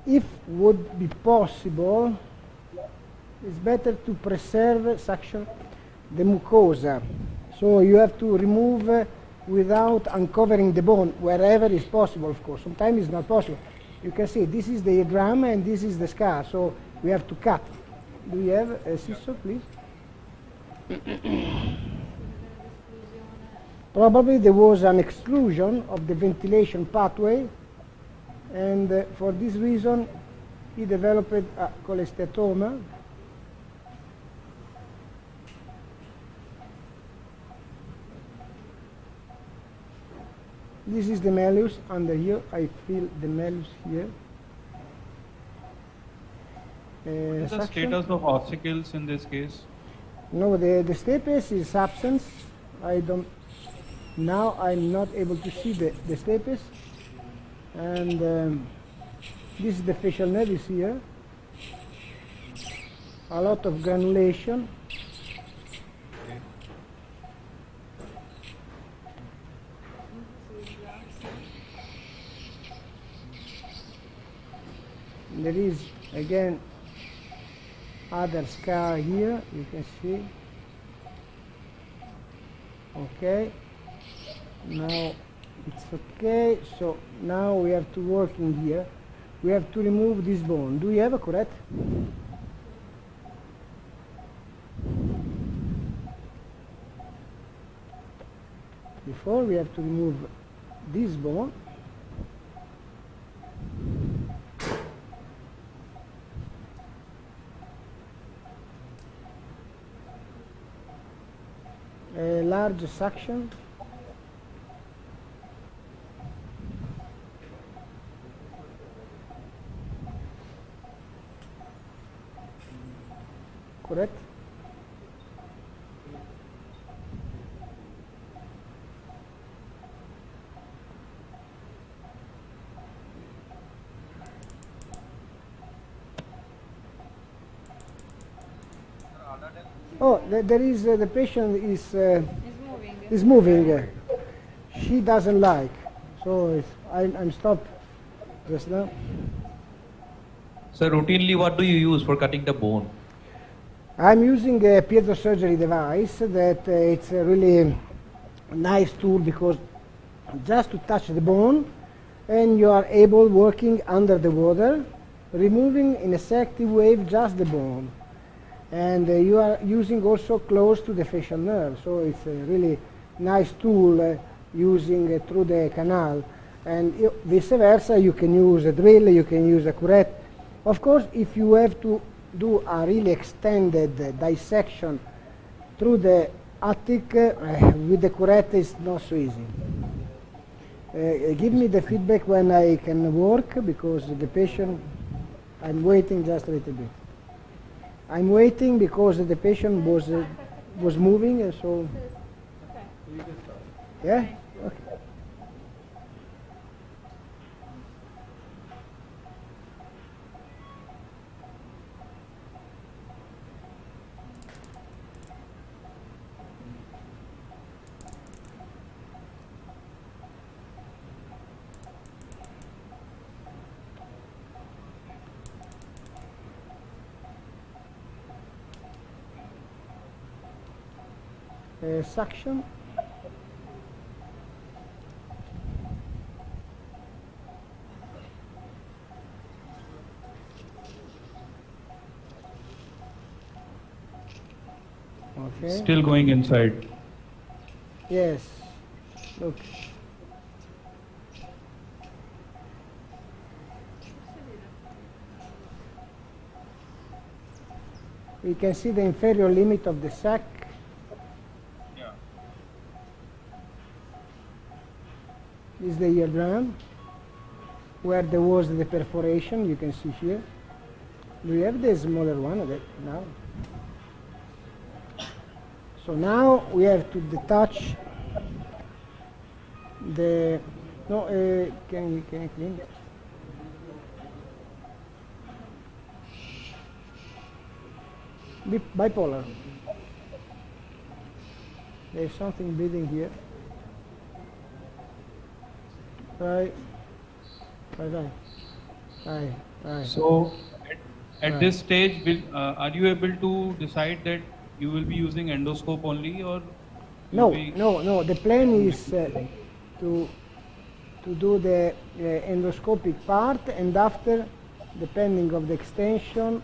if would be possible, it's better to preserve suction the mucosa. So you have to remove without uncovering the bone wherever is possible, of course. Sometimes it's not possible. You can see this is the eardrum and this is the scar, so we have to cut. Do you have a scissor, please? Probably there was an exclusion of the ventilation pathway, and for this reason he developed a cholesteatoma. This is the malleus under here. I feel the malleus here. What is the status of ossicles in this case? No, the stapes is absent. I don't. Now I'm not able to see the stapes, and this is the facial nerve is here. A lot of granulation. There is again other scar here, you can see. Okay, now it's okay. So now we have to work in here. We have to remove this bone. Do you have a curette? Before we have to remove this bone. a large suction. Correct? Oh, there is the patient is moving. She doesn't like, so I'm stopped just now. So routinely, what do you use for cutting the bone? I'm using a piezosurgery device that it's a really nice tool because just to touch the bone and you are able working under the water, removing in a selective wave just the bone. And you are using also close to the facial nerve, so it's a really nice tool using through the canal. And vice versa, you can use a drill, you can use a curette. Of course, if you have to do a really extended dissection through the attic with the curette, is not so easy. Give me the feedback when I can work, because the patient, I'm waiting just a little bit. I'm waiting because the patient was moving, so. Yeah? Okay. Suction. Okay. Still going inside. Yes. Look. We can see the inferior limit of the sac. This is the eardrum, where there was the perforation, you can see here. Do you have the smaller one of it now? So now we have to detach the, no, can you clean it? Bipolar. There's something bleeding here. Right. So, at this stage, are you able to decide that you will be using endoscope only, or? No. The plan is to do the endoscopic part, and after, depending of the extension,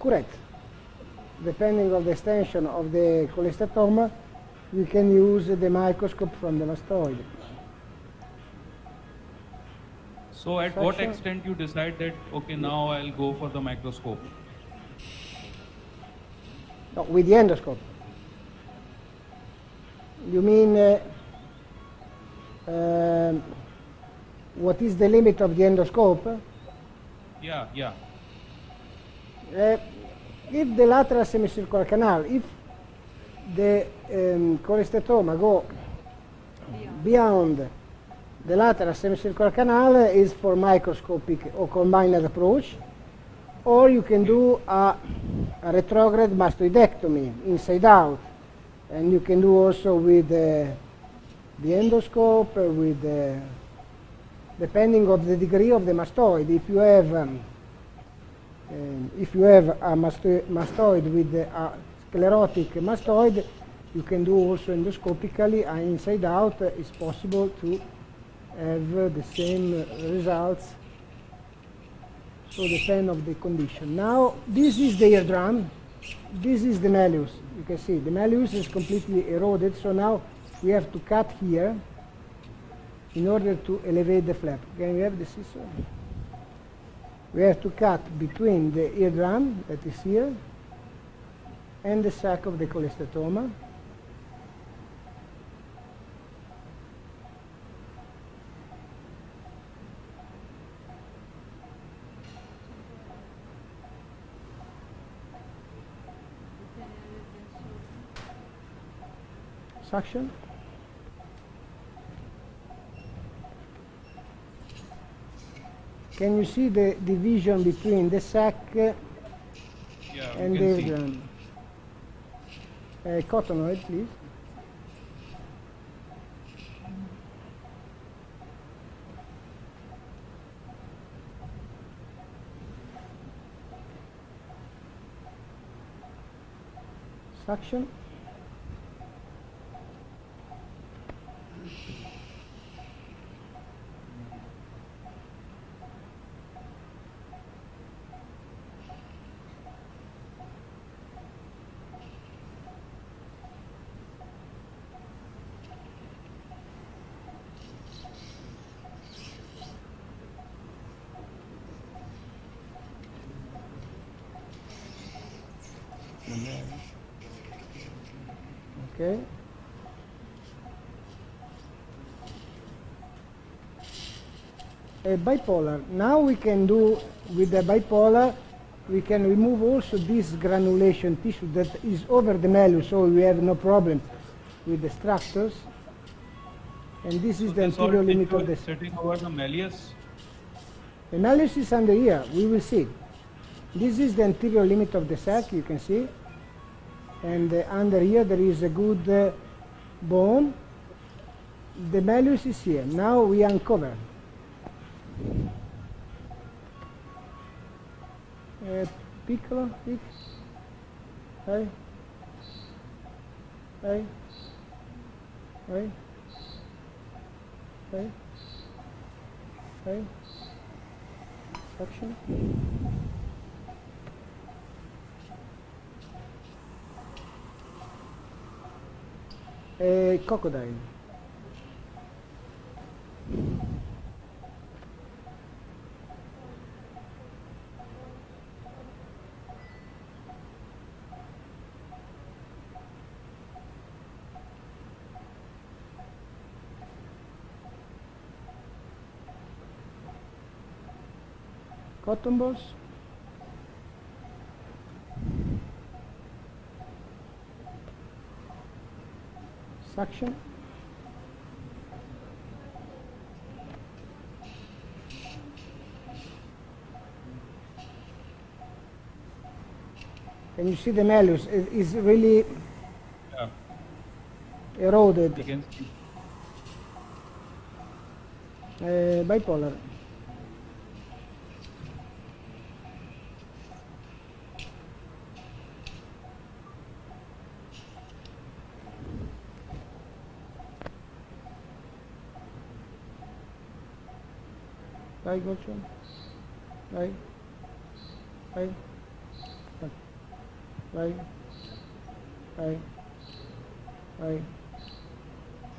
correct. Depending of the extension of the cholestatoma, we can use the microscope from the mastoid. So at what extent you decide that, okay, now I'll go for the microscope? No, with the endoscope. You mean what is the limit of the endoscope? Yeah. If the lateral semicircular canal, if the cholestatoma go beyond the lateral semicircular canal, is for microscopic or combined approach, or you can do a retrograde mastoidectomy inside out, and you can do also with the endoscope, with depending of the degree of the mastoid. If you have a mastoid with a sclerotic mastoid, you can do also endoscopically, and inside out it's possible to have the same results. So depend of the condition. Now this is the eardrum, this is the malleus. You can see the malleus is completely eroded, so now we have to cut here in order to elevate the flap. Can we have the scissor? We have to cut between the eardrum that is here and the sac of the cholesteatoma. Suction. Can you see the division between the sac and the eardrum? Cottonoid, please. Suction. Okay. Bipolar. Now we can do with the bipolar, we can remove also this granulation tissue that is over the malleus, so we have no problem with the structures. And this is the anterior limit of the sitting over the malleus. The malleus is under here. We will see. This is the anterior limit of the sac. You can see. And under here there is a good bone. The malleus is here. Now we uncover. Piccolo, pic. Hey. Hey. Hey. Hey. Hey. Suction. Crocodile. Cotton balls. Suction. Can you see the malleus? It is really eroded. Bipolar. Right, Gotcha. Right. Right. Right. Right. Right.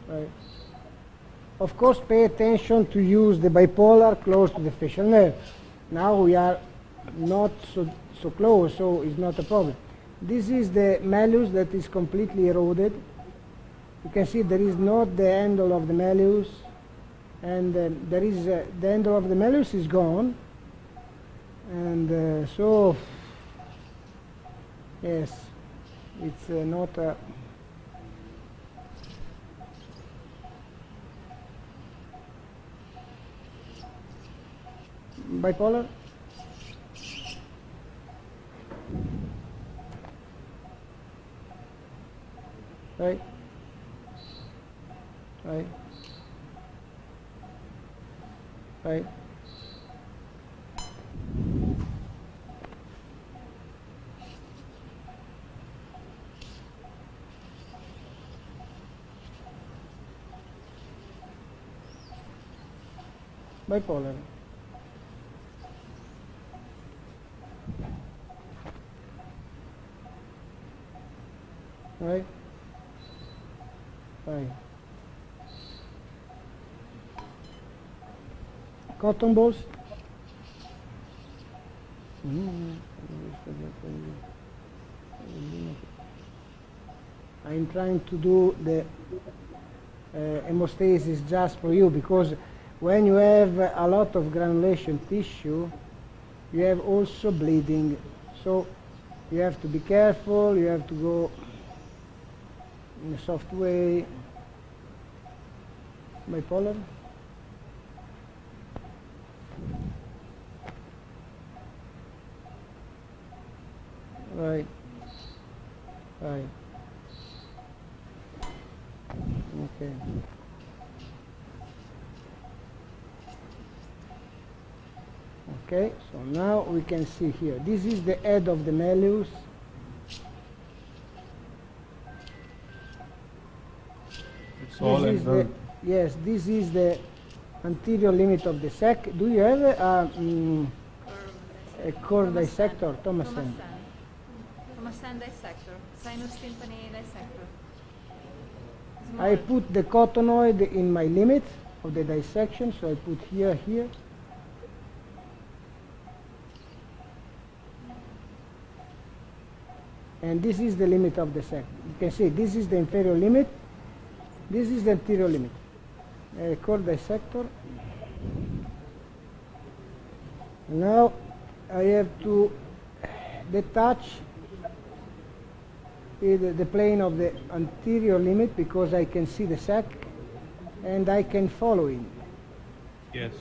Right. Of course, pay attention to use the bipolar close to the facial nerve. Now we are not so close, so it's not a problem. This is the malleus that is completely eroded. You can see there is not the handle of the malleus, and there is the handle of the malleus is gone, and so yes, it's not a bipolar. Right. Right. Right. Bipolar. Right. Right. Cotton balls. I'm trying to do the hemostasis just for you, because when you have a lot of granulation tissue, you have also bleeding. So you have to be careful, you have to go in a soft way. Bipolar. Right. Right. Okay. Okay, so now we can see here. This is the head of the malleus. It's all engulfed. Yes, this is the anterior limit of the sac. Do you have a curve dissector, Thomason? Thomason dissector, sinus tympani dissector. I put the cotonoid in my limit of the dissection, so I put here. And this is the limit of the sac. You can see this is the inferior limit, this is the anterior limit. Curve dissector. Now I have to detach the plane of the anterior limit, because I can see the sac and I can follow it. Yes.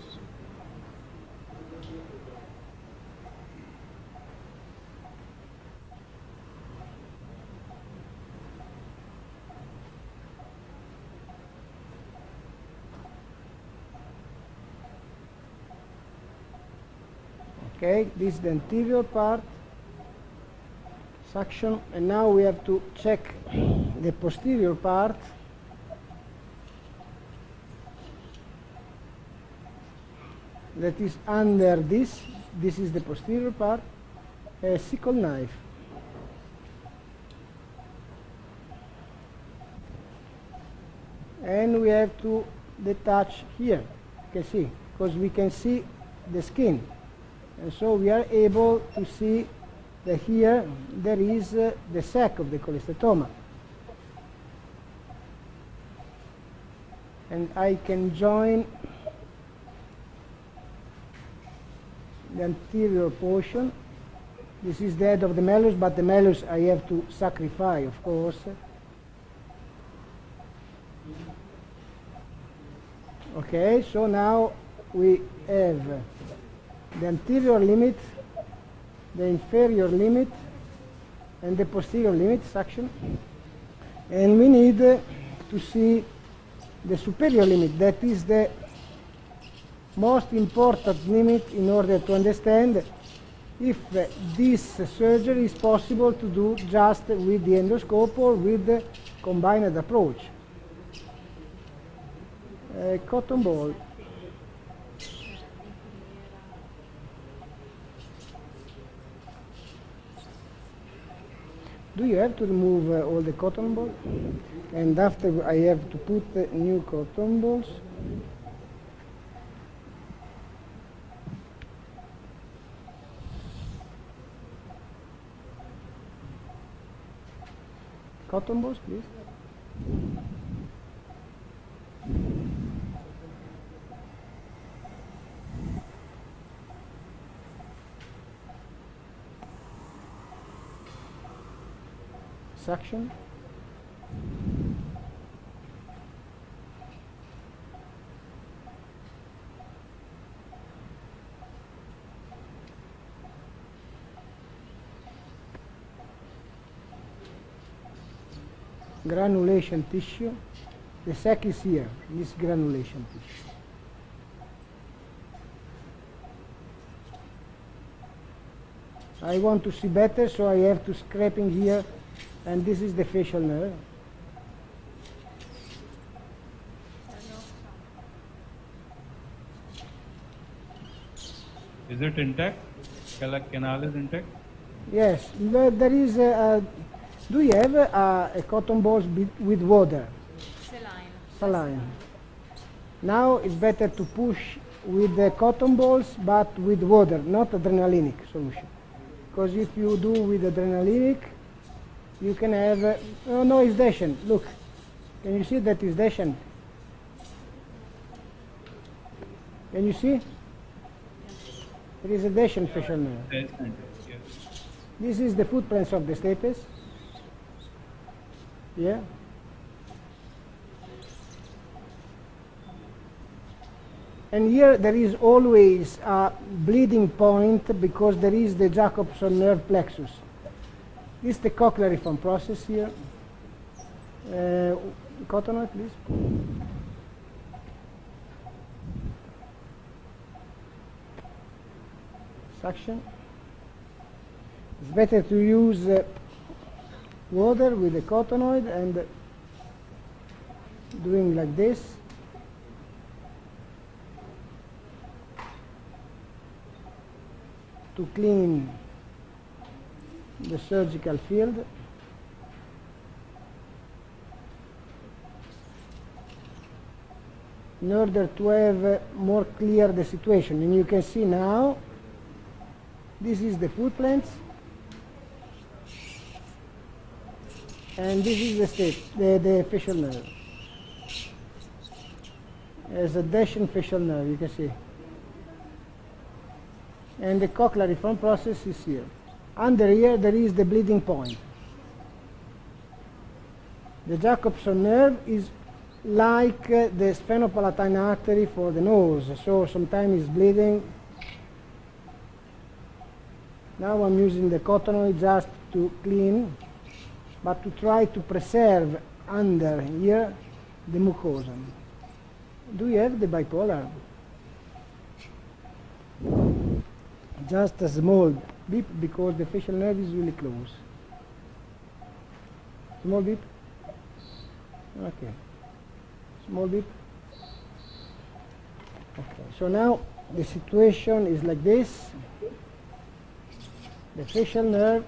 Okay, this is the anterior part, suction, and now we have to check the posterior part. That is under this. This is the posterior part. A sickle knife. And we have to detach here. You can see, because we can see the skin. And so we are able to see that here there is the sac of the cholesteatoma. And I can join the anterior portion. This is the head of the malleus, but the malleus I have to sacrifice, of course. Okay, so now we have the anterior limit, the inferior limit, and the posterior limit, suction. And we need to see the superior limit, that is the most important limit in order to understand if this surgery is possible to do just with the endoscope or with the combined approach. Cotton ball. Do you have to remove all the cotton balls? And after I have to put new cotton balls. Cotton balls, please. Suction. Granulation tissue. The sac is here, this granulation tissue. I want to see better, so I have to scraping here, and this is the facial nerve. Is it intact? Canal is intact? Yes, there is do you have a cotton balls with water? Saline. Saline. Now it's better to push with the cotton balls, but with water, not adrenalinic solution. Because if you do with adrenalinic, you can have, oh no, it's descent. Look, can you see that is descent? Can you see? It is a descent facial nerve. Descent, yes. This is the footprints of the stapes. Yeah. And here there is always a bleeding point because there is the Jacobson nerve plexus. This is the cochleariform process here. Cotonoid, please. Suction. It's better to use water with the cotonoid and doing like this. To clean the surgical field. In order to have more clear the situation. And you can see now, this is the footprints. And this is the facial nerve. There's a descent facial nerve, you can see. And the cochleariform process is here. Under here there is the bleeding point. The Jacobson nerve is like the sphenopalatine artery for the nose, so sometimes it's bleeding. Now I'm using the cotonoid just to clean, but to try to preserve under here the mucosa. Do you have the bipolar? Just a small beep because the facial nerve is really close. Small beep. Okay. Small beep. Okay. So now the situation is like this. The facial nerve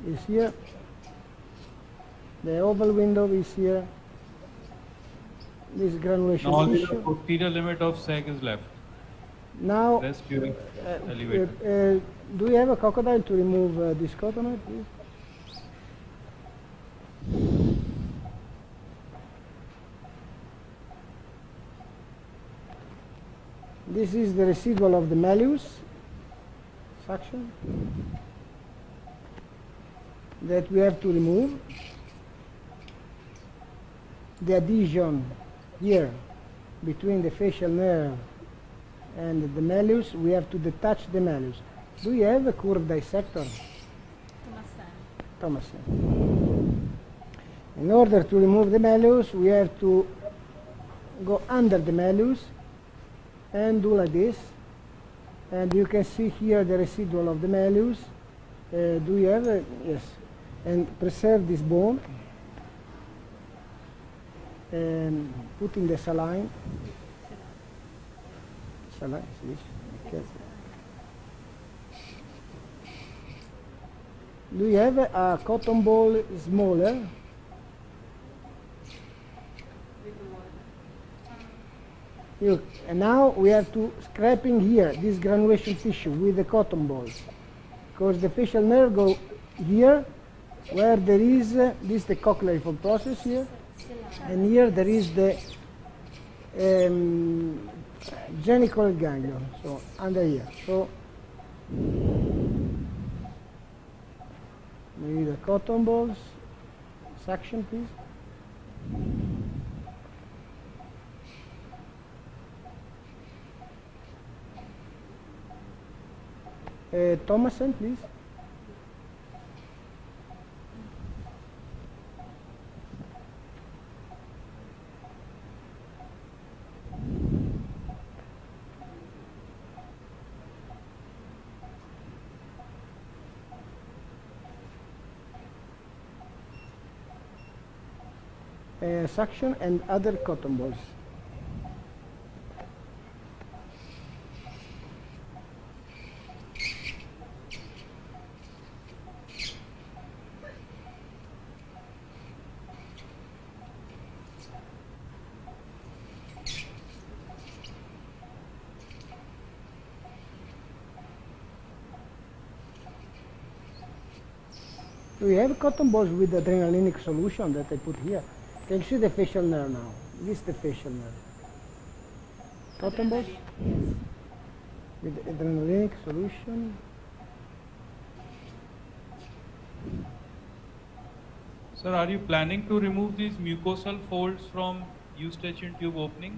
is here. The oval window is here. This granulation Now only the tissue. posterior limit of sac is left. Now, Rest you elevated. do you have a crocodile to remove this cotonoid, please? This is the residual of the malleus suction that we have to remove. The adhesion here between the facial nerve and the malleus, we have to detach the malleus. Do you have a curved dissector? Thomason. In order to remove the malleus, we have to go under the malleus and do like this. And you can see here the residual of the malleus. Do you have a, yes. And preserve this bone. And putting the saline. Saline, okay. Do you have a cotton ball smaller? Look, and now we have to scraping here this granulation tissue with the cotton balls, because the facial nerve go here, where there is this the cochleariform process here, and here there is the genital ganglion, so under here. So maybe the cotton balls, suction please. Thomason, please. Suction and other cotton balls. Do you have cotton balls with adrenalinic solution that I put here? Can you see the facial nerve now? This is the facial nerve. Cotton balls with adrenalinic solution. Sir, are you planning to remove these mucosal folds from eustachian tube opening?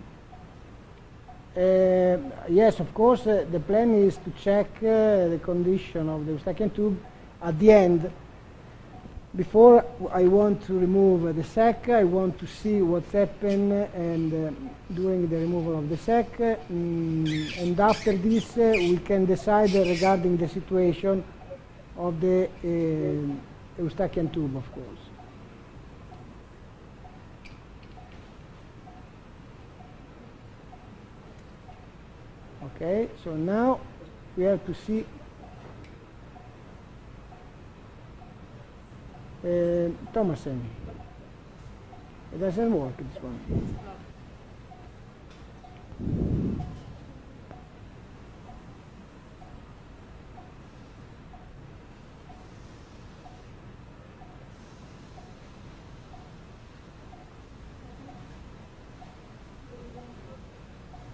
Yes, of course. The plan is to check the condition of the eustachian tube at the end. Before I want to remove the sac, I want to see what's happened and during the removal of the sac. And after this, we can decide regarding the situation of the eustachian tube, of course. Okay, so now we have to see Thomasen. It doesn't work, this one.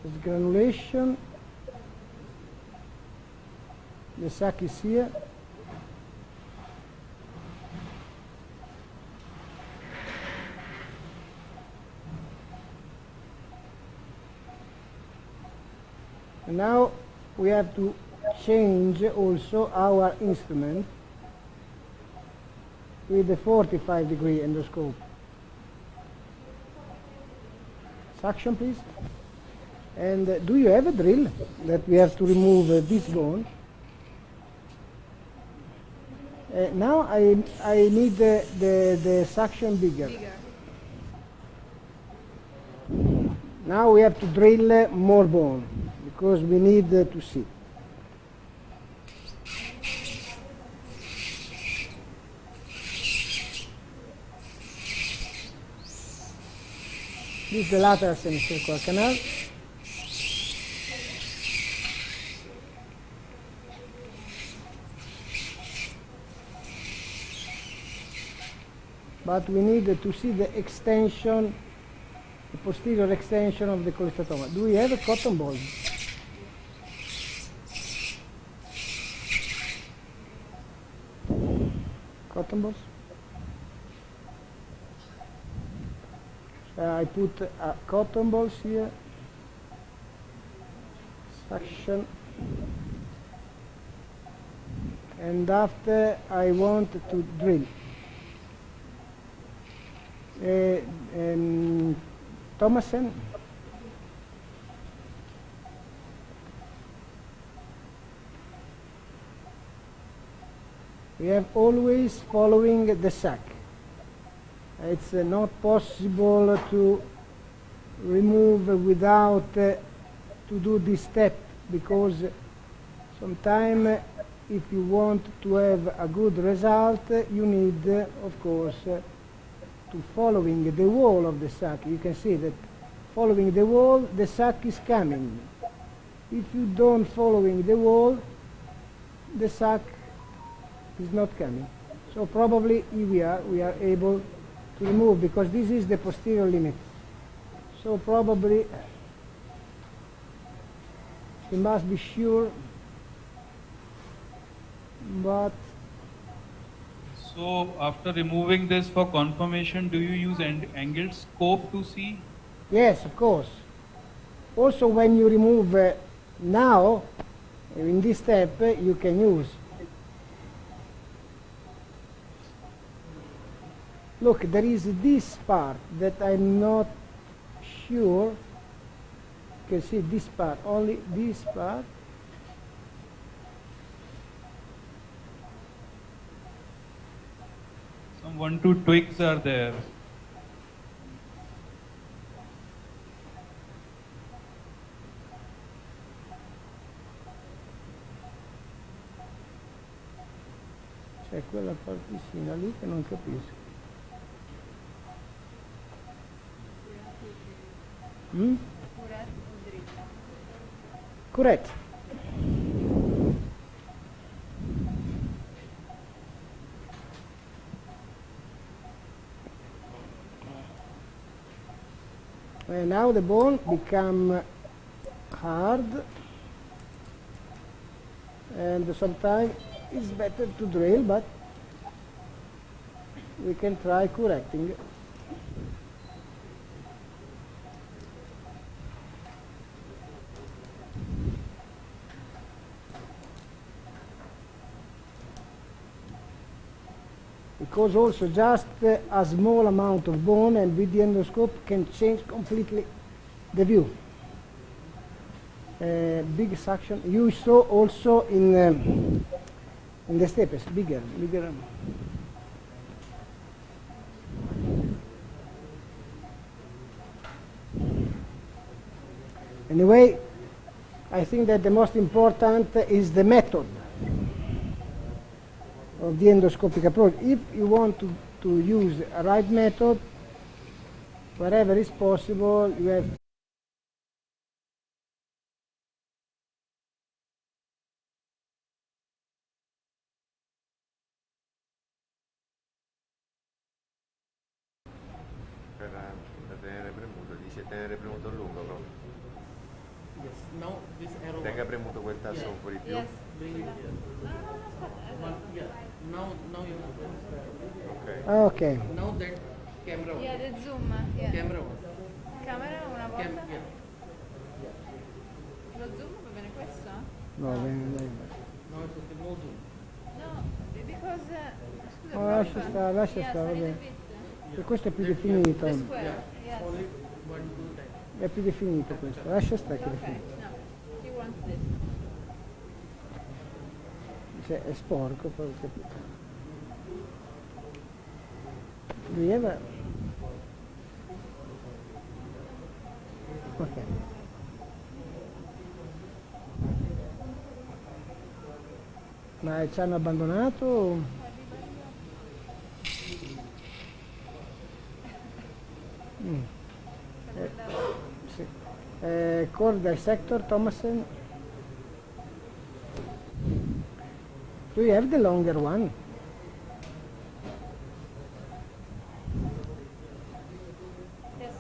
There's granulation. The sac is here. And now we have to change also our instrument with the 45-degree endoscope. Suction, please. And do you have a drill that we have to remove this bone? Now I need the suction bigger. Now we have to drill more bone because we need to see. This is the lateral semicircular canal. But we need to see the extension, the posterior extension of the cholesteatoma. Do we have a cotton ball? Cotton balls? I put cotton balls here, suction, and after I want to drill. Thomasen. We have always following the sac. It's not possible to remove without to do this step, because sometimes if you want to have a good result, you need, of course, to following the wall of the sac. You can see that following the wall, the sac is coming. If you don't following the wall, the sac is not coming. So probably we are able to remove, because this is the posterior limit. So probably we must be sure, but so after removing this for confirmation, do you use angled scope to see? yes, of course. Also when you remove now, in this step, you can use. Look, there is this part that I'm not sure. You can see this part, only this part. Some 1-2 twigs are there. C'è quella particina lì che non capisco. Correct. And now the bone become hard, and sometimes it's better to drill, but we can try correcting. Because also just a small amount of bone and with the endoscope can change completely the view. Big suction. You saw also in the stapes, bigger. Anyway, I think that the most important is the method of the endoscopic approach. If you want to use a right method, wherever is possible, you have per tenere premuto, dice tenere premuto a lungo proprio. Yes. Now this arrow. Tenga premuto quel tasto un po' di più. Yes. Bring it here. Yeah. Now you have to. Okay. Now that camera one. Yeah, the zoom. Yeah. Camera one. Camera una volta. Yeah. Lo zoom va bene questo? no, bene. Now it's okay. No zoom. No, because scusa, No, lascia stare, yes, va a little bene. bit. E questo è più definito. The square, yes. Only 1, 2 times. È più definito questo. Lascia stare che è Okay, definito. no. He wants this. Cioè, è sporco, poi ho capito. Lieve. Ok. Ma ci hanno abbandonato? Sì. Core dissector, Thomason. Do you have the longer one? Yes.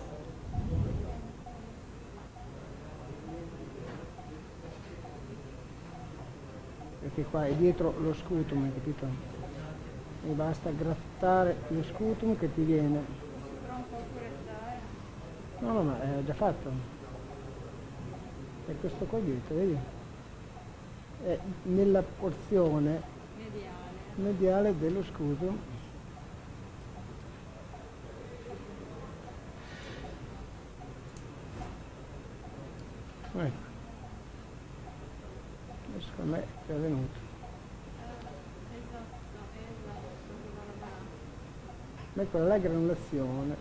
Perché qua è dietro lo scutum, hai capito? E basta grattare lo scutum che ti viene. Però un po' curettare. No, ma è già fatto. E questo qua dietro, vedi? È nella porzione mediale dello scutum. Ecco. Secondo me è venuto. Esatto. Ma quella è la granulazione.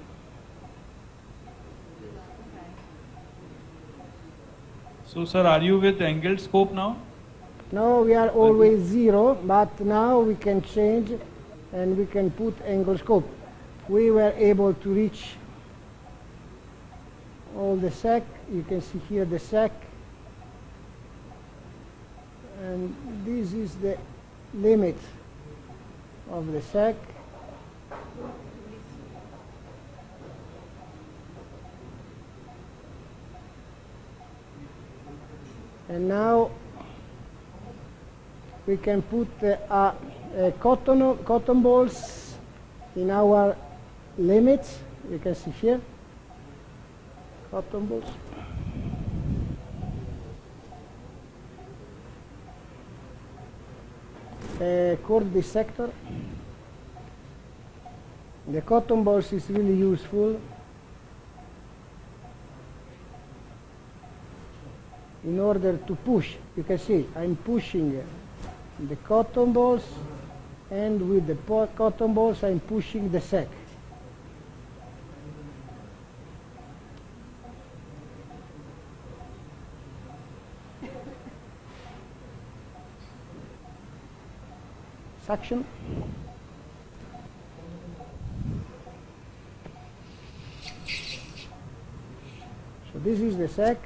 So, sir, are you with angled scope now? No, we are always zero, but now we can change and we can put angle scope. We were able to reach all the sac. You can see here the sac. And this is the limit of the sac. And now we can put cotton balls in our limits. You can see here, cotton balls. Cord dissector. The cotton balls is really useful in order to push. You can see I'm pushing the cotton balls, and with the cotton balls I'm pushing the sac. Suction. So this is the sac.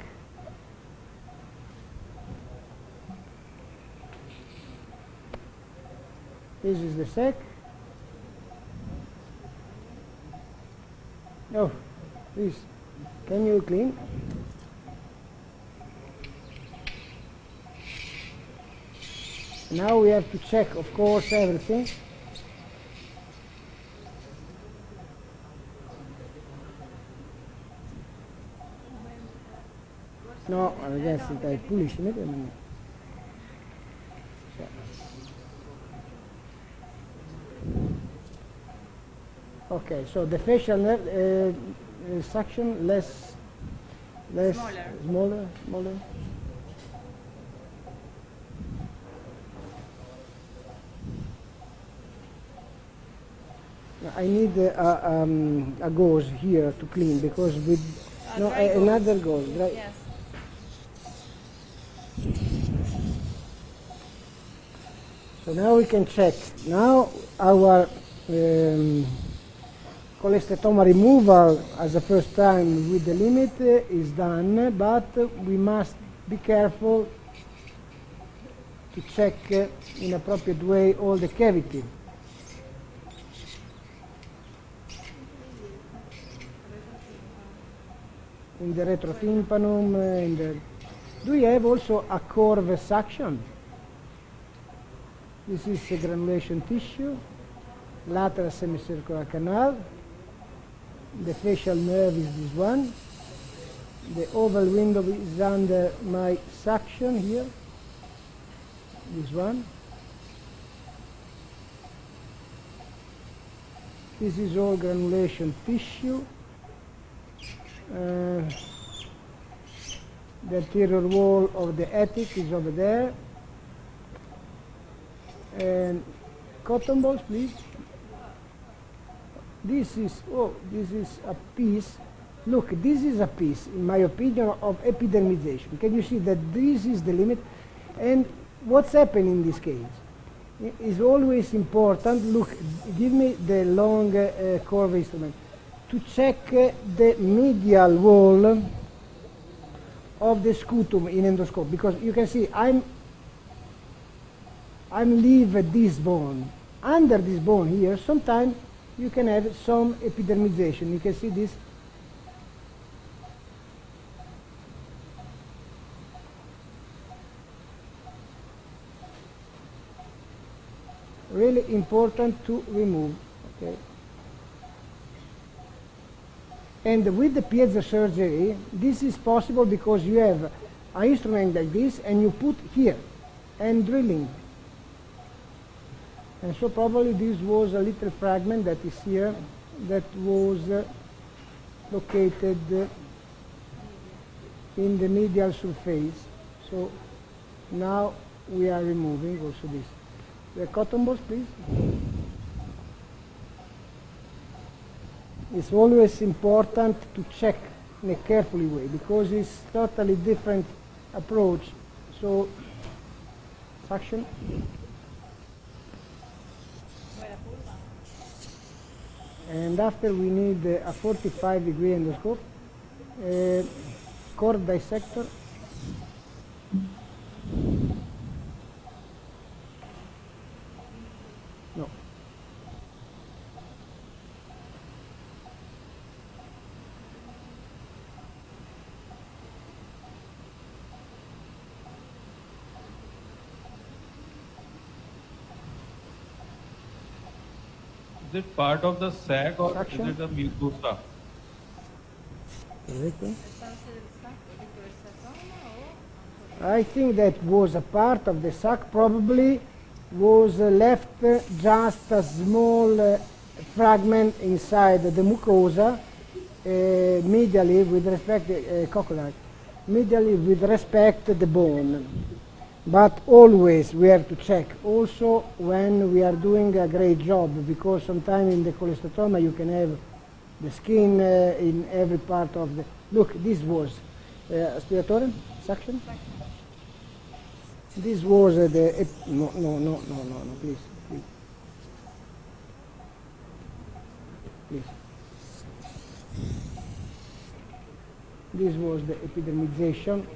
This is the sac. Oh, this. Can you clean? Now we have to check, of course, everything. No, ragazzi, dai, pulisci, mettimi. Okay, so the facial nerve suction less smaller. I need a gauze here to clean because with another gauze, right? Yes. So now we can check. Now our cholesteatoma removal as the first time with the limit is done, but we must be careful to check in appropriate way all the cavity. In the retrotympanum, do you have also a curve suction? This is a granulation tissue, lateral semicircular canal. The facial nerve is this one. The oval window is under my suction here, this one. This is all granulation tissue. The anterior wall of the attic is over there. And cotton balls, please. This is a piece. Look, this is a piece, in my opinion, of epidermization. Can you see that this is the limit? And what's happening in this case? It is always important, look, give me the long curve instrument, to check the medial wall of the scutum in endoscope, because you can see I'm leave this bone. Under this bone here, sometimes you can have some epidermization. You can see this. Really important to remove. Okay. And with the piezo surgery, this is possible because you have an instrument like this and you put here and drilling. And so probably this was a little fragment that is here that was located in the medial surface. So now we are removing also this. The cotton balls, please. It's always important to check in a carefully way because it's totally different approach. So suction. And after we need a 45-degree endoscope, cord dissector. No. Is it part of the sac or is it a mucosa? I think that was a part of the sac, probably was left just a small fragment inside the mucosa, medially with respect to coccygeal, medially with respect to the bone. But always we have to check also when we are doing a great job, because sometimes in the cholesteatoma you can have the skin in every part of the... Look, this was aspiratore, suction. This was the... No, please. This was the epidermization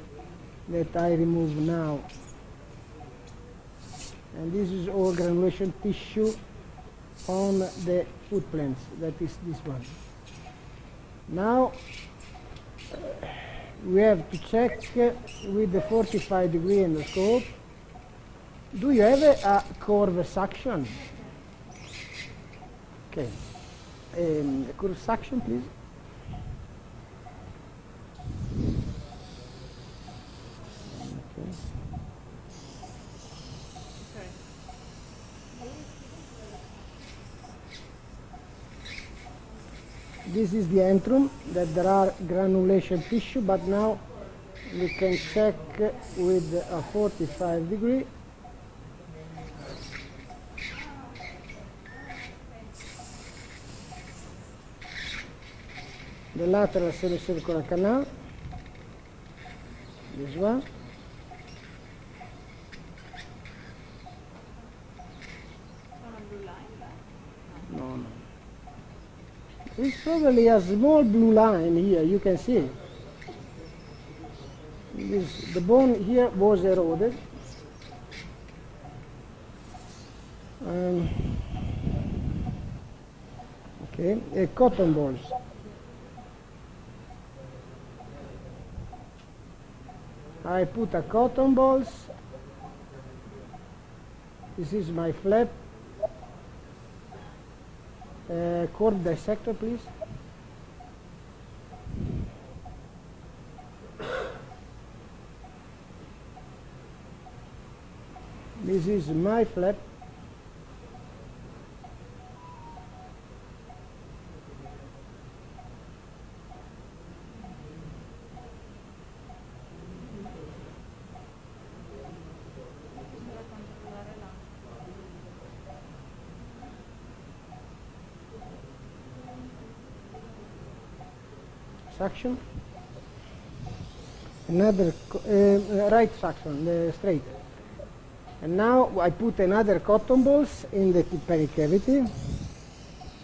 that I remove now. And this is all granulation tissue on the foot plants. That is this one. Now we have to check with the 45-degree endoscope. Do you have a curve suction? Okay. A curve suction, please. Okay. This is the antrum, that there are granulation tissue, but now we can check with a 45-degree. The lateral semicircular canal, this one. No. It's probably a small blue line here, you can see. The bone here was eroded. Okay, cotton balls. I put a cotton balls. This is my flap. Cord dissector, please. This is my flap. Suction. Another right suction, straight. And now I put another cotton balls in the tympanic cavity,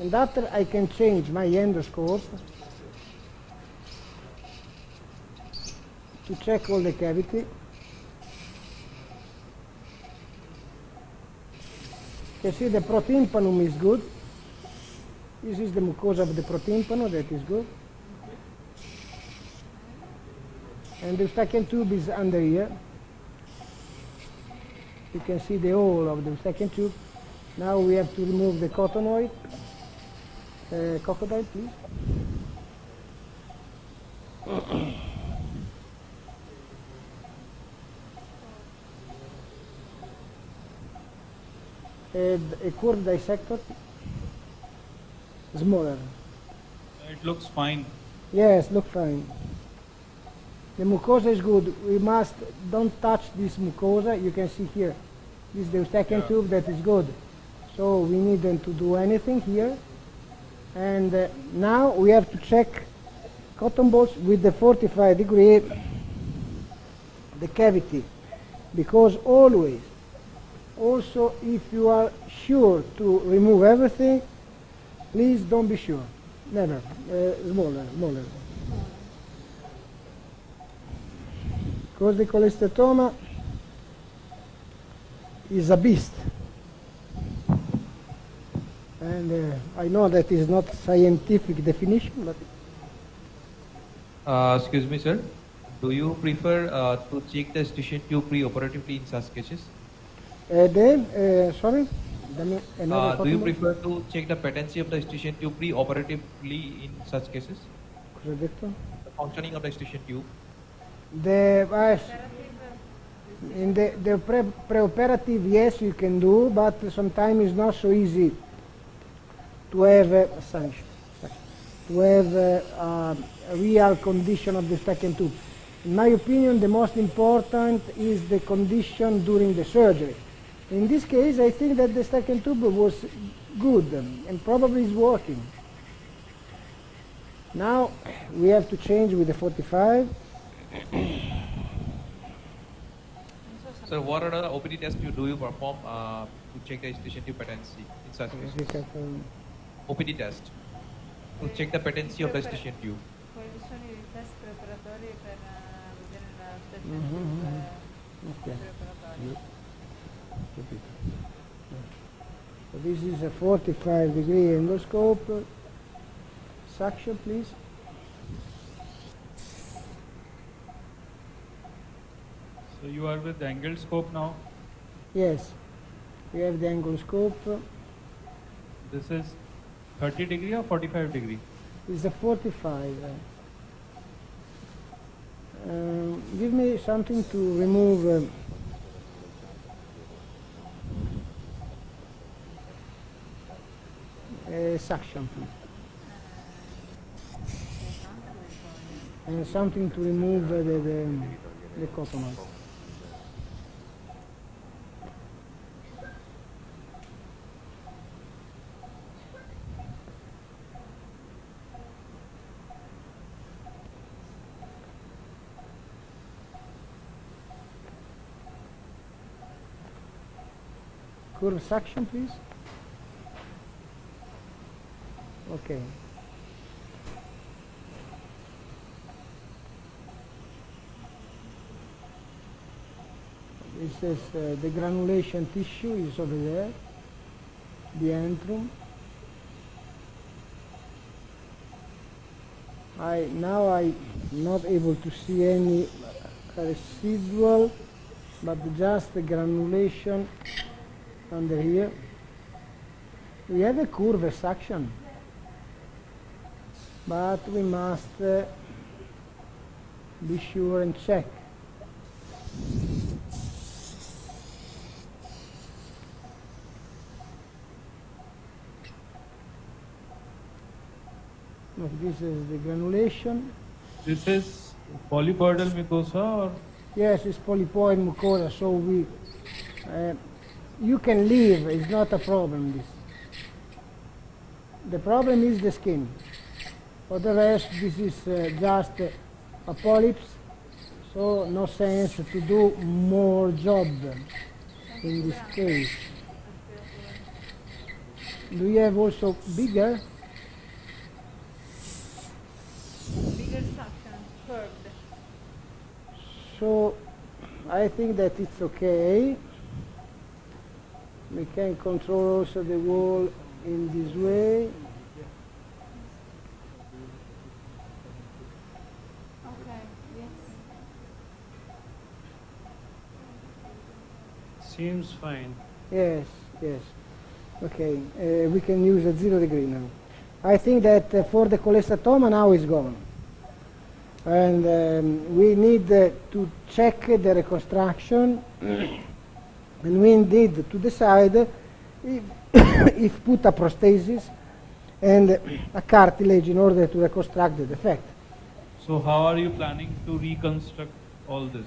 and after I can change my endoscope to check all the cavity. You can see the protympanum is good. This is the mucosa of the protympanum, that is good. And the Eustachian tube is under here. You can see the hole of the Eustachian tube. Now we have to remove the cotonoid. Crocodile, please. A curve dissector. Smaller. It looks fine. Yes, look fine. The mucosa is good. We don't touch this mucosa. You can see here. This is the Eustachian tube, that is good. So we needn't to do anything here. And now we have to check cotton balls with the 45-degree, the cavity. Because always, also if you are sure to remove everything, please don't be sure. Never. Smaller. Because the cholesteatoma is a beast. And I know that is not scientific definition, but... Excuse me, sir. Do you prefer to check the Eustachian tube pre-operatively in such cases? Sorry? Do you prefer to check the patency of the Eustachian tube pre-operatively in such cases? The functioning of the Eustachian tube? In the preoperative, yes, you can do, but sometimes it's not so easy to have a real condition of the Eustachian tube. In my opinion, the most important is the condition during the surgery. In this case, I think that the Eustachian tube was good and probably is working. Now we have to change with the 45. Sir, what are the OPD tests do you perform to check the Eustachian tube patency in such cases? OPD test to check the patency of the Eustachian tube. Okay. So this is a 45-degree endoscope. Suction, please. So you are with the angled scope now? Yes, we have the angle scope. This is 30 degree or 45 degree? It's a 45. Give me something to remove suction, please. And something to remove the coconut. Curve suction, please. Okay. This is the granulation tissue is over there, the antrum. Now I'm not able to see any residual, but just the granulation under here. We have a curve suction, but we must be sure and check. No, this is the granulation. This is polypoidal mucosa or? Yes, it's polypoid mucosa, so we you can leave, it's not a problem this. The problem is the skin. For the rest, this is just a polyps, so no sense to do more job in this case. Do you have also bigger? Bigger suction, curved. So I think that it's okay. We can control also the wall in this way. Okay, yes. Seems fine. Yes, yes. Okay, we can use a 0 degree now. I think that for the cholestatoma now is gone. And we need to check the reconstruction and we need to decide if put a prosthesis and a cartilage in order to reconstruct the defect. So how are you planning to reconstruct all this?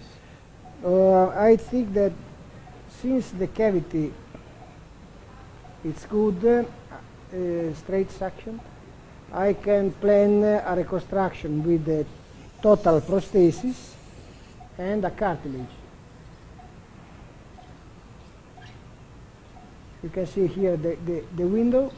I think that since the cavity is good, straight suction, I can plan a reconstruction with the total prosthesis and a cartilage. You can see here the window.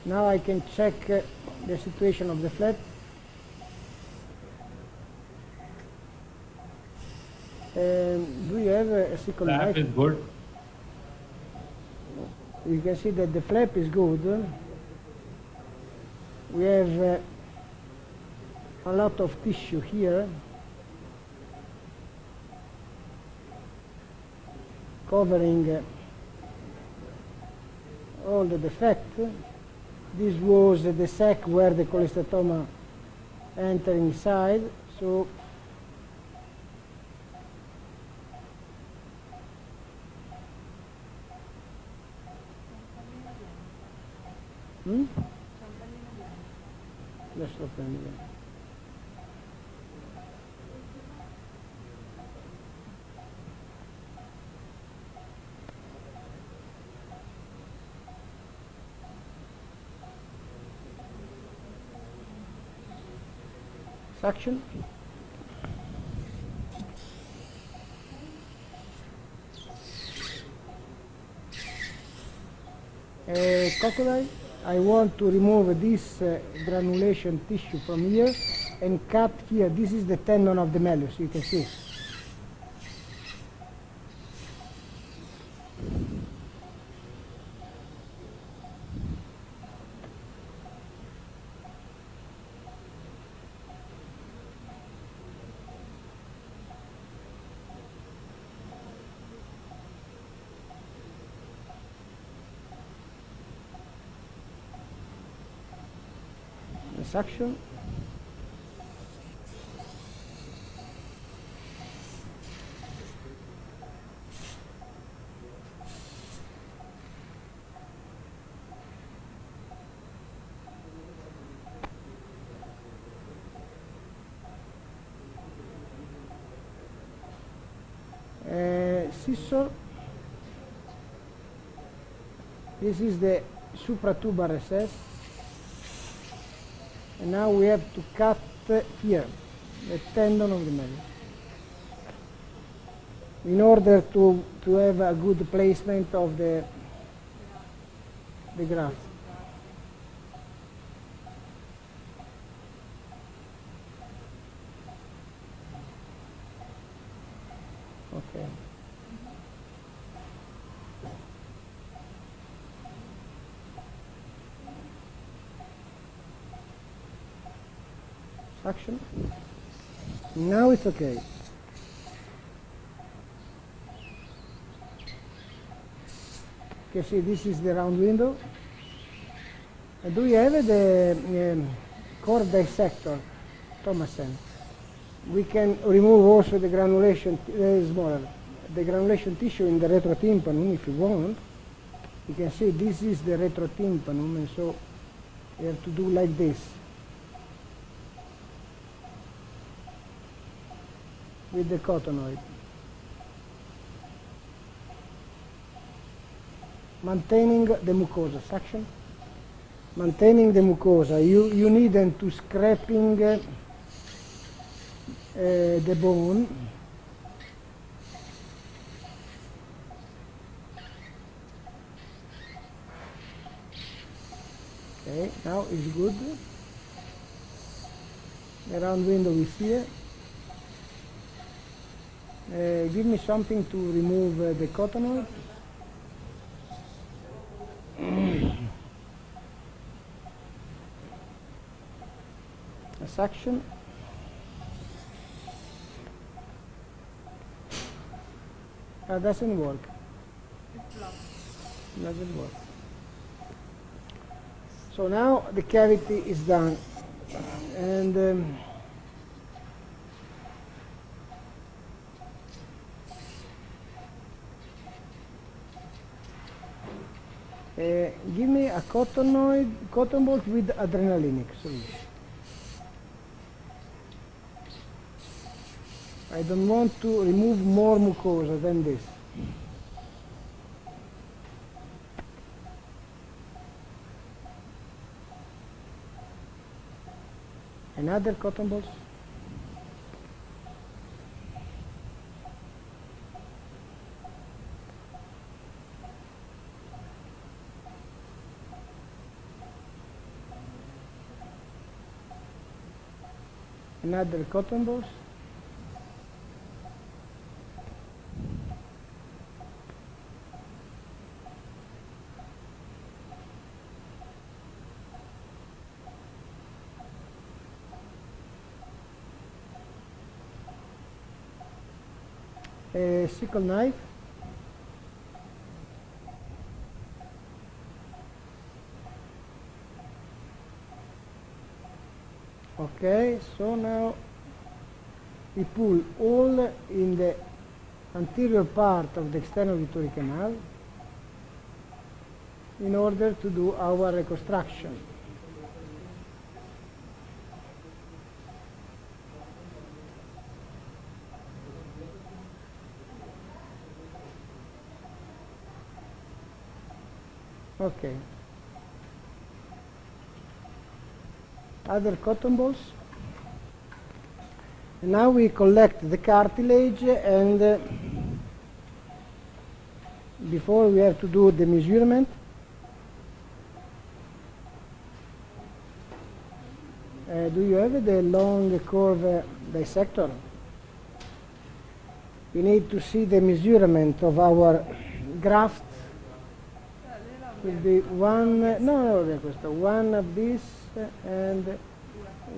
Now I can check the situation of the flap. Do you have a sickle knife? Flap is good. You can see that the flap is good. We have a lot of tissue here covering all the defect. This was the sac where the cholestatoma entered inside, so let's open again. Suction. Crocodile. I want to remove this granulation tissue from here and cut here. This is the tendon of the malleus, you can see. suction. Scissor. This is the supratubar recess, and now we have to cut here the tendon of the melon in order to have a good placement of the graft. Okay. Suction. Now it's okay. Okay, see, this is the round window. Do you have the core dissector, Thomasen? We can remove also the granulation, smaller, the granulation tissue in the retrotympanum if you want. You can see this is the retrotympanum, and so you have to do like this. With the cottonoid. Maintaining the mucosa, suction. Maintaining the mucosa, you need them to scraping the bone. Okay, now it's good. The round window is here. Give me something to remove the cottonoid. A suction. Doesn't work. Doesn't work. So now the cavity is done, and give me a cotton ball with adrenalinic solution. I don't want to remove more mucosa than this. Another cotton balls. Another cotton balls. A sickle knife. Okay, so now we pull all in the anterior part of the external auditory canal in order to do our reconstruction. Okay. Other cotton balls. And now we collect the cartilage, and before we have to do the measurement. Do you have the long curve dissector? We need to see the measurement of our graft. Will be one of this and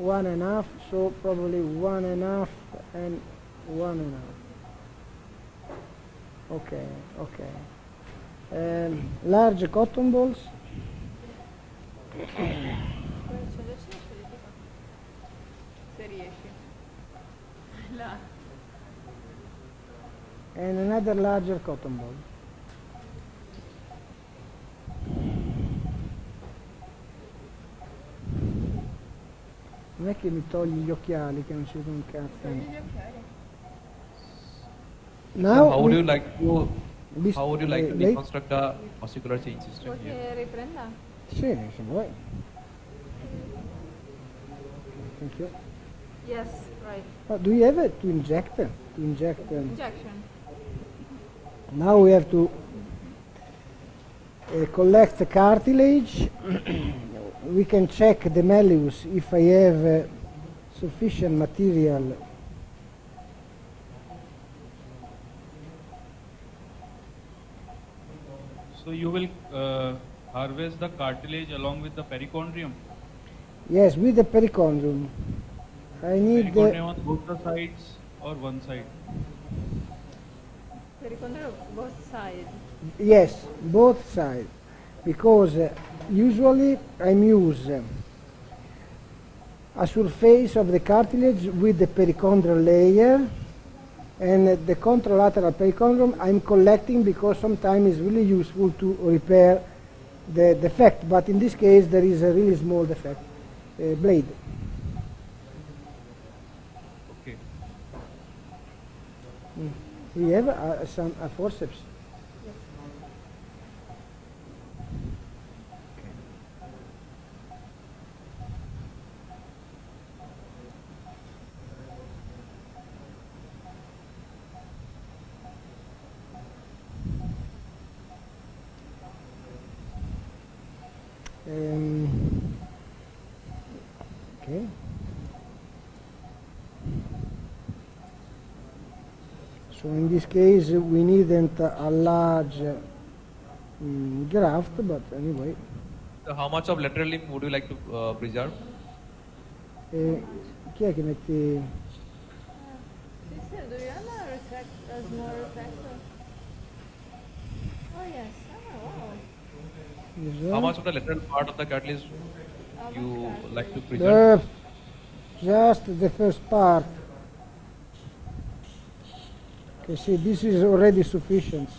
1.5, so probably 1.5 and 1.5. Okay, okay. Large cotton balls. riesci. Là. And another larger cotton ball. Non è che mi togli gli occhiali che non ci vedo un cazzo. Togli gli occhiali. Now so how would you like to lei- reconstruct the muscular chain system Vuoi here? che riprenda? Sì, se vuoi. Thank you. Yes, right. Do you have to inject? Injection. Now we have to collect the cartilage. We can check the malleus if I have sufficient material. So you will harvest the cartilage along with the perichondrium. Yes, with the perichondrium. I need Perichondrium on both the sides or one side. Perichondrio both sides. yes, both sides, because usually I use a surface of the cartilage with the perichondral layer, and the contralateral perichondrium I'm collecting because sometimes it's really useful to repair the defect, but in this case there is a really small defect, blade. Okay. We have a forceps. Okay. So in this case we needn't a large graft, but anyway. So how much of lateral limb would you like to preserve? Chi è che mette? Sister, do you have a small retractor? Oh yes. Oh wow. How much of the lateral part of the cartilage you like to preserve? Just the first part. Okay, see, this is already sufficient.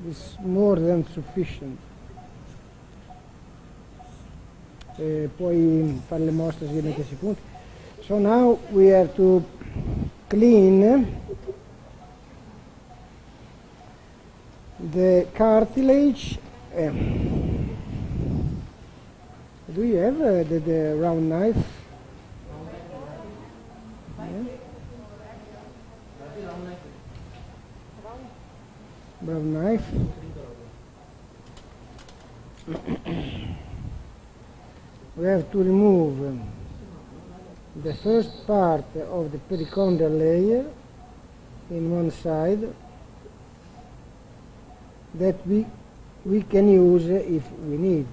It's more than sufficient. Puoi fare le mosse se metti i punti. So now we have to clean the cartilage. Do you have the round knife? Yeah. Brown knife. We have to remove the first part of the perichondrial layer in one side that we can use if we need.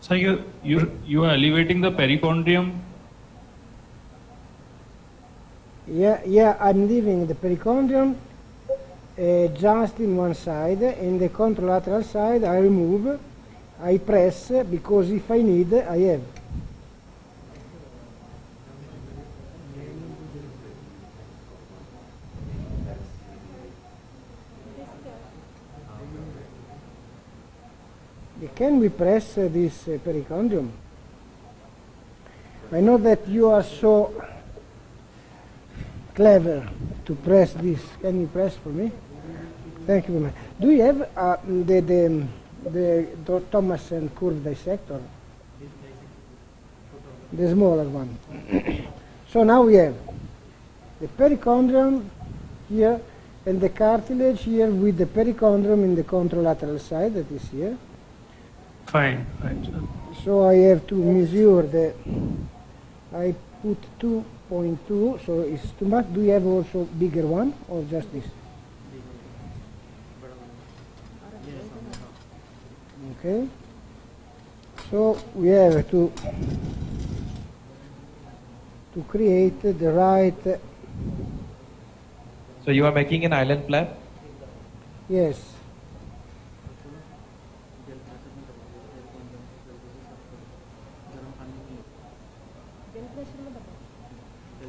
So you are elevating the perichondrium. Yeah, I'm leaving the perichondrium just in one side, and the contralateral side I remove, I press, because if I need, I have. Can we press this perichondrium? I know that you are so clever to press this. Can you press for me? Thank you very much. Do you have the Thomas and curve dissector? The smaller one. So now we have the perichondrium here and the cartilage here with the perichondrium in the contralateral side, that is here. Fine, fine. So I have to measure the, I put 2.2, so it's too much. Do you have also bigger one or just this? Okay. So we have to create the right. So you are making an island flap? Yes.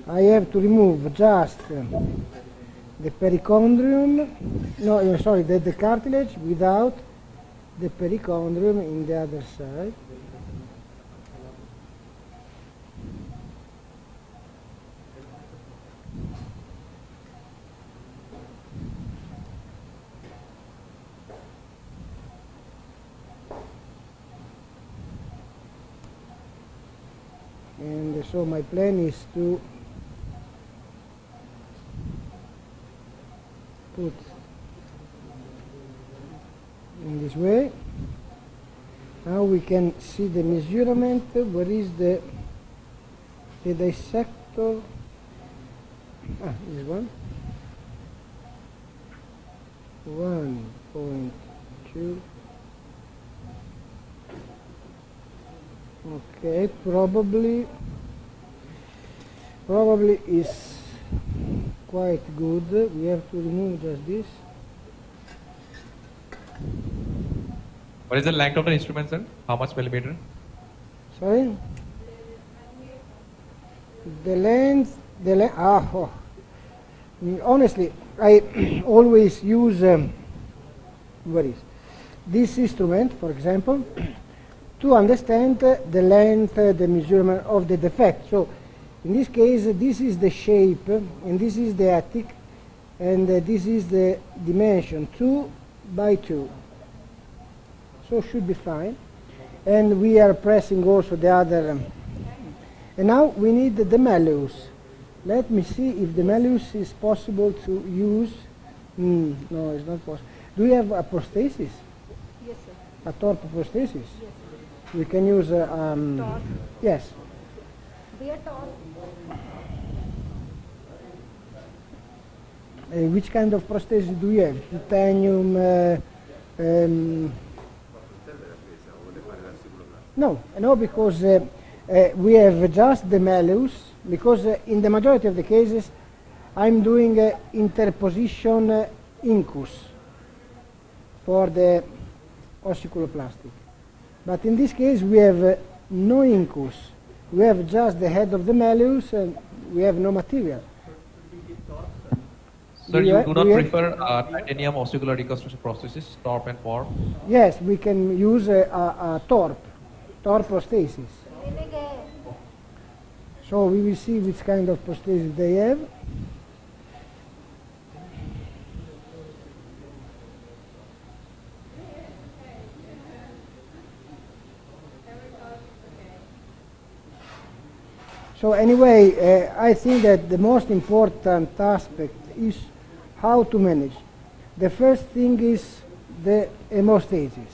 I have to remove just the perichondrium, no, sorry, the cartilage without the perichondrium in the other side. And so my plan is to put in this way. Now we can see the measurement. Where is the dissector? Ah, this one. 1.2. Okay, probably is quite good. We have to remove just this. What is the length of the instrument, sir? How much millimeter? Sorry? The length, honestly, I always use, where is this instrument, for example, to understand the length, the measurement of the defect. So in this case, this is the shape, and this is the attic, and this is the dimension, 2 by 2. So should be fine. And we are pressing also the other. And now we need the malleus. Let me see if the malleus is possible to use. No, it's not possible. Do you have a prosthesis? Yes, sir. A torp prosthesis? Yes, sir. We can use Torp? yes. Where torp? Which kind of prosthesis do you have? Titanium? No, because we have just the malleus, because in the majority of the cases I'm doing interposition incus for the ossiculoplastic. But in this case we have no incus. We have just the head of the malleus and we have no material. So you do not prefer titanium ossicular reconstruction prosthesis, TORP and PORP? Yes, we can use a TORP prosthesis. So we will see which kind of prosthesis they have. So anyway, I think that the most important aspect is how to manage. The first thing is the hemostasis,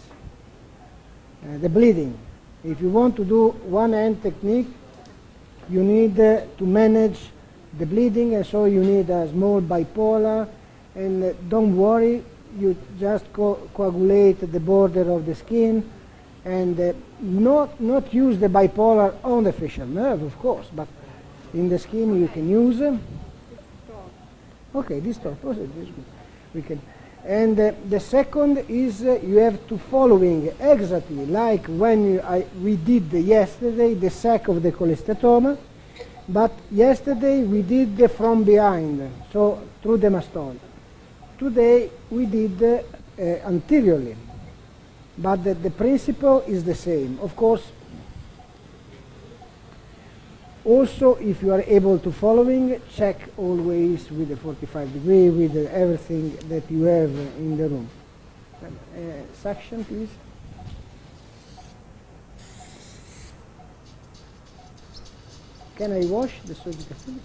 the bleeding. If you want to do one hand technique, you need to manage the bleeding, and so you need a small bipolar, and don't worry, you just coagulate the border of the skin, and not use the bipolar on the facial nerve, of course, but in the skin you can use. Okay, this top, we can. And the second is you have to following exactly like when we did yesterday the sac of the cholestatoma, but yesterday we did from behind, so through the mastoid. Today we did anteriorly, but the principle is the same. Of course, Also, if you are able to following, check always with the 45 degree, with everything that you have in the room. Suction, please. Can I wash the surgical field?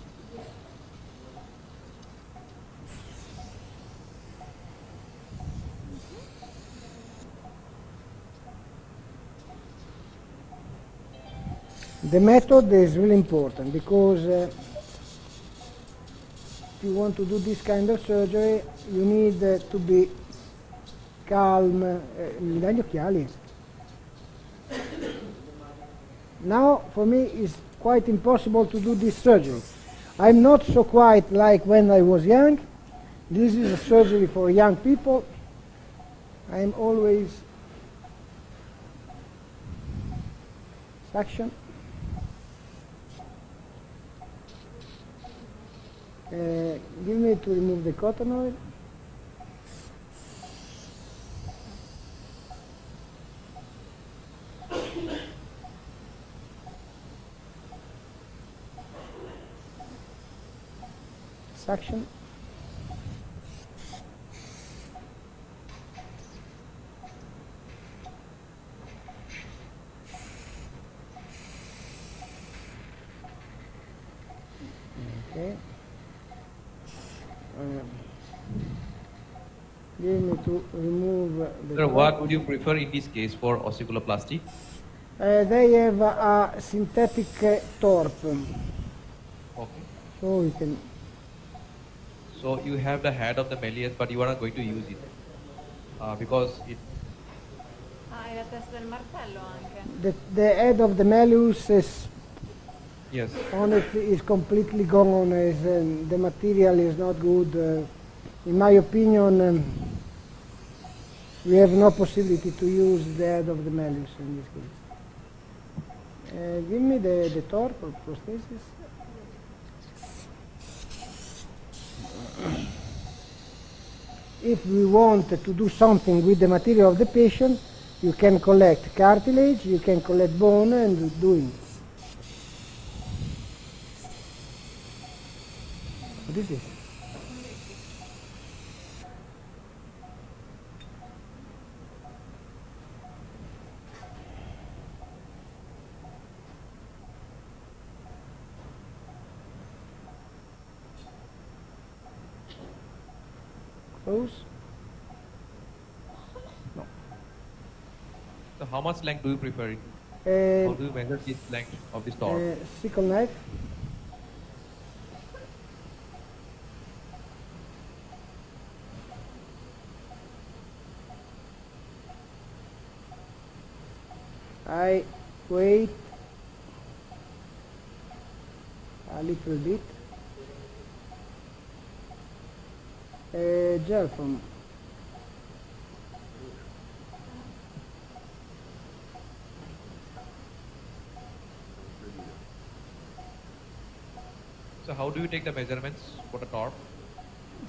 The method is really important because if you want to do this kind of surgery, you need to be calm. Mi dai gli occhiali? Now, for me, it's quite impossible to do this surgery. I'm not so quiet like when I was young. This is a surgery for young people. I'm always suction. Give me to remove the cotton oil. Suction. Okay. Give me to remove the Sir, what would you prefer in this case for ossiculoplasty? they have a synthetic torp. Okay. So you can. So you have the head of the malleus, but you are not going to use it because it. Ah, e la testa del martello anche. The head of the malleus is. Yes. Honestly, is completely gone. The material is not good. In my opinion, we have no possibility to use the head of the malleus in this case. Give me the torp or prosthesis. If we want to do something with the material of the patient, you can collect cartilage, you can collect bone and do it. What is this? Close? No. So how much length do you prefer it? How do you measure this length of this torp? Sickle knife. I wait a little bit. Gel from. So how do you take the measurements for the torp?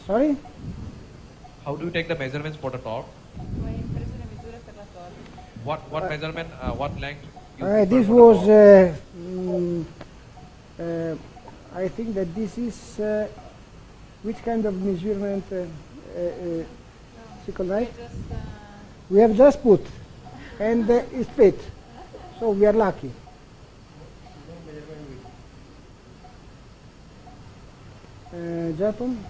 Sorry? How do you take the measurements for the torp? What measurement, what length? This was, I think that this is, which kind of measurement, sickle knife? We have just put, and it's fit, so we are lucky. Japan?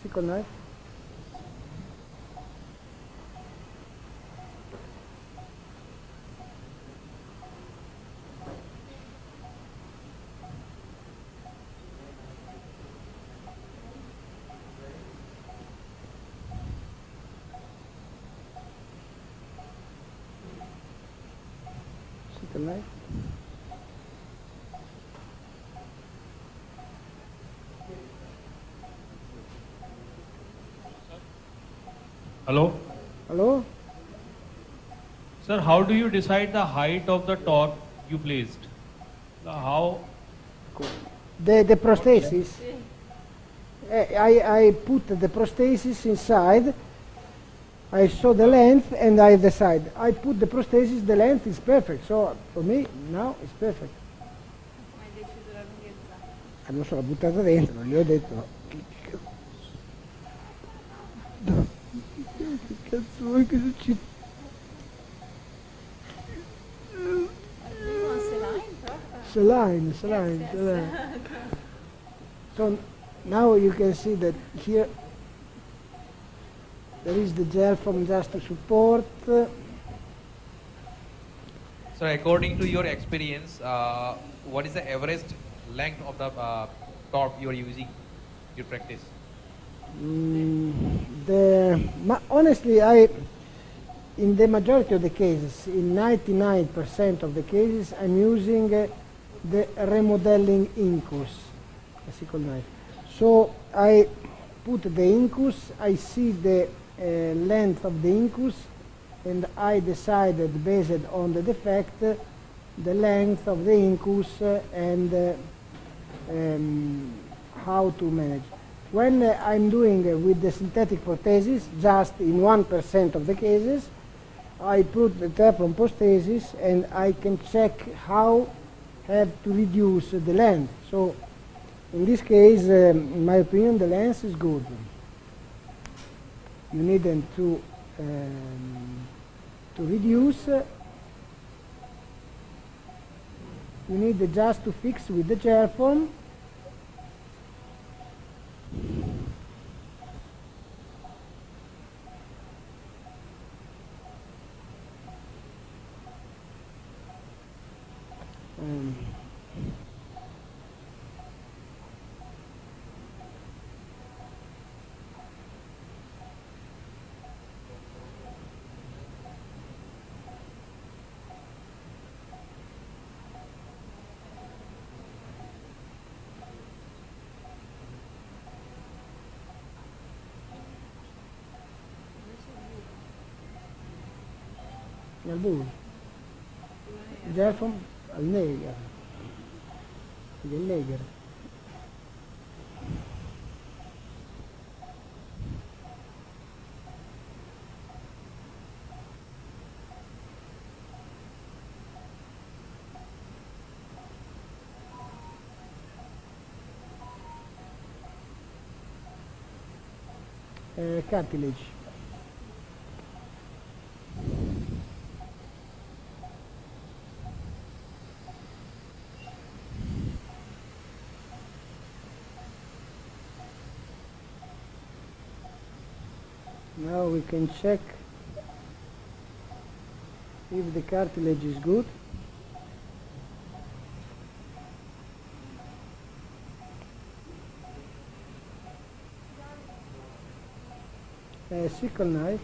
Sickle knife. Sickle knife. Hello? Hello? Sir, how do you decide the height of the torp you placed? How? The prosthesis. I put the prosthesis inside. I saw the length and I decide. I put the prosthesis, the length is perfect. So for me now it's perfect. Ma hai deciso la lunghezza? Non so, l'ho buttata dentro, gli ho detto. Che cazzo vuoi che ci... Arrivo a saline proprio. Saline. So now you can see that here there is the gel foam just to support. So according to your experience, what is the average length of the top you are using your practice? Honestly, in the majority of the cases, in 99% of the cases, I'm using the remodeling incus, a sickle knife. So I put the incus, I see the length of the incus, and I decided based on the defect the length of the incus and how to manage. When I'm doing with the synthetic prosthesis, just in 1% of the cases, I put the Teflon prosthesis and I can check how have to reduce the length. So in this case, in my opinion, the length is good. You need them to reduce. You need just to fix with the gel foam. Nel buio. Gel foam al Neger. Del Neger. Cartilage. Now we can check if the cartilage is good. A sickle knife.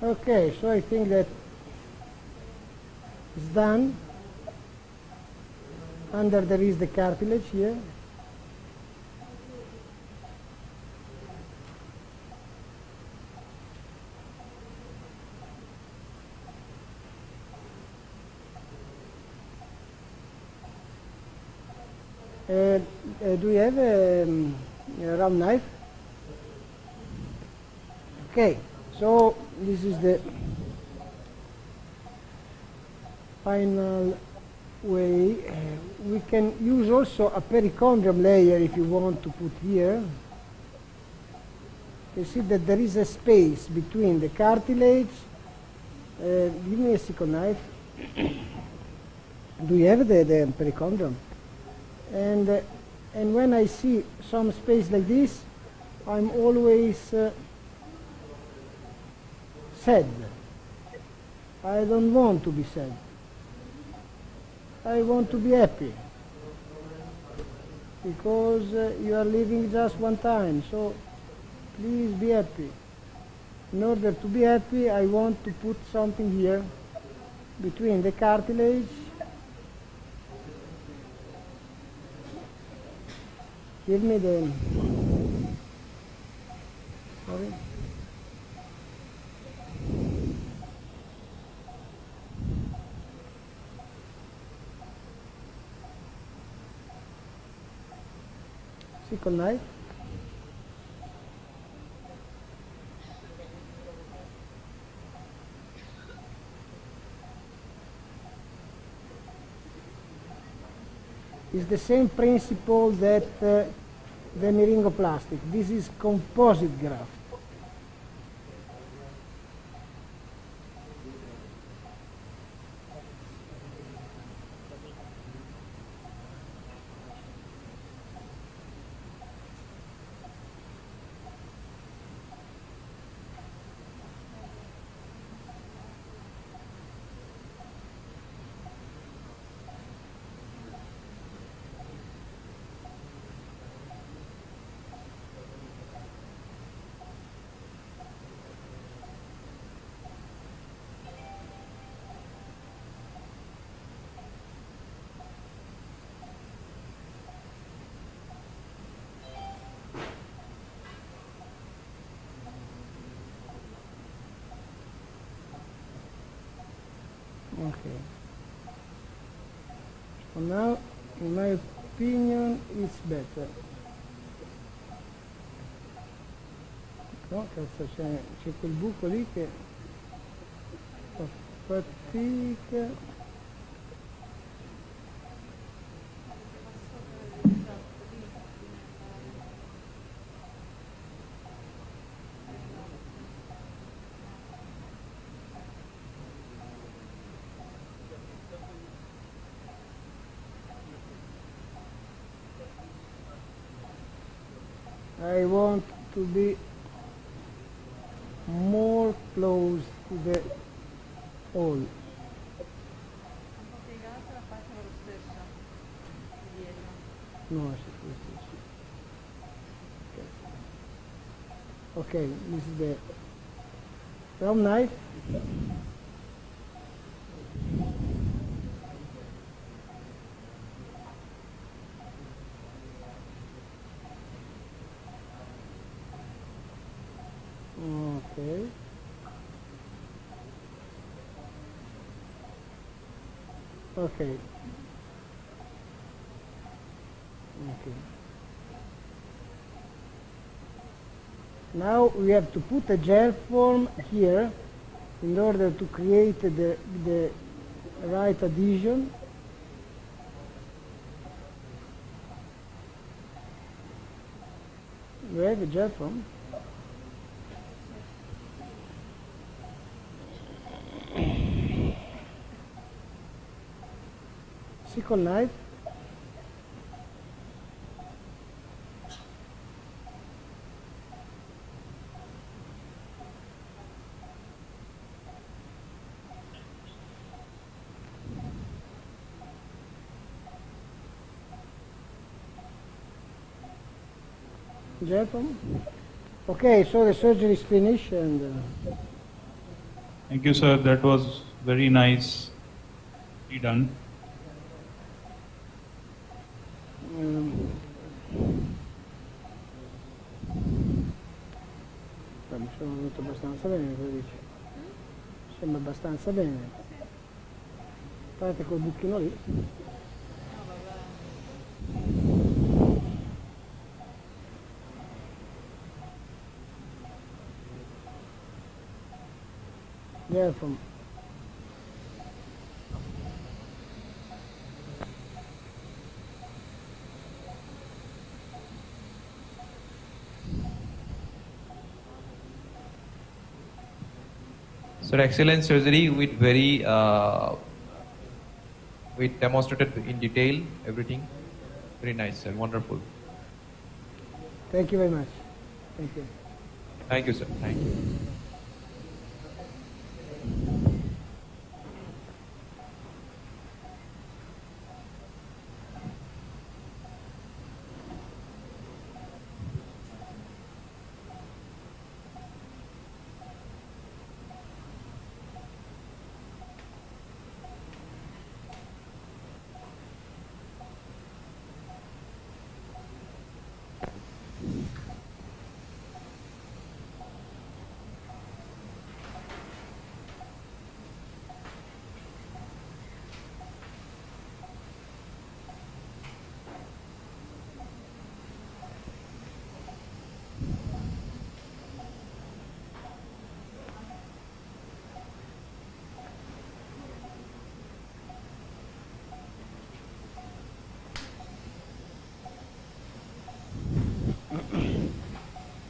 Okay, so I think that it's done. Under there is the cartilage here. Do you have a round knife? Okay, so this is the final way. We can use also a perichondrium layer if you want to put here. You see that there is a space between the cartilage. Give me a sickle knife. Do you have the perichondrium? And when I see some space like this, I'm always sad. I don't want to be sad. I want to be happy. Because you are living just one time, so please be happy. In order to be happy, I want to put something here between the cartilage Give me the... Sorry. Sickle knife. It's the same principle that the meringoplastic. This is composite graft. Okay. So now, in my opinion, it's better. No, cazzo, c'è quel buco lì che fa fatica. I want to be more close to the hole. No, okay, this is the round knife. Okay. Okay. Okay. Now we have to put a gel form here in order to create the right adhesion. We have a gel form. Sickle knife. Gel form. Okay, so the surgery is finished and... Thank you, sir. That was very nice done. Mi sono venuto abbastanza bene, cosa dici? Sembra abbastanza bene. Guardate col buchino lì. learn from. So excellent surgery with very with demonstrated in detail everything. Very nice, sir. Wonderful. Thank you very much. Thank you. Thank you, sir. Thank you.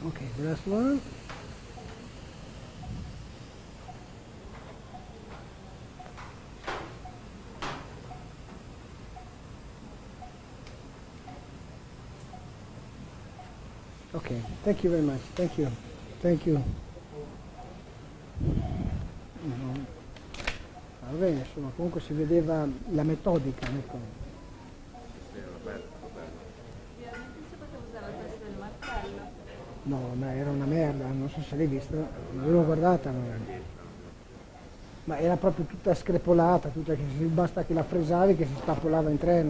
Okay, the last one. Okay, thank you very much. Thank you. Thank you. Va bene, insomma, comunque si vedeva la metodica. Ecco. No, ma era una merda, non so se l'hai vista, l'avevo guardata, ma era proprio tutta screpolata, tutta, basta che la fresavi che si spappolava in tre.